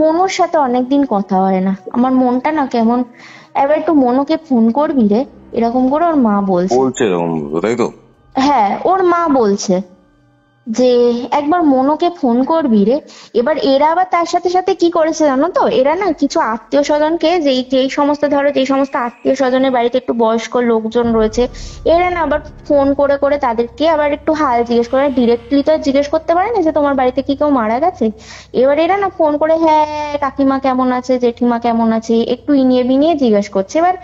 মনোর সাথে অনেকদিন কথা হয় না, আমার মনটা না কেমন, এবার একটু মনোকে ফোন করবি রে, এরকম করে ওর মা বলছে।
বলছে এরকম, তাই তো?
হ্যাঁ, ওর মা বলছে যে একবার মনোকে ফোন করবি রে। এবার এরা আবার তার সাথে সাথে কি করেছে জানো তো, এরা না কিছু আত্মীয় স্বজনকে যেই সমস্ত ধরো যেই সমস্ত আত্মীয় স্বজনের বাড়িতে একটু বয়স্ক লোকজন রয়েছে, এরা না আবার ফোন করে করে তাদেরকে আবার একটু হাল জিজ্ঞেস করে, ডিরেক্টলি তো আর জিজ্ঞেস করতে পারে না যে তোমার বাড়িতে কি কেউ মারা গেছে। এবার এরা না ফোন করে হ্যাঁ কাকিমা কেমন আছে, জেঠিমা কেমন আছে, একটু ইনিয়ে বিনিয়ে জিজ্ঞেস করছে। এবার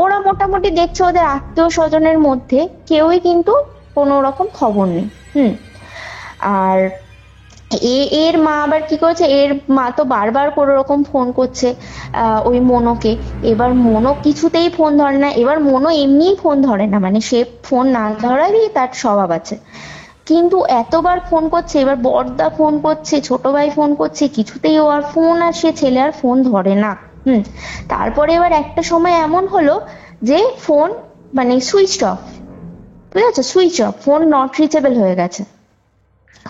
ওরা মোটামুটি দেখছে ওদের আত্মীয় স্বজনের মধ্যে কেউই কিন্তু কোনো রকম খবর নেই। আর এর মা আবার কি করেছে, এর মা তো বারবার কোনো রকম ফোন করছে ওই মনোকে। এবার মনো কিছুতেই ফোন ধরে না, এবার মনো এমনিই ফোন ধরে না, মানে সে ফোন না ধরারই তার স্বভাব আছে। কিন্তু এতবার ফোন করছে, এবার বড়দা ফোন করছে, ছোট ভাই ফোন করছে, কিছুতেই ও আর ফোন, আর সে ছেলে আর ফোন ধরে না। তারপরে এবার একটা সময় এমন হলো যে ফোন মানে সুইচ অফ, বুঝেছো, switch off, phone not reachable হয়ে গেছে,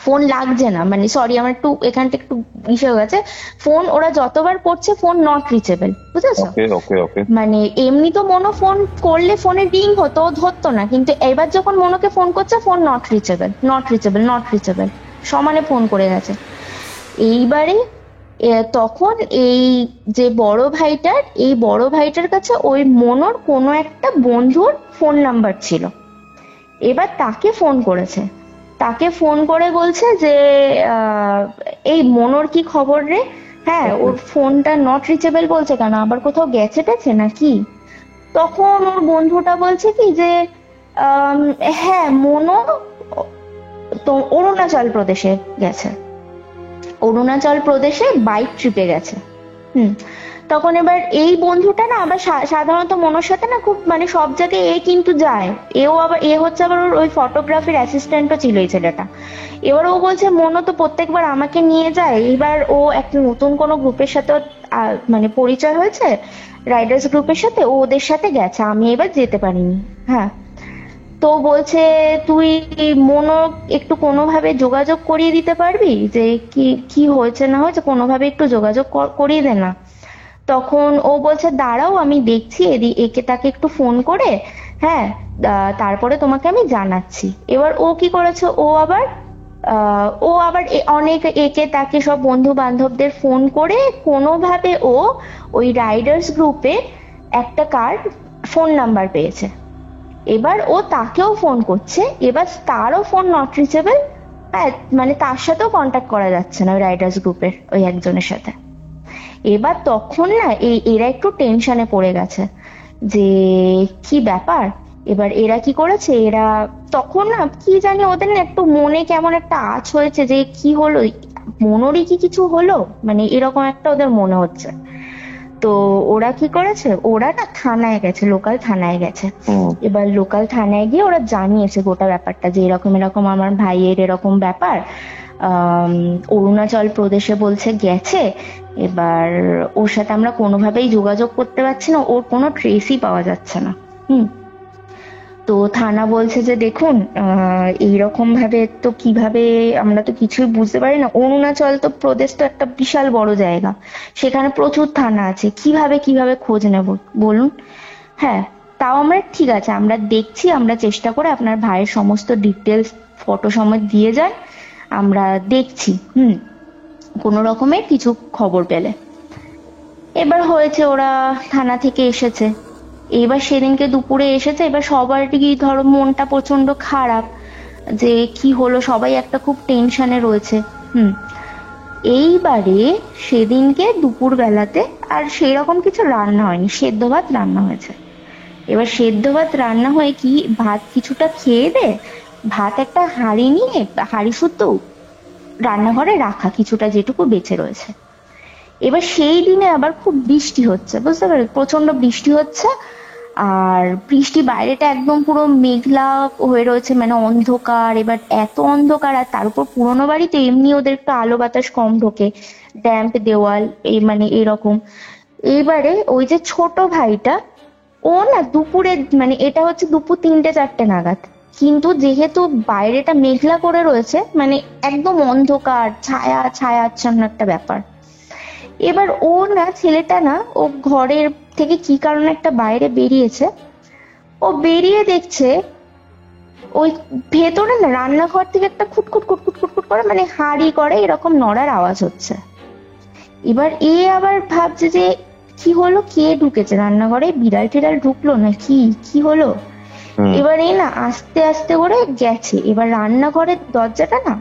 ফোন লাগছে না, মানে সরি আমার একটু এখানটা একটু ইসে হয়ে গেছে, ফোন ওরা যতবার করছে ফোন নট রিচেবল, বুঝেছো?
ওকে ওকে ওকে।
মানে এমনি তো মনো ফোন করলে ফোনে রিং হতো, ও ধরতো না, কিন্তু এবার যখন মনোকে ফোন করছে phone not reachable not reachable not reachable সমানে ফোন করে গেছে। এইবারে তখন এই যে বড় ভাইটার কাছে ওই মনোর কোনো একটা বন্ধুর ফোন নাম্বার ছিল। এবার তাকে ফোন করেছে, তাকে ফোন করে বলছে যে এই মনোর কি খবর রে, হ্যাঁ ওর ফোনটা নট রিচেবল বলছে কেন, আবার কোথাও গেছে টেছে নাকি? তখন ওর বন্ধুটা বলছে কি যে হ্যাঁ মনো তো অরুণাচল প্রদেশে গেছে, অরুণাচল প্রদেশে বাইক ট্রিপে গেছে। তখন এবার এই বন্ধুটা না আবার সাধারণত মনোর সাথে না খুব মানে সব জায়গায় এ কিন্তু যায়, এ হচ্ছে আবার ওই ফটোগ্রাফির অ্যাসিস্ট্যান্টও ছিল এই ছেলেটা। এবার ও বলছে মনো তো প্রত্যেকবার আমাকে নিয়ে যায়, এবার ও একটা নতুন কোনো গ্রুপের সাথে মানে পরিচয় হয়েছে, রাইডার্স গ্রুপের সাথে, ও ওদের সাথে গেছে, আমি এবার যেতে পারিনি। হ্যাঁ, তো বলছে তুই মনো একটু কোনোভাবে যোগাযোগ করিয়ে দিতে পারবি যে কি কি হয়েছে না হয়েছে, কোনোভাবে একটু যোগাযোগ করিয়ে দে না। তখন ও বলছে দাঁড়াও আমি দেখছি একে তাকে একটু ফোন করে হ্যাঁ, তারপরে তোমাকে আমি জানাচ্ছি। এবার ও কি করেছে, ও আবার অনেক একে তাকে সব বন্ধু বান্ধবদের ফোন করে কোনোভাবে ও ওই রাইডার্স গ্রুপে একটা ফোন নাম্বার পেয়েছে। এবার ও তাকেও ফোন করছে, এবার তারও ফোন নট রিচেবল। হ্যাঁ, মানে তার সাথেও কন্ট্যাক্ট করা যাচ্ছে না ওই রাইডার্স গ্রুপের ওই একজনের সাথে। এবার তখন না এরা একটু টেনশনে পড়ে গেছে যে কি ব্যাপার। এবার এরা কি করেছে, এরা তখন না কি জানি ওদের না একটু মনে কেমন একটা আঁচ হয়েছে যে কি হলো, মনেরই কি কিছু হলো, মানে এরকম একটা ওদের মনে হচ্ছে। তো ওরা কি করেছে, ওরা না থানায় গেছে, লোকাল থানায় গেছে। এবার লোকাল থানায় গিয়ে ওরা জানিয়েছে গোটা ব্যাপারটা যে এরকম এরকম আমার ভাইয়ের এরকম ব্যাপার, অরুণাচল প্রদেশে বলছে গেছে। এবার ওর সাথে আমরা কোনোভাবেই যোগাযোগ করতে পারছি না, ওর কোনো ট্রেসই পাওয়া যাচ্ছে না। তো থানা বলছে যে দেখুন, এইরকম ভাবে তো কিভাবে, আমরা তো কিছুই বুঝতে পারি না। অরুণাচল তো প্রদেশ তো একটা বিশাল বড় জায়গা, সেখানে প্রচুর থানা আছে, কিভাবে কিভাবে খোঁজ নেব বলুন। হ্যাঁ, তাও আমরা ঠিক আছে, আমরা দেখছি, আমরা চেষ্টা করে আপনার ভাইয়ের সমস্ত ডিটেলস ফটো সমেত দিয়ে যান, আমরা দেখছি কোনো রকমের কিছু খবর পেলে। এবার হয়েছে, ওরা থানা থেকে এসেছে, এবার সেদিনকে দুপুরে এসেছে। এবার সবারই ধরো মনটা প্রচন্ড খারাপ যে কি হলো, সবাই একটা খুব টেনশনে রয়েছে। এইবারে সেদিনকে দুপুর বেলাতে আর সেই রকম কিছু রান্না হয়নি, সেদ্ধ ভাত রান্না হয়েছে। এবার সেদ্ধ ভাত রান্না হয়ে কি, ভাত কিছুটা খেয়ে ভাত একটা হাঁড়ি নিয়ে, হাঁড়ি শুদ্ধ রান্নাঘরে রাখা কিছুটা যেটুকু বেঁচে রয়েছে। এবার সেই দিনে আবার খুব বৃষ্টি হচ্ছে, বুঝতে পারো, প্রচন্ড বৃষ্টি হচ্ছে। আর বৃষ্টি, বাইরেটা একদম পুরো মেঘলা হয়ে রয়েছে, মানে অন্ধকার। এবার এত অন্ধকার, আর তার উপর পুরোনো বাড়িতে এমনি ওদের একটু আলো বাতাস কম ঢোকে, ড্যাম্প দেওয়াল, এই মানে এরকম। এইবারে ওই যে ছোট ভাইটা, ও না দুপুরে, মানে এটা হচ্ছে দুপুর 3টে-4টে নাগাদ, কিন্তু যেহেতু বাইরেটা মেঘলা করে রয়েছে, মানে একদম অন্ধকার, ছায়া ছায়া আচ্ছন্ন একটা ব্যাপার। এবার ও না, ছেলেটা না, ও ঘরের থেকে কি কারণে একটা বাইরে বেরিয়েছে। ও বেরিয়ে দেখছে ওই ভেতরে না রান্নাঘর থেকে একটা খুটখুট খুটখুট খুটখুট করে, মানে হাঁড়ি করে এরকম নড়ার আওয়াজ হচ্ছে। এবার আবার ভাবছে যে কি হলো, কে ঢুকেছে রান্নাঘরে, বিড়াল টিড়াল ঢুকলো না কি, কি হলো। এবার না আস্তে আস্তে করে গেছে, এবার রান্নাঘরের দরজাটা না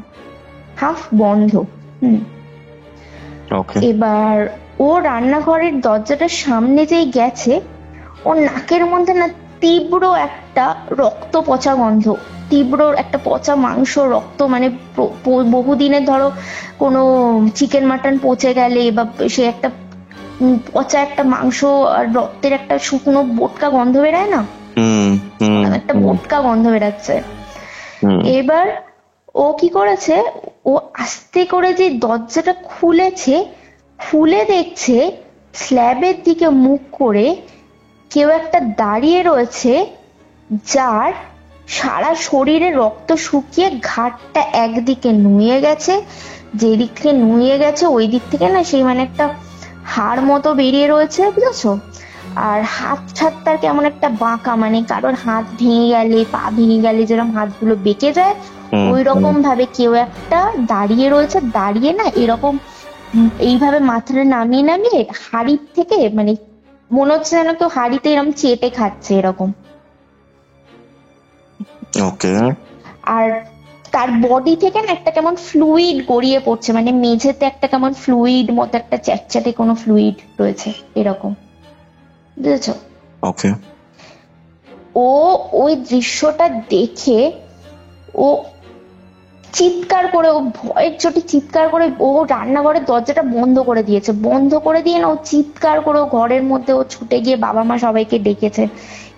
হাফ বন্ধ। এবার ও রান্নাঘরের দরজাটার সামনে যেই গেছে, ওর নাকের মধ্যে না তীব্র একটা রক্ত পচা গন্ধ, তীব্র একটা পচা মাংস, রক্ত, মানে বহুদিনের ধরো কোনো চিকেন মাটন পচে গেলে বা সে একটা পচা একটা মাংস আর রক্তের একটা শুকনো বোটকা গন্ধ বেরায় না, একটা বোটকা গন্ধ বেরাচ্ছে। এবার ও কি করেছে, ও আস্তে করে যে দরজাটা খুলেছে, খুলে দেখছে স্ল্যাবের দিকে মুখ করে কেউ একটা দাঁড়িয়ে রয়েছে, যার সারা শরীরে রক্ত শুকিয়ে ঘাটটা একদিকে নুয়ে গেছে, যেদিক থেকে নুয়ে গেছে ওই দিক থেকে না সেই মানে একটা হাড় মতো বেরিয়ে রয়েছে, বুঝেছো। আর হাত তার কেমন একটা বাঁকা, মানে কারোর হাত ভেঙে গেলে, পা ভেঙে গেলে যেরকম হাতগুলো বেঁকে যায়, ওই রকম ভাবে কেউ একটা দাঁড়িয়ে রয়েছে। দাঁড়িয়ে না এরকম এইভাবে মাথাটা নামিয়ে নামিয়ে হাড়ির থেকে, মানে মনে হচ্ছে যেন কেউ হাড়িতে এরকম চেটে খাচ্ছে এরকম। আর তার বডি থেকে না একটা কেমন ফ্লুইড গড়িয়ে পড়ছে, মানে মেঝেতে একটা কেমন ফ্লুইড মতো একটা চ্যাটচ্যাটে কোনো ফ্লুইড রয়েছে এরকম, বুঝেছো। ও ওই দৃশ্যটা দেখে ও চিৎকার করে, ও ভয়ের চোটে চিৎকার করে, ও রান্নাঘরের দরজাটা বন্ধ করে দিয়েছে। বন্ধ করে দিয়ে না ও চিৎকার করে ঘরের মধ্যে ও ছুটে গিয়ে বাবা মা সবাইকে ডেকেছে।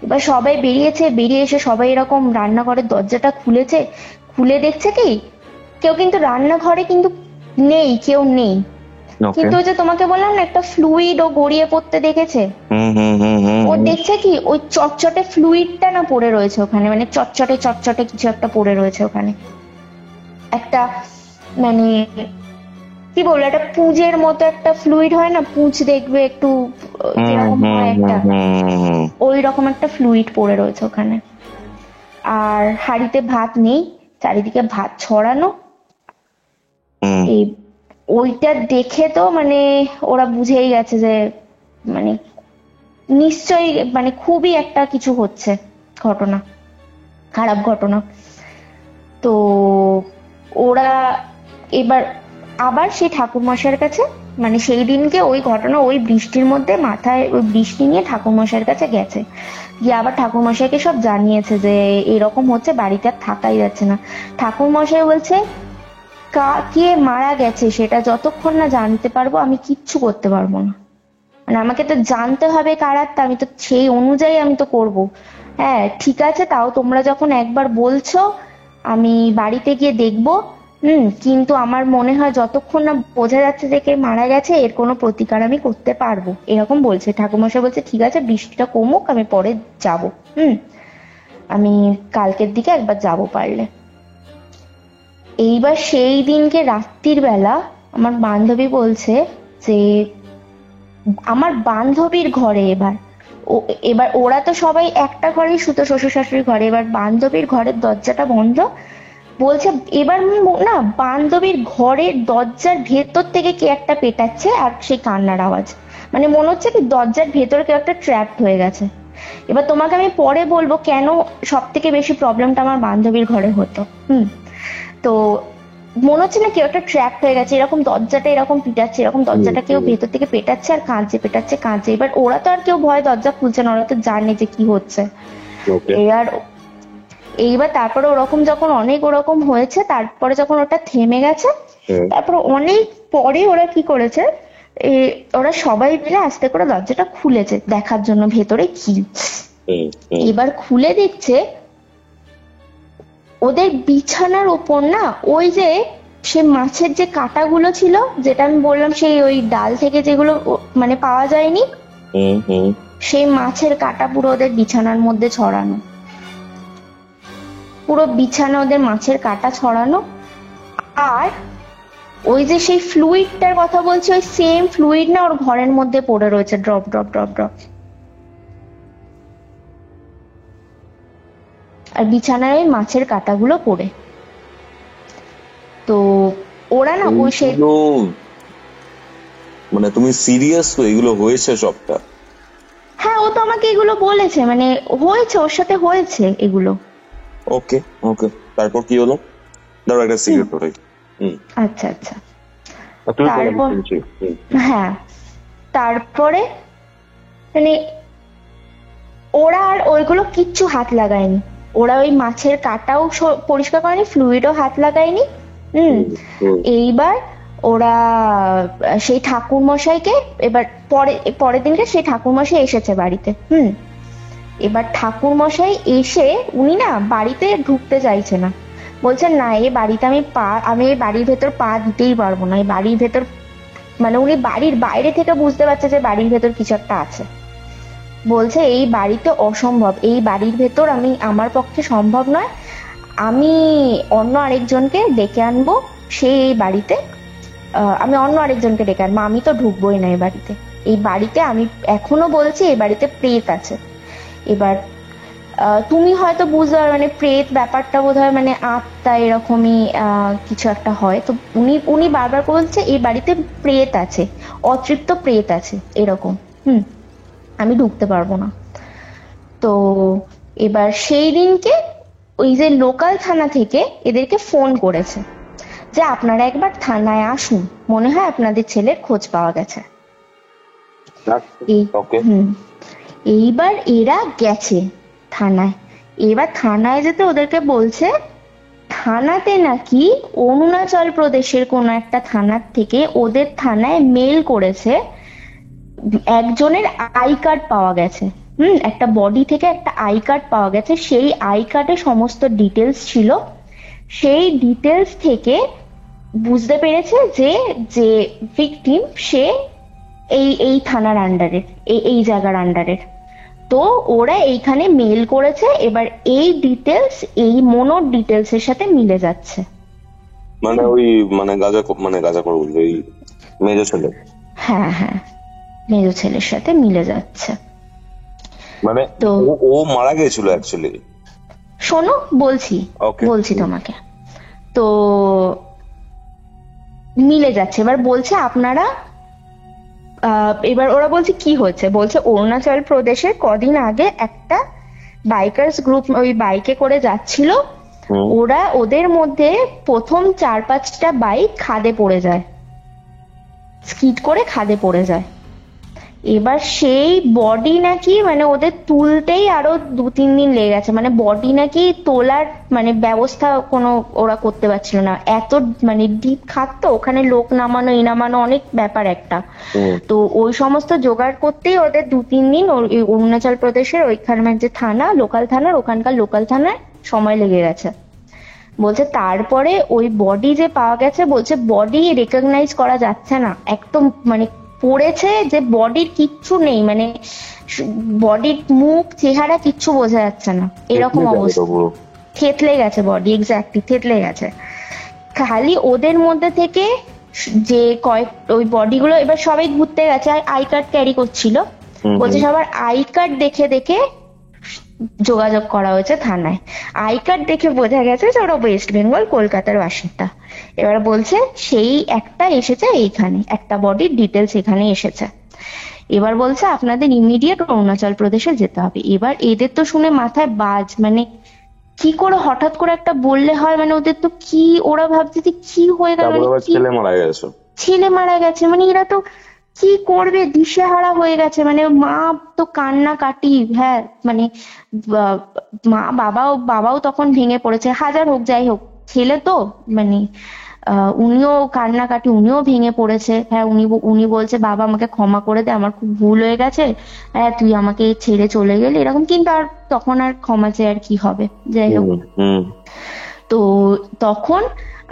এবার সবাই বেরিয়েছে, বেরিয়ে এসে সবাই এরকম রান্নাঘরের দরজাটা খুলেছে, খুলে দেখছে কি কেউ কিন্তু রান্নাঘরে কিন্তু নেই, কেউ নেই। কিন্তু ওই যে তোমাকে বললাম না একটা ফ্লুইড ও গড়িয়ে পড়তে দেখেছে, ও দেখছে কি ওই চটচটে ফ্লুইডটা না পড়ে রয়েছে ওখানে, মানে চটচটে চটচটে কিছু একটা পড়ে রয়েছে ওখানে, একটা মানে কি বলবো, একটা পুঁজের মতো একটা ফ্লুইড হয় না, পুঁজ দেখবে একটু যেরকম হয় একটা, ওই রকম একটা ফ্লুইড পড়ে রয়েছে ওখানে। আর হাঁড়িতে ভাত নেই, চারিদিকে ভাত ছড়ানো। এই ওইটা দেখে তো মানে ওরা বুঝেই গেছে যে মানে নিশ্চয়ই মানে খুবই একটা কিছু হচ্ছে, ঘটনা, খারাপ ঘটনা। তো ওরা এবার আবার সেই ঠাকুরমশাইয়ের কাছে, মানে সেই দিনকে ওই ঘটনা ওই বৃষ্টির মধ্যে মাথায় ওই বৃষ্টি নিয়ে ঠাকুরমশাইয়ের কাছে গেছে, গিয়ে আবার ঠাকুরমশাইকে সব জানিয়েছে যে এরকম হচ্ছে, বাড়িতে আর থাকাই যাচ্ছে না। ঠাকুরমশাই বলছে কে মারা গেছে সেটা যতক্ষণ না জানতে পারবো আমি কিচ্ছু করতে পারবো না, মানে আমাকে তো জানতে হবে কার আত্মা, আমি তো সেই অনুযায়ী আমি তো করব। হ্যাঁ ঠিক আছে, তাও তোমরা যখন একবার বলছো আমি বাড়িতে গিয়ে দেখবো। কিন্তু আমার মনে হয় যতক্ষণ না বোঝা যাচ্ছে যে কে মারা গেছে এর কোনো প্রতিকার আমি করতে পারবো, এরকম বলছে ঠাকুরমশাই। বলছে ঠিক আছে, বৃষ্টিটা কমুক, আমি পরে যাব। আমি কালকের দিকে একবার যাব পারলে। এইবার সেই দিনকে রাত্রির বেলা আমার বান্ধবী বলছে যে আমার বান্ধবীর ঘরে এবার ওরা তো সবাই একটা ঘরেই শুতো, শ্বশুর শাশুড়ির ঘরে, এবার বান্ধবীর ঘরের দরজাটা বন্ধ। বলছে এবার না বান্ধবীর ঘরের দরজার ভেতর থেকে কে একটা পেটাচ্ছে আর সেই কান্নার আওয়াজ, মানে মনে হচ্ছে কি দরজার ভেতরে কেউ একটা ট্র্যাপড হয়ে গেছে। এবার তোমাকে আমি পরে বলবো কেন সব থেকে বেশি প্রবলেমটা আমার বান্ধবীর ঘরে হতো। তো মনে হচ্ছে না কেউ একটা ট্র্যাপ হয়ে গেছে, এরকম দরজাটা এরকম পিটাচ্ছে, এরকম দরজাটা কেউ ভেতর থেকে পেটাচ্ছে আর কাঁদছে, পেটাচ্ছে কাঁদছে। এবার ওরা তো আর কেউ ভয় দরজা খুলছে না, ওরা তো জানে যে কি হচ্ছে। এইবার তারপরে ওরকম যখন অনেক ওরকম হয়েছে, তারপরে যখন ওটা থেমে গেছে, তারপরে অনেক পরে ওরা কি করেছে, ওরা সবাই মিলে আস্তে করে দরজাটা খুলেছে দেখার জন্য ভেতরে কি। এবার খুলে দেখছে ওদের বিছানার উপর না ওই যে সে মাছের যে কাঁটাগুলো ছিল, যেটা আমি বললাম সেই ওই ডাল থেকে যেগুলো মানে পাওয়া যায়নি, সেই মাছের কাঁটা পুরো ওদের বিছানার মধ্যে ছড়ানো, পুরো বিছানা ওদের মাছের কাঁটা ছড়ানো। আর ওই যে সেই ফ্লুইডটার কথা বলছি, ওই সেম ফ্লুইড না ওর ঘরের মধ্যে পড়ে রয়েছে, ড্রপ ড্রপ ড্রপ ড্রপ। আর বিছানায় ওই মাছের কাঁটাগুলো পড়ে। তো ওরা না ওই সেই
মানে তুমি সিরিয়াস তো এগুলো হয়েছে সবটা?
হ্যাঁ ও তো আমাকে এগুলো বলেছে, মানে হয়েছে ওর সাথে হয়েছে এগুলো।
ওকে ওকে, তারপর কি হলো? ধরো একটা সিগারেট ওটাই।
আচ্ছা আচ্ছা, তারপর হ্যাঁ তারপরে মানে ওরা আর ওইগুলো কিচ্ছু হাত লাগায়নি, ওরা ওই মাছের কাটাও পরিষ্কার করেনি, ফ্লুইডও হাত লাগায়নি। এইবার ওরা সেই ঠাকুর মশাইকে, এবার পরের দিনকে সেই ঠাকুর মশাই এসেছে বাড়িতে। এবার ঠাকুর মশাই এসে উনি না বাড়িতে ঢুকতে চাইছে না, বলছেন না এই বাড়িতে আমি এই বাড়ির ভেতর পা দিতেই পারবো না, এই বাড়ির ভেতর মানে উনি বাড়ির বাইরে থেকে বুঝতে পারছে যে বাড়ির ভেতর কিছু একটা আছে। বলছে এই বাড়িতে অসম্ভব, এই বাড়ির ভেতর আমার পক্ষে সম্ভব নয়, আমি অন্য আরেকজনকে ডেকে আনবো, সে এই বাড়িতে আমি অন্য আরেকজনকে ডেকে আনবো, আমি তো ঢুকবোই না এই বাড়িতে। এই বাড়িতে আমি এখনো বলছি এই বাড়িতে প্রেত আছে। এবার তুমি হয়তো বুঝতে পারো মানে প্রেত ব্যাপারটা বোধ হয় মানে আত্মা এরকমই কিছু একটা হয়। তো উনি বারবার বলছে এই বাড়িতে প্রেত আছে, অতৃপ্ত প্রেত আছে এরকম, আমি ঢুকতে পারবো না। তো এবার সেই দিনকে ওই যে লোকাল থানা থেকে এদেরকে ফোন করেছে যে আপনারা একবার থানায় আসুন, মনে হয় আপনাদের ছেলের খোঁজ পাওয়া গেছে। এইবার এরা গেছে থানায়। এবার থানায় যেতে ওদেরকে বলছে থানাতে নাকি অরুণাচল প্রদেশের কোন একটা থানার থেকে ওদের থানায় মেল করেছে, একজনের আই কার্ড পাওয়া গেছে। একটা বডি থেকে একটা আই কার্ড পাওয়া গেছে, সেই আই কার্ডে সমস্ত ডিটেলস ছিল। সেই ডিটেলস থেকে বুঝতে পেরেছে যে যে ভিকটিম সে এই থানার আন্ডারের, এই জায়গার আন্ডারের। তো ওরা এইখানে মেল করেছে, এবার এই ডিটেলস এই মনোর ডিটেলস এর সাথে মিলে যাচ্ছে।
মানে ওই মানে গাঁজা করে বলছে ওই মেজো ছেলে।
হ্যাঁ হ্যাঁ, মেজো ছেলের সাথে মিলে যাচ্ছে।
মানে
তো
ও মারা গেছিল অ্যাকচুয়ালি।
শোনো বলছি,
Okay.
বলছি তোমাকে। তো মিলে যাচ্ছে, এবার বলছে আপনারা এবার ওরা বলছে কি হয়েছে, বলছে অরুণাচল প্রদেশে কদিন আগে একটা বাইকার্স গ্রুপ ওই বাইকে করে যাচ্ছিল, ওরা ওদের মধ্যে প্রথম 4-5টা বাইক খাদে পড়ে যায়, স্কিড করে খাদে পড়ে যায়। এবার সেই বডি নাকি মানে ওদের তুলতেই আরো 2-3 দিন লেগে গেছে, মানে বডি নাকি তোলার মানে ব্যবস্থা কোনো ওরা করতে পারছিল না, এত মানে ডিপ খাত, তো ওখানে লোক নামানো এই নামানো অনেক ব্যাপার একটা। তো ওই সমস্ত জোগাড় করতেই ওদের 2-3 দিন অরুণাচল প্রদেশের ওইখানে যে থানা, লোকাল থানার, ওখানকার লোকাল থানায় সময় লেগে গেছে। বলছে তারপরে ওই বডি যে পাওয়া গেছে, বলছে বডি রেকগনাইজ করা যাচ্ছে না একদম, মানে পড়েছে যে বডির কিচ্ছু নেই, মানে বডির মুখ চেহারা কিচ্ছু বোঝা যাচ্ছে না, এরকম অবস্থা, থেতলে গেছে বডি, এক্স্যাক্টলি থেতলে গেছে। খালি ওদের মধ্যে থেকে যে ওই বডিগুলো এবার সবাই ঘুরতে গেছে, আর আই কার্ড ক্যারি করছিল, বলছে সবার আই কার্ড দেখে দেখে যোগাযোগ করা হয়েছে থানায়। আই কার্ড দেখে বোঝা গেছে যে ওরা ওয়েস্ট বেঙ্গল কলকাতার বাসিন্দা। এবার বলছে সেই একটা এসেছে এইখানে, একটা বডির ডিটেলস এখানে এসেছে। এবার বলছে আপনাদের ইমিডিয়েট অরুণাচল প্রদেশে যেতে হবে। এবার এদের তো শুনে মাথায় বাজ, মানে কি করে হঠাৎ করে একটা বললে হয়, মানে ওদের তো কি, ওরা ভাবছে যে কি হয়ে গেল,
ছেলে মারা গেছে,
ছেলে মারা গেছে, মানে এরা তো কি করবে, দিশেহারা হয়ে গেছে। মানে মা তো কান্না কাটি, হ্যাঁ মানে মা বাবাও তখন ভেঙে পড়েছে, হাজার হোক যাই হোক ছেলে তো, মানে উনিও কান্নাকাটি, উনিও ভেঙে পড়েছে। হ্যাঁ উনি বলছে বাবা আমাকে ক্ষমা করে দে, আমার খুব ভুল হয়ে গেছে, হ্যাঁ তুই আমাকে ছেড়ে চলে গেলি এরকম, কিন্তু আর তখন আর ক্ষমা চেয়ে আর কি হবে, যাই হোক। তো তখন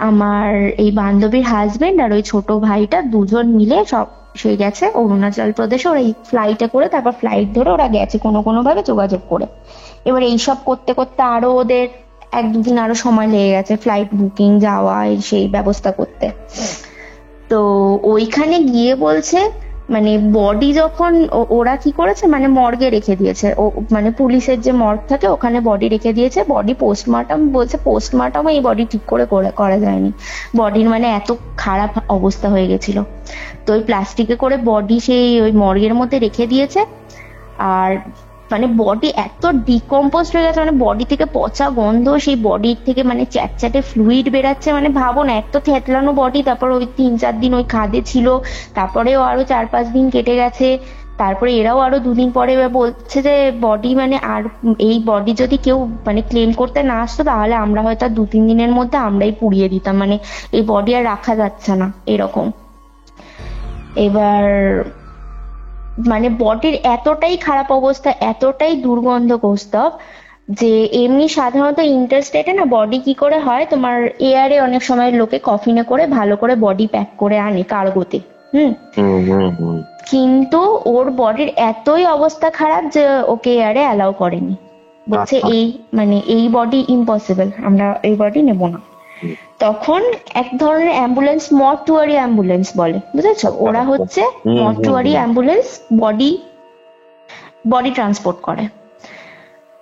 আমার এই বান্ধবীর হাজবেন্ড আর ওই ছোট ভাইটা দুজন মিলে সব সে গেছে অরুণাচল প্রদেশে, ওরা এই ফ্লাইটে করে, তারপর ফ্লাইট ধরে ওরা গেছে কোনো ভাবে যোগাযোগ করে। এবার এইসব করতে করতে আরো ওদের 1-2 দিন আরো সময় লেগে গেছে, ফ্লাইট বুকিং, যাওয়া সেই ব্যবস্থা করতে। তো ওইখানে গিয়ে বলছে মানে বডি যখন ওরা কি করেছে, মানে মর্গে রেখে দিয়েছে, মানে পুলিশের যে মর্গ থাকে ওখানে বডি রেখে দিয়েছে। বডি পোস্টমর্টম, বলছে পোস্টমর্টম এই বডি ঠিক করে করা যায়নি, বডির মানে এত খারাপ অবস্থা হয়ে গেছিল। তো ওই প্লাস্টিকে করে বডি সেই ওই মর্গের মধ্যে রেখে দিয়েছে। আর মানে বডি এত ডিকম্পোস্ট হয়ে গেছে, মানে বডি থেকে পচা গন্ধ, সেই বডির থেকে মানে চ্যাটচ্যাটে ফ্লুইড বেরাচ্ছে, মানে ভাবো না, এত থেতলানো বডি, তারপর ওই 3-4 দিন ওই খাদে ছিল, তারপরেও আরো 4-5 দিন কেটে গেছে, তারপরে এরাও আরো 2 দিন পরে বলছে যে বডি মানে, আর এই বডি যদি কেউ মানে ক্লেম করতে না আসতো তাহলে আমরা হয়তো 2-3 দিনের মধ্যে আমরাই পুড়িয়ে দিতাম, মানে এই বডি আর রাখা যাচ্ছে না এরকম। এবার মানে বডির এতটাই খারাপ অবস্থা, এতটাই দুর্গন্ধগ্রস্ত যে এমনি সাধারণত ইন্টারস্টেটে না বডি কি করে হয়, তোমার এয়ারে অনেক সময় লোকে কফিনে করে ভালো করে বডি প্যাক করে আনে কার্গোতে, কিন্তু ওর বডির এতই অবস্থা খারাপ যে ওকে এয়ারে অ্যালাউ করেনি, বলছে এই মানে এই বডি ইম্পসিবল, আমরা এই বডি নেব না। তখন এক ধরনের অ্যাম্বুলেন্স, মর্চুয়ারি অ্যাম্বুলেন্স বলে, বুঝেছো, ওরা হচ্ছে মর্চুয়ারি অ্যাম্বুলেন্স, বডি ট্রান্সপোর্ট করে।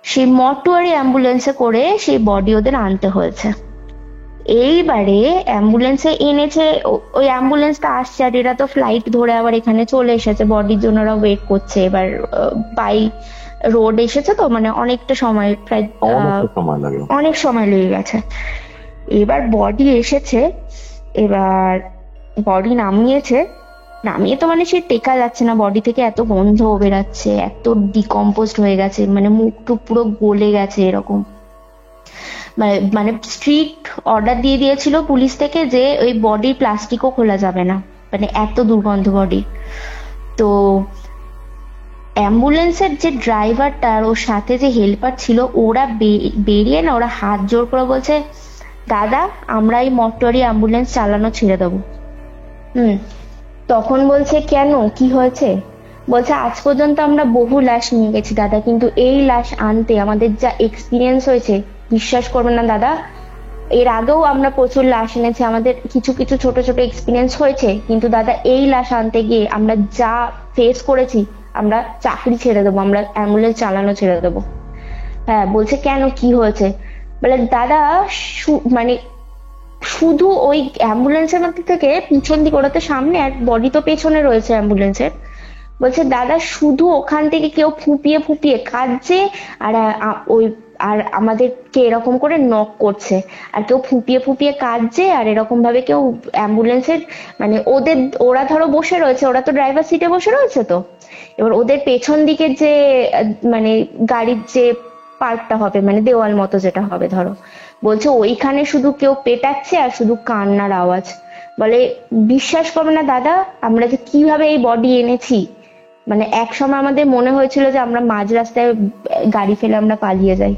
সেই মর্চুয়ারি অ্যাম্বুলেন্সে করে সেই বডি ওদের আনতে হয়েছে। এইবারে অ্যাম্বুলেন্সে এনেছে, ওই অ্যাম্বুলেন্সটা আসছে, আর এরা তো ফ্লাইট ধরে আবার এখানে চলে এসেছে, বডির জন্য ওরা ওয়েট করছে। এবার বাই রোড এসেছে তো, মানে অনেকটা সময়, প্রায় অনেক সময় লেগে গেছে। এবার বডি এসেছে, এবার বডি নামিয়ে তো মানে সে টেকা যাচ্ছে না, বডি থেকে এত গন্ধ বেরাচ্ছে, এত ডিকম্পোস্ট হয়ে গেছে, মানে মুখ টুক পুরো গলে গেছে এরকম। মানে স্ট্রিক্ট অর্ডার দিয়ে দিয়েছিল পুলিশ থেকে যে ওই বডির প্লাস্টিকও খোলা যাবে না, মানে এত দুর্গন্ধ বডি। তো অ্যাম্বুলেন্সের যে ড্রাইভারটা আর ওর সাথে যে হেল্পার ছিল, ওরা বেরিয়ে না, ওরা হাত জোর করে বলছে দাদা আমরা এই মর্চুয়ারি অ্যাম্বুলেন্স চালানো ছেড়ে দেবো। তখন বলছে কেন, কি হয়েছে? বলছে আজ পর্যন্ত আমরা বহু লাশ নিয়ে গেছি দাদা, কিন্তু এই লাশ আনতে আমাদের যা এক্সপিরিয়েন্স হয়েছে, বিশ্বাস করবেন না দাদা, এর আগেও আমরা প্রচুর লাশ এনেছি, আমাদের কিছু কিছু ছোট ছোট এক্সপিরিয়েন্স হয়েছে, কিন্তু দাদা এই লাশ আনতে গিয়ে আমরা যা ফেস করেছি, আমরা চাকরি ছেড়ে দেবো, আমরা অ্যাম্বুলেন্স চালানো ছেড়ে দেবো। হ্যাঁ, বলছে কেন, কি হয়েছে? বলে দাদা মানে শুধু ওই অ্যাম্বুলেন্সের মধ্যে থেকে পিছন দিকে, ওরা তো সামনে আর বডি তো পেছনে রয়েছে অ্যাম্বুলেন্সের, বলছে দাদা শুধু ওখান থেকে কেউ ফুপিয়ে ফুপিয়ে কাঁদছে, আর ওই আর আমাদেরকে এরকম করে নক করছে, আর কেউ ফুপিয়ে ফুপিয়ে কাঁদছে, আর এরকম ভাবে কেউ অ্যাম্বুলেন্সের মানে ওরা ধরো বসে রয়েছে, ওরা তো ড্রাইভার সিটে বসে রয়েছে, তো এবার ওদের পেছন দিকের যে মানে গাড়ির যে পার্টটা হবে, মানে দেওয়াল মতো যেটা হবে ধরো, বলছে ওইখানে শুধু কেউ পেটাচ্ছে আর শুধু কান্নার আওয়াজ। বলে বিশ্বাস করবে না দাদা, আমরা যে কিভাবে এই বডি এনেছি, মানে এক সময় আমাদের মনে হয়েছিল যে আমরা মাঝ রাস্তায় গাড়ি ফেলে আমরা পালিয়ে যাই,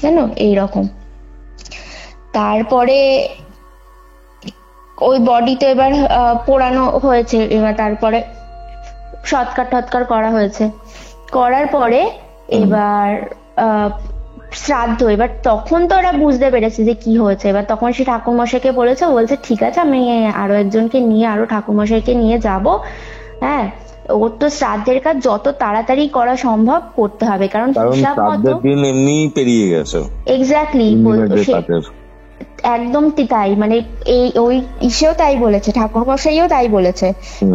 কেন এইরকম। তারপরে ওই বডি তো এবার পোড়ানো হয়েছে, এবার তারপরে সৎকার টৎকার করা হয়েছে, করার পরে এবার শ্রাদ্ধ, এবার তখন তো ওরা বুঝতে পেরেছে যে কি হয়েছে, এবার তখন সে ঠাকুরমশাইকে বলেছে, বলছে ঠিক আছে আমি আরো একজনকে নিয়ে, আরো ঠাকুরমশাইকে নিয়ে যাব, হ্যাঁ ওর তো শ্রাদ্ধের কাজ যত তাড়াতাড়ি করা সম্ভব করতে হবে, কারণ হিসাব মতো
শ্রাদ্ধের দিন এমনি পেরিয়ে গেছে।
এক্স্যাক্টলি, একদম তাই, মানে এই ওই ইসেও তাই বলেছে, ঠাকুরমশাইও তাই বলেছে।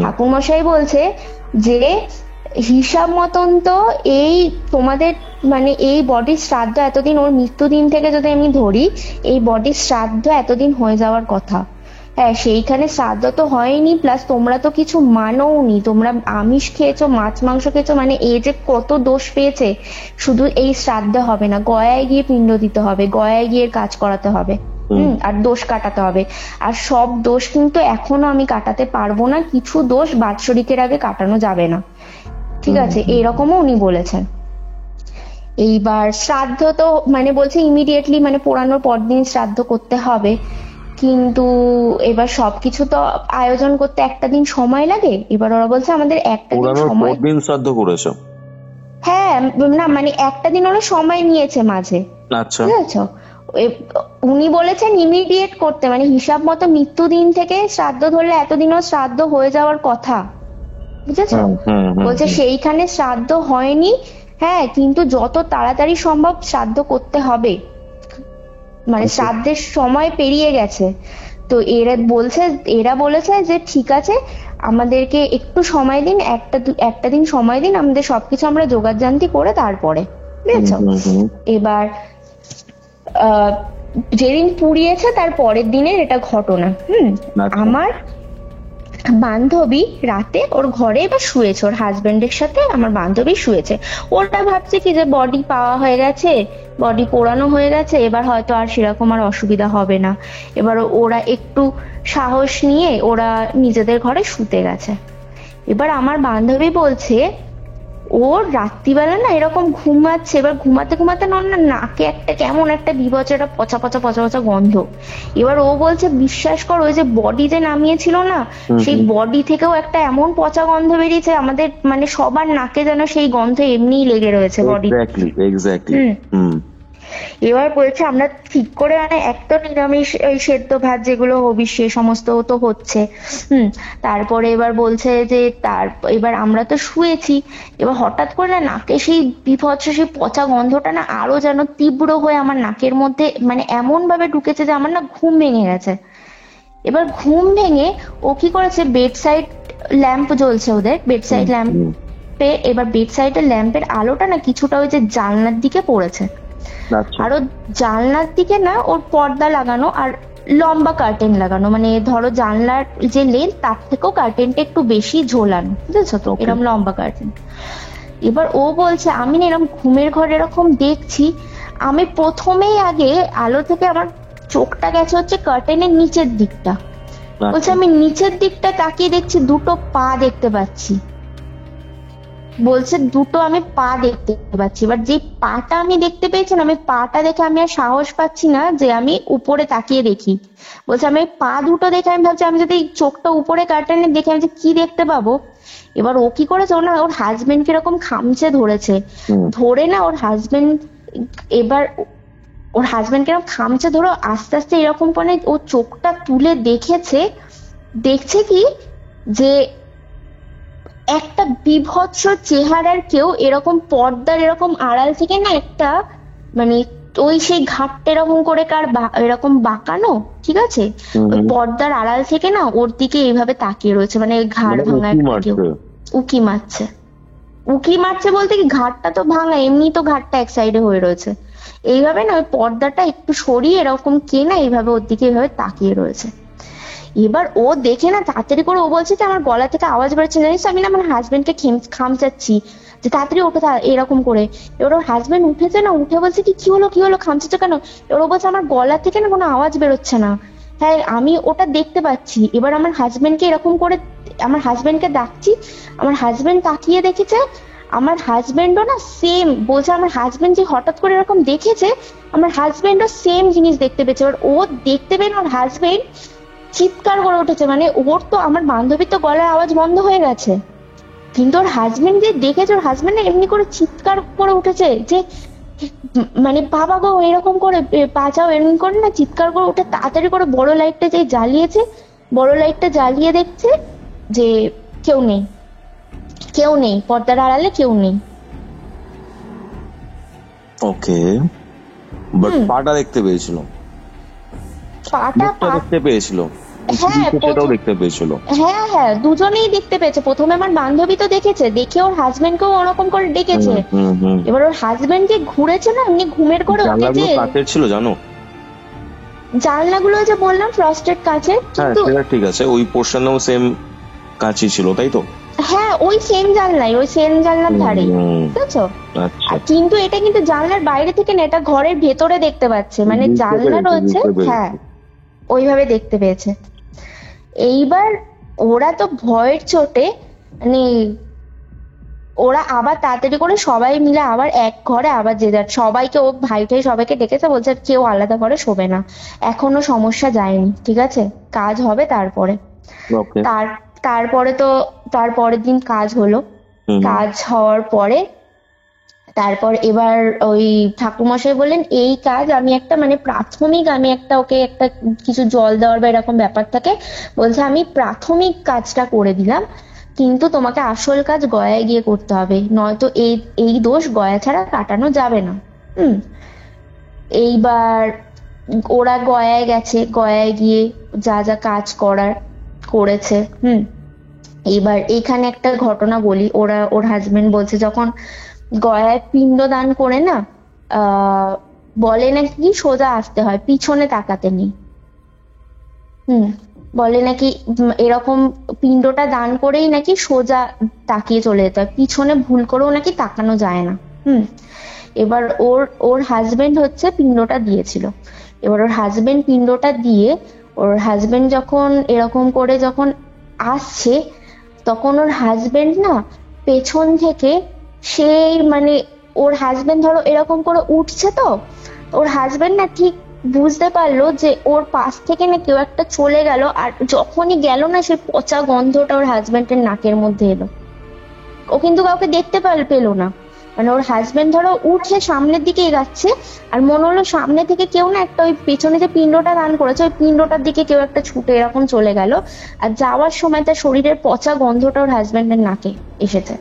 ঠাকুরমশাই বলছে যে হিসাব মতন তো এই তোমাদের মানে এই বডির শ্রাদ্ধ এতদিন, ওর মৃত্যুদিন থেকে যদি আমি ধরি, এই বডির শ্রাদ্ধ এতদিন হয়ে যাওয়ার কথা। হ্যাঁ, সেইখানে শ্রাদ্ধ তো হয়নি, প্লাস তোমরা তো কিছু মানোওনি, তোমরা আমিষ খেয়েছো, মাছ মাংস খেয়েছো, মানে এই যে কত দোষ পেয়েছে, শুধু এই শ্রাদ্ধ হবে না, গয়ায় গিয়ে পিণ্ড দিতে হবে, গয়ায় গিয়ে কাজ করাতে হবে, আর দোষ কাটাতে হবে। আর সব দোষ কিন্তু এখনো আমি কাটাতে পারবো না, কিছু দোষ বাৎসরিকের আগে কাটানো যাবে না, ঠিক আছে, এরকমও উনি বলেছেন। এইবার শ্রাদ্ধ তো মানে বলছে ইমিডিয়েটলি, মানে পোড়ানোর পর দিন শ্রাদ্ধ করতে হবে, কিন্তু এবার সবকিছু তো আয়োজন করতে একটা দিন সময় লাগে, এবার ওরা বলছে আমাদের একটা দিন সময়,
দিন শ্রাদ্ধ করেছে,
হ্যাঁ না মানে একটা দিন ওরা সময় নিয়েছে মাঝে,
আচ্ছা
বুঝেছো, উনি বলেছেন ইমিডিয়েট করতে, মানে হিসাব মতো মৃত্যুদিন থেকে শ্রাদ্ধ ধরলে এতদিনও শ্রাদ্ধ হয়ে যাওয়ার কথা, বুঝেছো। বলছে সেইখানে শ্রাদ্ধ হয়নি, হ্যাঁ কিন্তু যত তাড়াতাড়ি সম্ভব শ্রাদ্ধ করতে হবে, মানে শ্রাদ্ধের সময় পেরিয়ে গেছে। তো এরা বলেছে যে ঠিক আছে আমাদেরকে একটু সময় দিন, একটা দিন সময় দিন, আমাদের সবকিছু আমরা জোগাড়জান্তি করে তারপরে, বুঝেছো। এবার যেদিন পুড়িয়েছে তার পরের দিনের এটা ঘটনা। আমার বান্ধবী রাতে ওর ঘরে এবার শুয়েছে, ওর হাজবেন্ডের সাথে আমার বান্ধবী শুয়েছে, ওরা ভাবছে কি যে বডি পাওয়া হয়ে গেছে, বডি পোড়ানো হয়ে গেছে, এবার হয়তো আর সেরকম আর অসুবিধা হবে না, এবার ওরা একটু সাহস নিয়ে ওরা নিজেদের ঘরে শুতে গেছে। এবার আমার বান্ধবী বলছে ওর রাত্রিবেলা না এরকম ঘুমাচ্ছে, এবার ঘুমাতে ঘুমাতে না নাকে একটা কেমন একটা বিভৎস একটা পচা পচা পচা পচা গন্ধ। এবার ও বলছে বিশ্বাস কর, ওই যে বডি যে নামিয়েছিল না, সেই বডি থেকেও একটা এমন পচা গন্ধ বেরিয়েছে, আমাদের মানে সবার নাকে যেন সেই গন্ধ এমনিই লেগে রয়েছে বডি। এবার বলছে আমরা ঠিক করে মানে একটা নিরামিষ এই সেদ্ধ ভাত যেগুলো হবিষ সে সমস্ত তো হচ্ছে, তারপরে এবার বলছে যে এবার আমরা তো শুয়েছি, এবার হঠাৎ করে না নাকে সেই বিভৎস সেই পচা গন্ধটা না আরো যেন তীব্র হয়ে আমার নাকের মধ্যে মানে এমন ভাবে ঢুকেছে যে আমার না ঘুম ভেঙে গেছে। এবার ঘুম ভেঙে ও কি করেছে, বেড সাইড ল্যাম্প জ্বলছে ওদের, বেড সাইড ল্যাম্পে, এবার বেড সাইডের ল্যাম্পের আলোটা না কিছুটা ওই যে জানলার দিকে পড়েছে, আর ও জানলার দিকে না ওর পর্দা লাগানো আর লম্বা কার্টেন লাগানো, মানে ধরো জানলার যে লেন্থ তার থেকেও কার্টেনটা একটু বেশি ঝোলানো, বুঝেছো তো, এরকম লম্বা কার্টেন। এবার ও বলছে আমি না এরকম ঘুমের ঘরে এরকম দেখছি, আমি প্রথমেই আগে আলো থেকে আমার চোখটা গেছে হচ্ছে কার্টেনের নিচের দিকটা, বলছে আমি নিচের দিকটা তাকিয়ে দেখছি দুটো পা দেখতে পাচ্ছি, বলছে দুটো আমি পা দেখতে পাচ্ছি। এবার যে পাটা আমি দেখতে পেয়েছি না, আমি পাটা দেখে আমি আর সাহস পাচ্ছি না যে আমি উপরে তাকিয়ে দেখি, বলছে আমি পা দুটো দেখে আমি ভাবছি আমি যদি চোখটা উপরে কার্টেনে দেখে আমি যে কি দেখতে পাবো। এবার ও কি করেছে, ও না ওর হাজবেন্ড কিরকম খামচে ধরেছে, ধরে না ওর হাজবেন্ড এবার ওর হাজবেন্ড কিরকম খামচে ধরো আস্তে আস্তে এরকম করে ও চোখটা তুলে দেখছে কি যে একটা বিভৎস চেহারার কেউ এরকম পর্দার এরকম আড়াল থেকে না একটা মানে ওই সেই ঘাটটা এরকম করে এরকম বাঁকানো, ঠিক আছে, ওই পর্দার আড়াল থেকে না ওর দিকে এইভাবে তাকিয়ে রয়েছে, মানে ঘাড় ভাঙা কেউ উকি মারছে। উকি মারছে বলতে কি, ঘাটটা তো ভাঙা, এমনি তো ঘাটটা এক সাইডে হয়ে রয়েছে, এইভাবে না ওই পর্দাটা একটু সরিয়ে এরকম কে না এইভাবে ওর দিকে এইভাবে তাকিয়ে রয়েছে। এবার ও দেখে না তাড়াতাড়ি করে ও বলছে যে আমার গলা থেকে আওয়াজ বেরোচ্ছে, জানিস আমি না আমার হাজবেন্ডকে খামচাচ্ছি যে তাড়াতাড়ি ওঠে এরকম করে। এবার ওর হাজবেন্ড উঠেছে না, উঠে বলছে কি কি হলো খামচাচ্ছ কেন? এবার ও বলছে আমার গলা থেকে না কোনো আওয়াজ বেরোচ্ছে না। হ্যাঁ আমি ওটা দেখতে পাচ্ছি। এবার আমার হাজবেন্ডকে এরকম করে আমার হাজবেন্ডকে ডাকছি, আমার হাজবেন্ড তাকিয়ে দেখেছে, আমার হাজবেন্ডও না সেম বলছে, আমার হাজবেন্ড যে হঠাৎ করে এরকম দেখেছে আমার হাজবেন্ডও সেম জিনিস দেখতে পেয়েছে। এবার ও দেখতে পেয়ে ওর হাজবেন্ড চিৎকার করে উঠেছে, মানে ওর তো আমার বান্ধবীর তো গলার আওয়াজ বন্ধ হয়ে গেছে, কিন্তু ওর হাজবেন্ড যে দেখেছে ওর হাজবেন্ড এমনি করে চিৎকার করে উঠেছে যে মানে বাবা গো এরকম করে বাঁচাও, এরকম করে না চিৎকার করে উঠে তাড়াতাড়ি করে বড় লাইটটা যে জ্বালিয়েছে, বড় লাইটটা জ্বালিয়ে দেখছে যে কেউ নেই পর্দার আড়ালে কেউ নেই।
ওকে, বাট পাটা দেখতে পেয়েছিল,
পাটা
দেখতে পেয়েছিল, সেটাও দেখতে পেয়েছিল।
হ্যাঁ দুজনেই দেখতে পেয়েছে। প্রথমে আমার বান্ধবী তো দেখেছে, দেখে ওর হাজবেন্ডকেও ওরকম করে ডেকেছে। এবার ওর হাজবেন্ড যে ঘুরেছে না এমনি ঘুমের করে
কাচের ছিল জানো,
জানলাগুলো যে বললাম ফ্রস্টেড কাচের, কিন্তু
ঠিক আছে ওই পোর্শনেও সেম কাঁচই ছিল তাই তো?
হ্যাঁ ওই সেম জানলাই, ওই সেম জানলার ধারে, বুঝেছো? কিন্তু এটা কিন্তু জানলার বাইরে থেকে না, এটা ঘরের ভেতরে দেখতে পাচ্ছে, মানে জানলা রয়েছে, হ্যাঁ ওইভাবে দেখতে পেয়েছে। এইবার ওরা তো ভয়ের চোটে মানে ওরা আবার তাড়াতাড়ি করে সবাই মিলে আবার এক ঘরে আবার যে যার সবাইকে, ও ভাইটাই সবাইকে ডেকেছে, বলছে কেউ আলাদা ঘরে শোবে না, এখনো সমস্যা যায়নি, ঠিক আছে কাজ হবে তারপরে। তারপরে তো তারপরের দিন কাজ হলো, কাজ হওয়ার পরে তারপর এবার ওই ঠাকুরমশাই বললেন এই কাজ আমি একটা মানে প্রাথমিক, আমি একটা ওকে একটা কিছু জল দেওয়ার বা এরকম ব্যাপার থাকে, বলছে আমি প্রাথমিক কাজটা করে দিলাম, কিন্তু তোমাকে আসল কাজ গয়ায় গিয়ে করতে হবে, নয়তো এই দোষ গয়া ছাড়া কাটানো যাবে না। এইবার ওরা গয়ায় গেছে, গয়ায় গিয়ে যা যা কাজ করার করেছে। এইবার এইখানে একটা ঘটনা বলি, ওর হাজবেন্ড বলছে যখন গয়ায় পিণ্ড দান করে না বলে নাকি সোজা আসতে হয়, পিছনে তাকাতে নেই। বলে নাকি এরকম পিণ্ডটা দান করেই নাকি সোজা তাকিয়ে চলে যেতে হয়, পিছনে ভুল করেও নাকি তাকানো যায় না। এবার ওর হাজবেন্ড হচ্ছে পিণ্ডটা দিয়েছিল। এবার ওর হাজবেন্ড পিণ্ডটা দিয়ে ওর হাজবেন্ড যখন এরকম করে যখন আসছে, তখন ওর হাজবেন্ড না পেছন থেকে সেই মানে ওর হাজবেন্ড ধরো এরকম করে উঠছে, তো ওর হাজবেন্ড না ঠিক বুঝতে পারলো যে ওর পাশ থেকে না কেউ একটা চলে গেল, আর যখনই গেল না সেই পচা গন্ধটা ওর হাজবেন্ডের নাকের মধ্যে এলো। ও কিন্তু কাউকে দেখতে পেলো না, মানে ওর হাজবেন্ড ধরো উঠে সামনের দিকে এগাচ্ছে, আর মনে হলো সামনে থেকে কেউ না একটা ওই পেছনে যে পিণ্ডটা দান করেছে ওই পিণ্ডটার দিকে কেউ একটা ছুটে এরকম চলে গেল, আর যাওয়ার সময় তার শরীরের পচা গন্ধটা ওর হাজবেন্ডের নাকে এসেছে।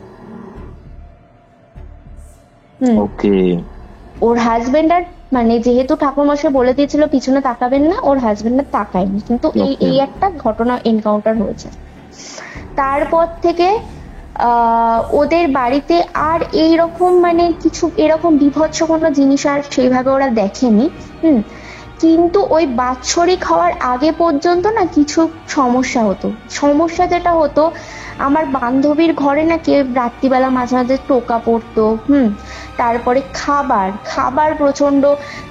ওর হাজবেন্ড আর মানে যেহেতু ঠাকুরমশাই বলে দিয়েছিল পিছনে তাকাবেন না, ওর হাজবেন্ড আর তাকায়নি, কিন্তু এই একটা ঘটনা এনকাউন্টার হয়েছে। তারপর থেকে ওদের বাড়িতে আর এইরকম মানে কিছু এরকম বিভৎস কোনো জিনিস আর সেইভাবে ওরা দেখেনি। কিন্তু ওই বাৎসরিক হওয়ার আগে পর্যন্ত না কিছু সমস্যা হতো। সমস্যা যেটা হতো, আমার বান্ধবীর ঘরে না কেউ রাত্রিবেলা মাঝে মাঝে টোকা পড়তো। তারপরে খাবার প্রচন্ড,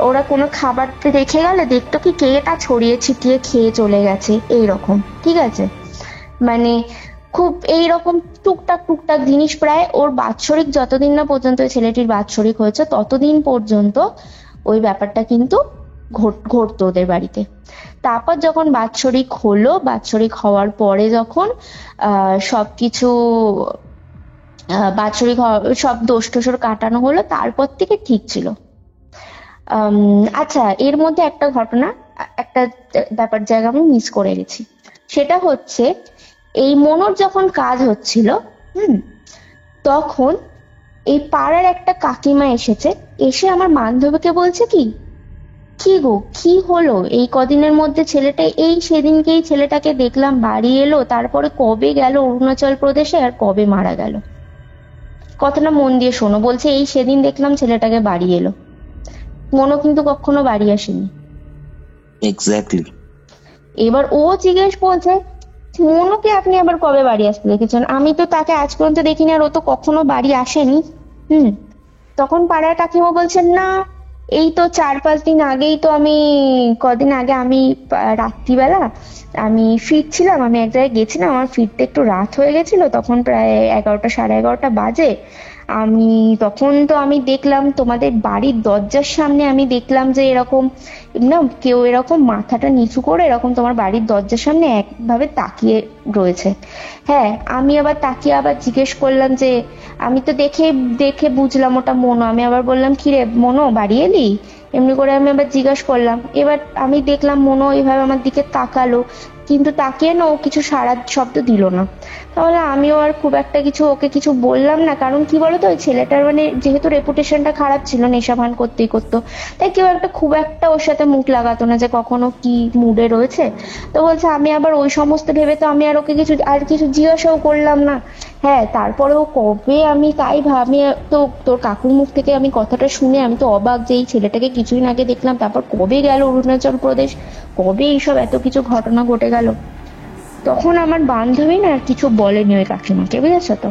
ওরা কোনো খাবার রেখে গেলে দেখতো কি কে এটা ছড়িয়ে ছিটিয়ে খেয়ে চলে গেছে এইরকম, ঠিক আছে, মানে খুব এইরকম টুকটাক জিনিস প্রায় ওর বাৎসরিক যতদিন না পর্যন্ত ছেলেটির বাৎসরিক হয়েছে ততদিন পর্যন্ত ওই ব্যাপারটা কিন্তু ঘটতো ওদের বাড়িতে। তারপর যখন বাৎসরিক হলো, বাৎসরিক হওয়ার পরে যখন সবকিছু বাৎসরিক সব দোষ টোষর কাটানো হলো, তারপর থেকে ঠিক ছিল। আচ্ছা, এর মধ্যে একটা ঘটনা, একটা ব্যাপার জায়গা আমি মিস করে গেছি। সেটা হচ্ছে, এই মনোর যখন কাজ হচ্ছিল, হুম, তখন এই পাড়ার একটা কাকিমা এসেছে, এসে আমার বান্ধবীকে বলছে কি, কি গো কি হলো এই কদিনের মধ্যে, ছেলেটা এই সেদিনকেই ছেলেটাকে দেখলাম বাড়ি এলো, তারপরে কবে গেল অরুণাচল প্রদেশে আর কবে মারা গেল। কথাটা মন দিয়ে শোনো, বলছে এই সেদিন দেখলাম ছেলেটাকে বাড়ি এলো, মনো কিন্তু কখনো বাড়ি আসেনি।
এক্স্যাক্টলি।
এবার ও জিজ্ঞেস করছে, মনুকে আপনি আবার কবে বাড়ি আসতে দেখেছেন? আমি তো তাকে আজ পর্যন্ত দেখিনি, আর ও তো কখনো বাড়ি আসেনি। হুম। তখন পাড়ার কাকিমা বলছেন, না এই তো 4-5 দিন আগেই তো আমি, কদিন আগে আমি রাত্রিবেলা আমি ফিরছিলাম, আমি এক জায়গায় গেছিলাম, আমার ফিরতে একটু রাত হয়ে গেছিল, তখন প্রায় 11টা 11:30 বাজে। আমি তখন তো আমি দেখলাম তোমাদের বাড়ির দরজার সামনে, আমি দেখলাম যে এরকম না কেউ এরকম মাথাটা নিচু করে এরকম তোমার বাড়ির দরজার সামনে একভাবে তাকিয়ে রয়েছে। হ্যাঁ, আমি আবার তাকিয়ে আবার জিজ্ঞেস করলাম যে, আমি তো দেখে দেখে বুঝলাম ওটা মনো। আমি আবার বললাম, কি রে মনো বাড়ি এলি? এমনি করে আমি আবার জিজ্ঞাসা করলাম। এবার আমি দেখলাম মনো এইভাবে আমার দিকে তাকালো, কিন্তু তাকিয়ে না ও কিছু সাড়া শব্দ দিল না। তাহলে আমিও আর খুব একটা কিছু ওকে কিছু বললাম না, কারণ কি বলতো ওই ছেলেটার মানে যেহেতু রেপুটেশনটা খারাপ ছিল, নেশা ভান করতেই করতো, তাই কেউ একটা খুব একটা ওর সাথে মুখ লাগাতো না যে কখনো কি মুডে রয়েছে। তো বলছে, আমি আবার ওই সমস্ত ভেবে তো আমি আর ওকে কিছু আর কিছু জিজ্ঞাসাও করলাম না। হ্যাঁ, তারপরেও কবে আমি তাই ভাবি, তো তোর কাকুর মুখ থেকে আমি কথাটা শুনে আমি তো অবাক যে এই ছেলেটাকে কিছুদিন আগে দেখলাম, তারপর কবে গেল অরুণাচল প্রদেশ, কবে এইসব এত কিছু ঘটনা ঘটে গেল। তখন আমার বান্ধবী না আর কিছু বলেনি ওই কাকিমাকে, বুঝেছো তো।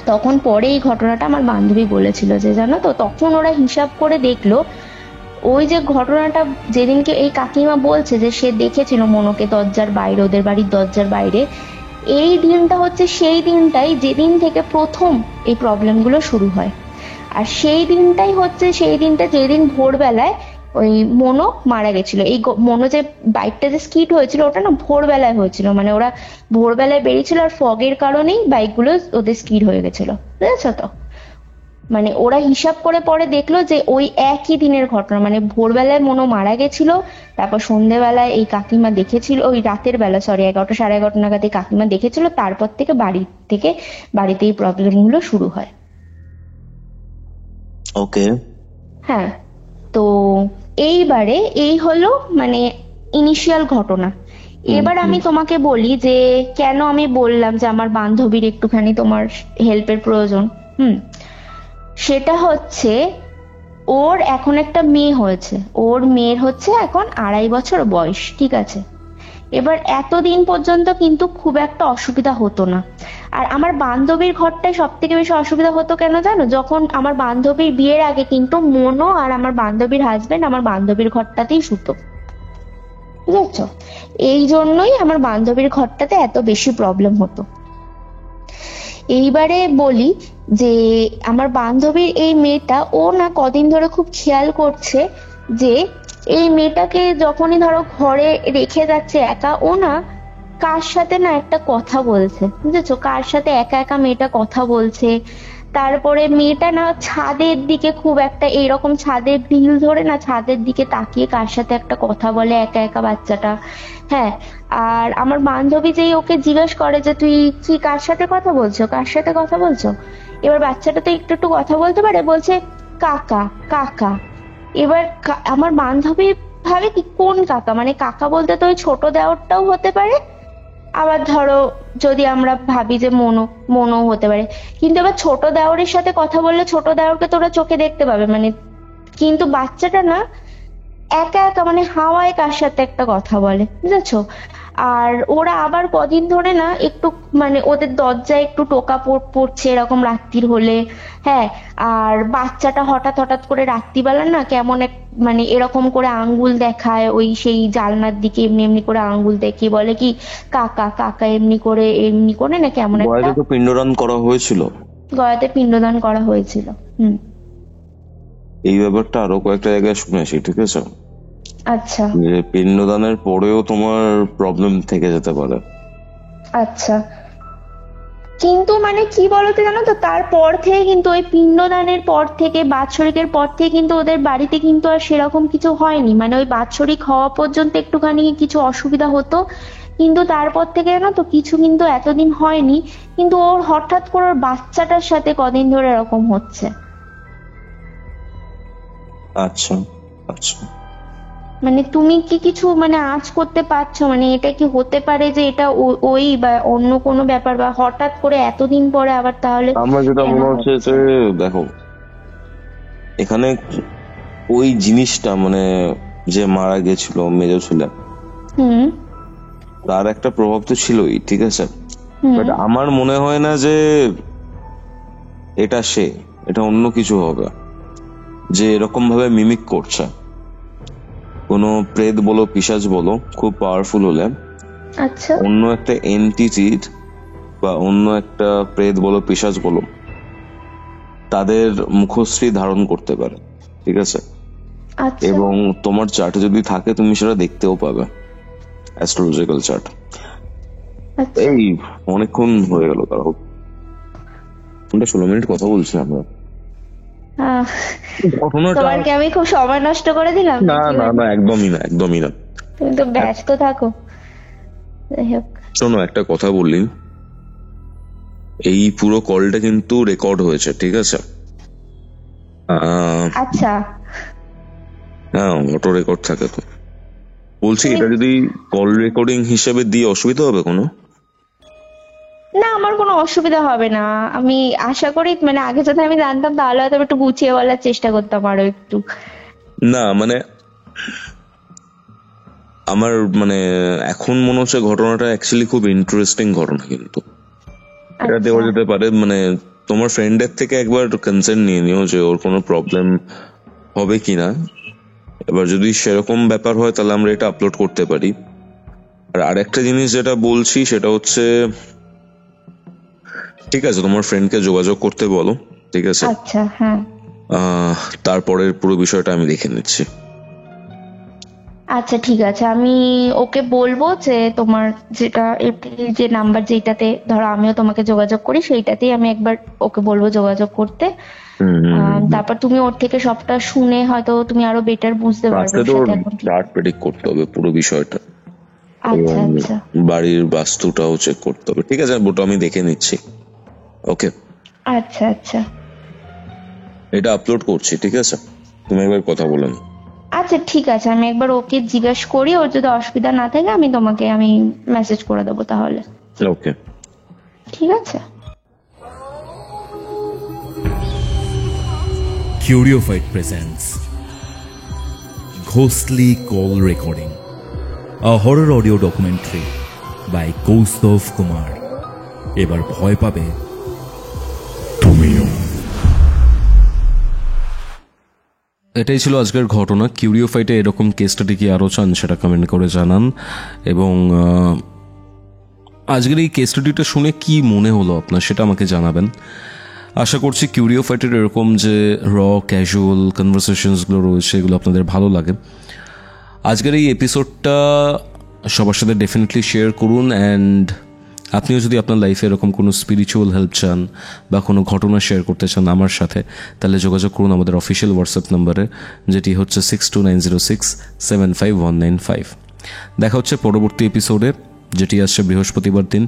তখন পরে এই ঘটনাটা আমার বান্ধবী বলেছিল যে, জানো তো, তখন ওরা হিসাব করে দেখলো ওই যে ঘটনাটা যেদিনকে এই কাকিমা বলছে যে সে দেখেছিল মনোকে দরজার বাইরে, ওদের বাড়ির দরজার বাইরে, এই দিনটা হচ্ছে সেই দিনটাই যেদিন থেকে প্রথম এই প্রবলেমগুলো শুরু হয়। আর সেই দিনটাই হচ্ছে সেই দিনটা যেদিন ভোরবেলায় ওই মনো মারা গেছিল। এই মনো যে বাইকটা যে স্কিড হয়েছিল ওটা না ভোরবেলায় হয়েছিল, মানে ওরা ভোরবেলায় বেরিয়েছিল আর ফগের কারণেই বাইকগুলো ওদের স্কিড হয়ে গেছিল, বুঝেছো তো। মানে ওরা হিসাব করে পরে দেখলো যে ওই একই দিনের ঘটনা, মানে ভোরবেলায় মনো মারা গেছিল, তারপর সন্ধ্যেবেলায় এই কাকিমা দেখেছিল, ওই রাতের বেলা, সরি 11টা 11:30 নাগাদ এই কাকিমা দেখেছিল, তারপর থেকে বাড়িতে এই প্রবলেম গুলো শুরু হয়।
ওকে।
হ্যাঁ, তো এইবারে এই হলো মানে ইনিশিয়াল ঘটনা। এবার আমি তোমাকে বলি যে কেন আমি বললাম যে আমার বান্ধবীর একটুখানি তোমার হেল্পের প্রয়োজন। হুম। সেটা হচ্ছে, ওর এখন একটা মেয়ে হয়েছে, ওর মেয়ের হচ্ছে এখন 2.5 বছর বয়স, ঠিক আছে। এবার এতদিন পর্যন্ত কিন্তু খুব একটা অসুবিধা হতো না। আর আমার বান্ধবীর ঘরটায় সব থেকে বেশি অসুবিধা হতো কেন জানো? যখন আমার বান্ধবীর বিয়ের আগে কিন্তু মনো আর আমার বান্ধবীর হাজবেন্ড আমার বান্ধবীর ঘরটাতেই শুতো, বুঝেছো। এই জন্যই আমার বান্ধবীর ঘরটাতে এত বেশি প্রবলেম হতো। এইবারে বলি যে আমার বান্ধবীর এই মেয়েটা, ও না কদিন ধরে খুব খেয়াল করছে যে এই মেয়েটাকে যখনই ধরো ঘরে রেখে যাচ্ছে একা, ও না কার সাথে না একটা কথা বলছে, বুঝেছো, কার সাথে একা একা মেয়েটা কথা বলছে। তারপরে মেয়েটা না ছাদের দিকে খুব একটা, এইরকম ছাদের ঢিল ধরে না ছাদের দিকে তাকিয়ে কার সাথে একটা কথা বলে একা একা বাচ্চাটা। হ্যাঁ। আর আমার বান্ধবী যেই ওকে জিজ্ঞেস করে যে তুই কি কার সাথে কথা বলছো, কার সাথে কথা বলছো, এবার বাচ্চাটা তো একটু একটু কথা বলতে পারে, বলছে কাকা কাকা। এবার আমার বান্ধবী ভাবে কি কোন কাকা, মানে কাকা বলতে তো ওই ছোট দেওরটাও হতে পারে, আবার ধরো যদি আমরা ভাবি যে মনো, মনো হতে পারে। কিন্তু এবার ছোট দেওরের সাথে কথা বললে ছোট দেওরকে তোরা চোখে দেখতে পাবে, মানে কিন্তু বাচ্চাটা না একা একা মানে হাওয়ায় কার সাথে একটা কথা বলে, বুঝেছো। আর ওরা আবার কদিন ধরে না একটু মানে ওদের দরজায় একটু টোকা পড়ছে এরকম রাত্রির হলে। হ্যাঁ। আর বাচ্চাটা হঠাৎ হঠাৎ করে রাত্রিবেলা না কেমন এক মানে এরকম করে আঙ্গুল দেখায় ওই সেই জানলার দিকে, এমনি এমনি করে আঙ্গুল দেখিয়ে বলে কি কাকা কাকা, এমনি করে না কেমন একটা।
বয়সে তো পিণ্ডদান করা হয়েছিল।
গয়াতে পিণ্ডদান করা হয়েছিল। হুম।
এই ব্যাপারটা আরো কয়েকটা জায়গায় শুনেছি, ঠিক আছে,
আচ্ছা
যে পিণ্ডদানের পরেও তোমার প্রবলেম থেকে যেতে পারে।
আচ্ছা। কিন্তু মানে কি বলতো জানো তো, তারপর থেকে কিন্তু ওই পিণ্ডদানের পর থেকে, বাৎসরিকের পর থেকে কিন্তু ওদের বাড়িতে কিন্তু আর সেরকম কিছু হয়নি। মানে ওই বাৎসরিক হওয়া পর্যন্ত একটুখানি কিছু অসুবিধা হতো, কিন্তু তারপর থেকে জানো তো কিছু কিন্তু এতদিন হয়নি। কিন্তু ওর হঠাৎ করে ওর বাচ্চাটার সাথে কদিন ধরে এরকম হচ্ছে।
আচ্ছা আচ্ছা।
মানে তুমি কি কিছু মানে আঁচ করতে পারছো, মানে এটা কি হতে পারে যে এটা ওই বা অন্য কোনো ব্যাপার, বা হঠাৎ করে এতদিন পরে আবার তাহলে
আমার যেটা
কেন
মনে হচ্ছে
হচ্ছে?
যে দেখো, এখানে ওই জিনিসটা মানে যে মারা গেছিল মেজ ছেলে,
হুম
তার একটা প্রভাব তো ছিলই, ঠিক আছে,
হুম।
বাট আমার মনে হয় না যে এটা সে, এটা অন্য কিছু হবে যে এরকম ভাবে মিমিক করছে। কোনো প্রেত বলো পিশাচ বলো খুব পাওয়ারফুল হলে
আচ্ছা
অন্য একটা এন্টিটির বা অন্য একটা প্রেত বলো পিশাচ বলো তাদের মুখশ্রী ধারণ করতে পারে, ঠিক আছে,
আচ্ছা
এবং তোমার চার্টে যদি থাকে তুমি সেটা দেখতেও পাবে, অ্যাস্ট্রোলজিক্যাল চার্ট।
আচ্ছা।
এই অনেকক্ষণ হয়ে গেল, তার 16 মিনিট কথা বলছি আমরা।
আহ,
ঘটনাটা
তোমার কি আমি খুব সময় নষ্ট করে দিলাম
না
নাকি?
না না, একদমই না, একদমই না।
তুমি তো ব্যস্ত থাকো। যাই হোক।
শোনো, একটা কথা বললি, এই পুরো কলটা কিন্তু রেকর্ড হয়েছে, ঠিক আছে?
আচ্ছা
হ্যাঁ, অটো রেকর্ড থাকে তো। বলছি, এটা যদি কল রেকর্ডিং হিসেবে দিয়ে অসুবিধা হবে কোনো?
না, আমার কোনো অসুবিধা হবে না। আমি আশা করি, মানে আগে যদি আমি জানতাম তাহলে হয়তো একটু গুছিয়ে বলার চেষ্টা করতাম আরো একটু।
না মানে আমার মানে এখন মনে হচ্ছে ঘটনাটা অ্যাকচুয়ালি খুব ইন্টারেস্টিং ঘটনা, কিন্তু এটা দেওয়া
আচ্ছা
যেতে পারে। মানে তোমার ফ্রেন্ডের থেকে একবার কনসার্ন নিয়ে নিও যে ওর কোনো প্রবলেম হবে কিনা। এবার যদি সেরকম ব্যাপার হয় তাহলে আমরা এটা আপলোড করতে পারি। আর আরেকটা জিনিস যেটা বলছি সেটা হচ্ছে, ঠিক আছে, তোমার ফ্রেন্ডকে যোগাযোগ করতে বলো, ঠিক আছে?
আচ্ছা। হ্যাঁ
তারপরের পুরো বিষয়টা আমি দেখে নিচ্ছি।
আচ্ছা ঠিক আছে, আমি ওকে বলবো যে তোমার যেটা যে নাম্বার যেটাতে ধরো আমিও তোমাকে যোগাযোগ করি সেইটাতেই আমি একবার ওকে বলবো যোগাযোগ করতে। তারপর তুমি ওর থেকে সবটা শুনে হয়তো তুমি আরো বেটার বুঝতে পারবে
আজকে
ওর
তো
সাথে এখন কি।
চার্ট প্রেডিক্ট করতে হবে পুরো বিষয়টা,
আচ্ছা
এবং
আচ্ছা
বাড়ির বাস্তুটাও চেক করতে হবে, ঠিক আছে? ওটা আমি দেখে নিচ্ছি। ওকে,
আচ্ছা আচ্ছা
এটা আপলোড করছি, ঠিক আছে? তুমি একবার কথা বলেন।
আচ্ছা ঠিক আছে, আমি একবার ওকে জিজ্ঞেস করি, ওর যদি অসুবিধা না থাকে আমি মেসেজ করে দেবো তাহলে।
ওকে,
ঠিক আছে।
Curiophyte presents Ghostly Call Recording, a horror audio documentary by Kaustav Kumar. এবার ভয় পাবে তুমিও।
এটাই ছিল আজকের ঘটনা। কিউরিওফাইটে এরকম কেস স্টাডি কি আরও চান সেটা কমেন্ট করে জানান। এবং আজকের এই কেস স্টাডিটা শুনে কি মনে হলো আপনার সেটা আমাকে জানাবেন। আশা করছি কিউরিওফাইটের এরকম যে ক্যাজুয়াল কনভারসেশনসগুলো রয়েছে এগুলো আপনাদের ভালো লাগে। আজকের এই এপিসোডটা সবার সাথে ডেফিনেটলি শেয়ার করুন। অ্যান্ড আপনিও যদি আপনার লাইফে এরকম কোনো স্পিরিচুয়াল হেল্প চান বা কোনো ঘটনা শেয়ার করতে চান আমার সাথে, তাহলে যোগাযোগ করুন আমাদের অফিসিয়াল হোয়াটসঅ্যাপ নাম্বারে, যেটি হচ্ছে 6290675195। দেখা হচ্ছে পরবর্তী এপিসোডে, যেটি আসছে বৃহস্পতিবার দিন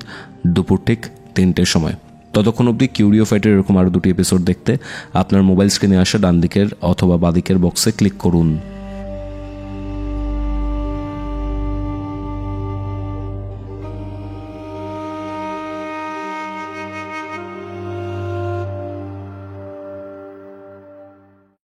দুপুর ঠিক 3টের সময়। ততক্ষণ অবধি কিউরিওফাইটের এরকম আরও 2টি এপিসোড দেখতে আপনার মোবাইল স্ক্রিনে আসা ডান দিকের অথবা বাঁ দিকের বক্সে ক্লিক করুন।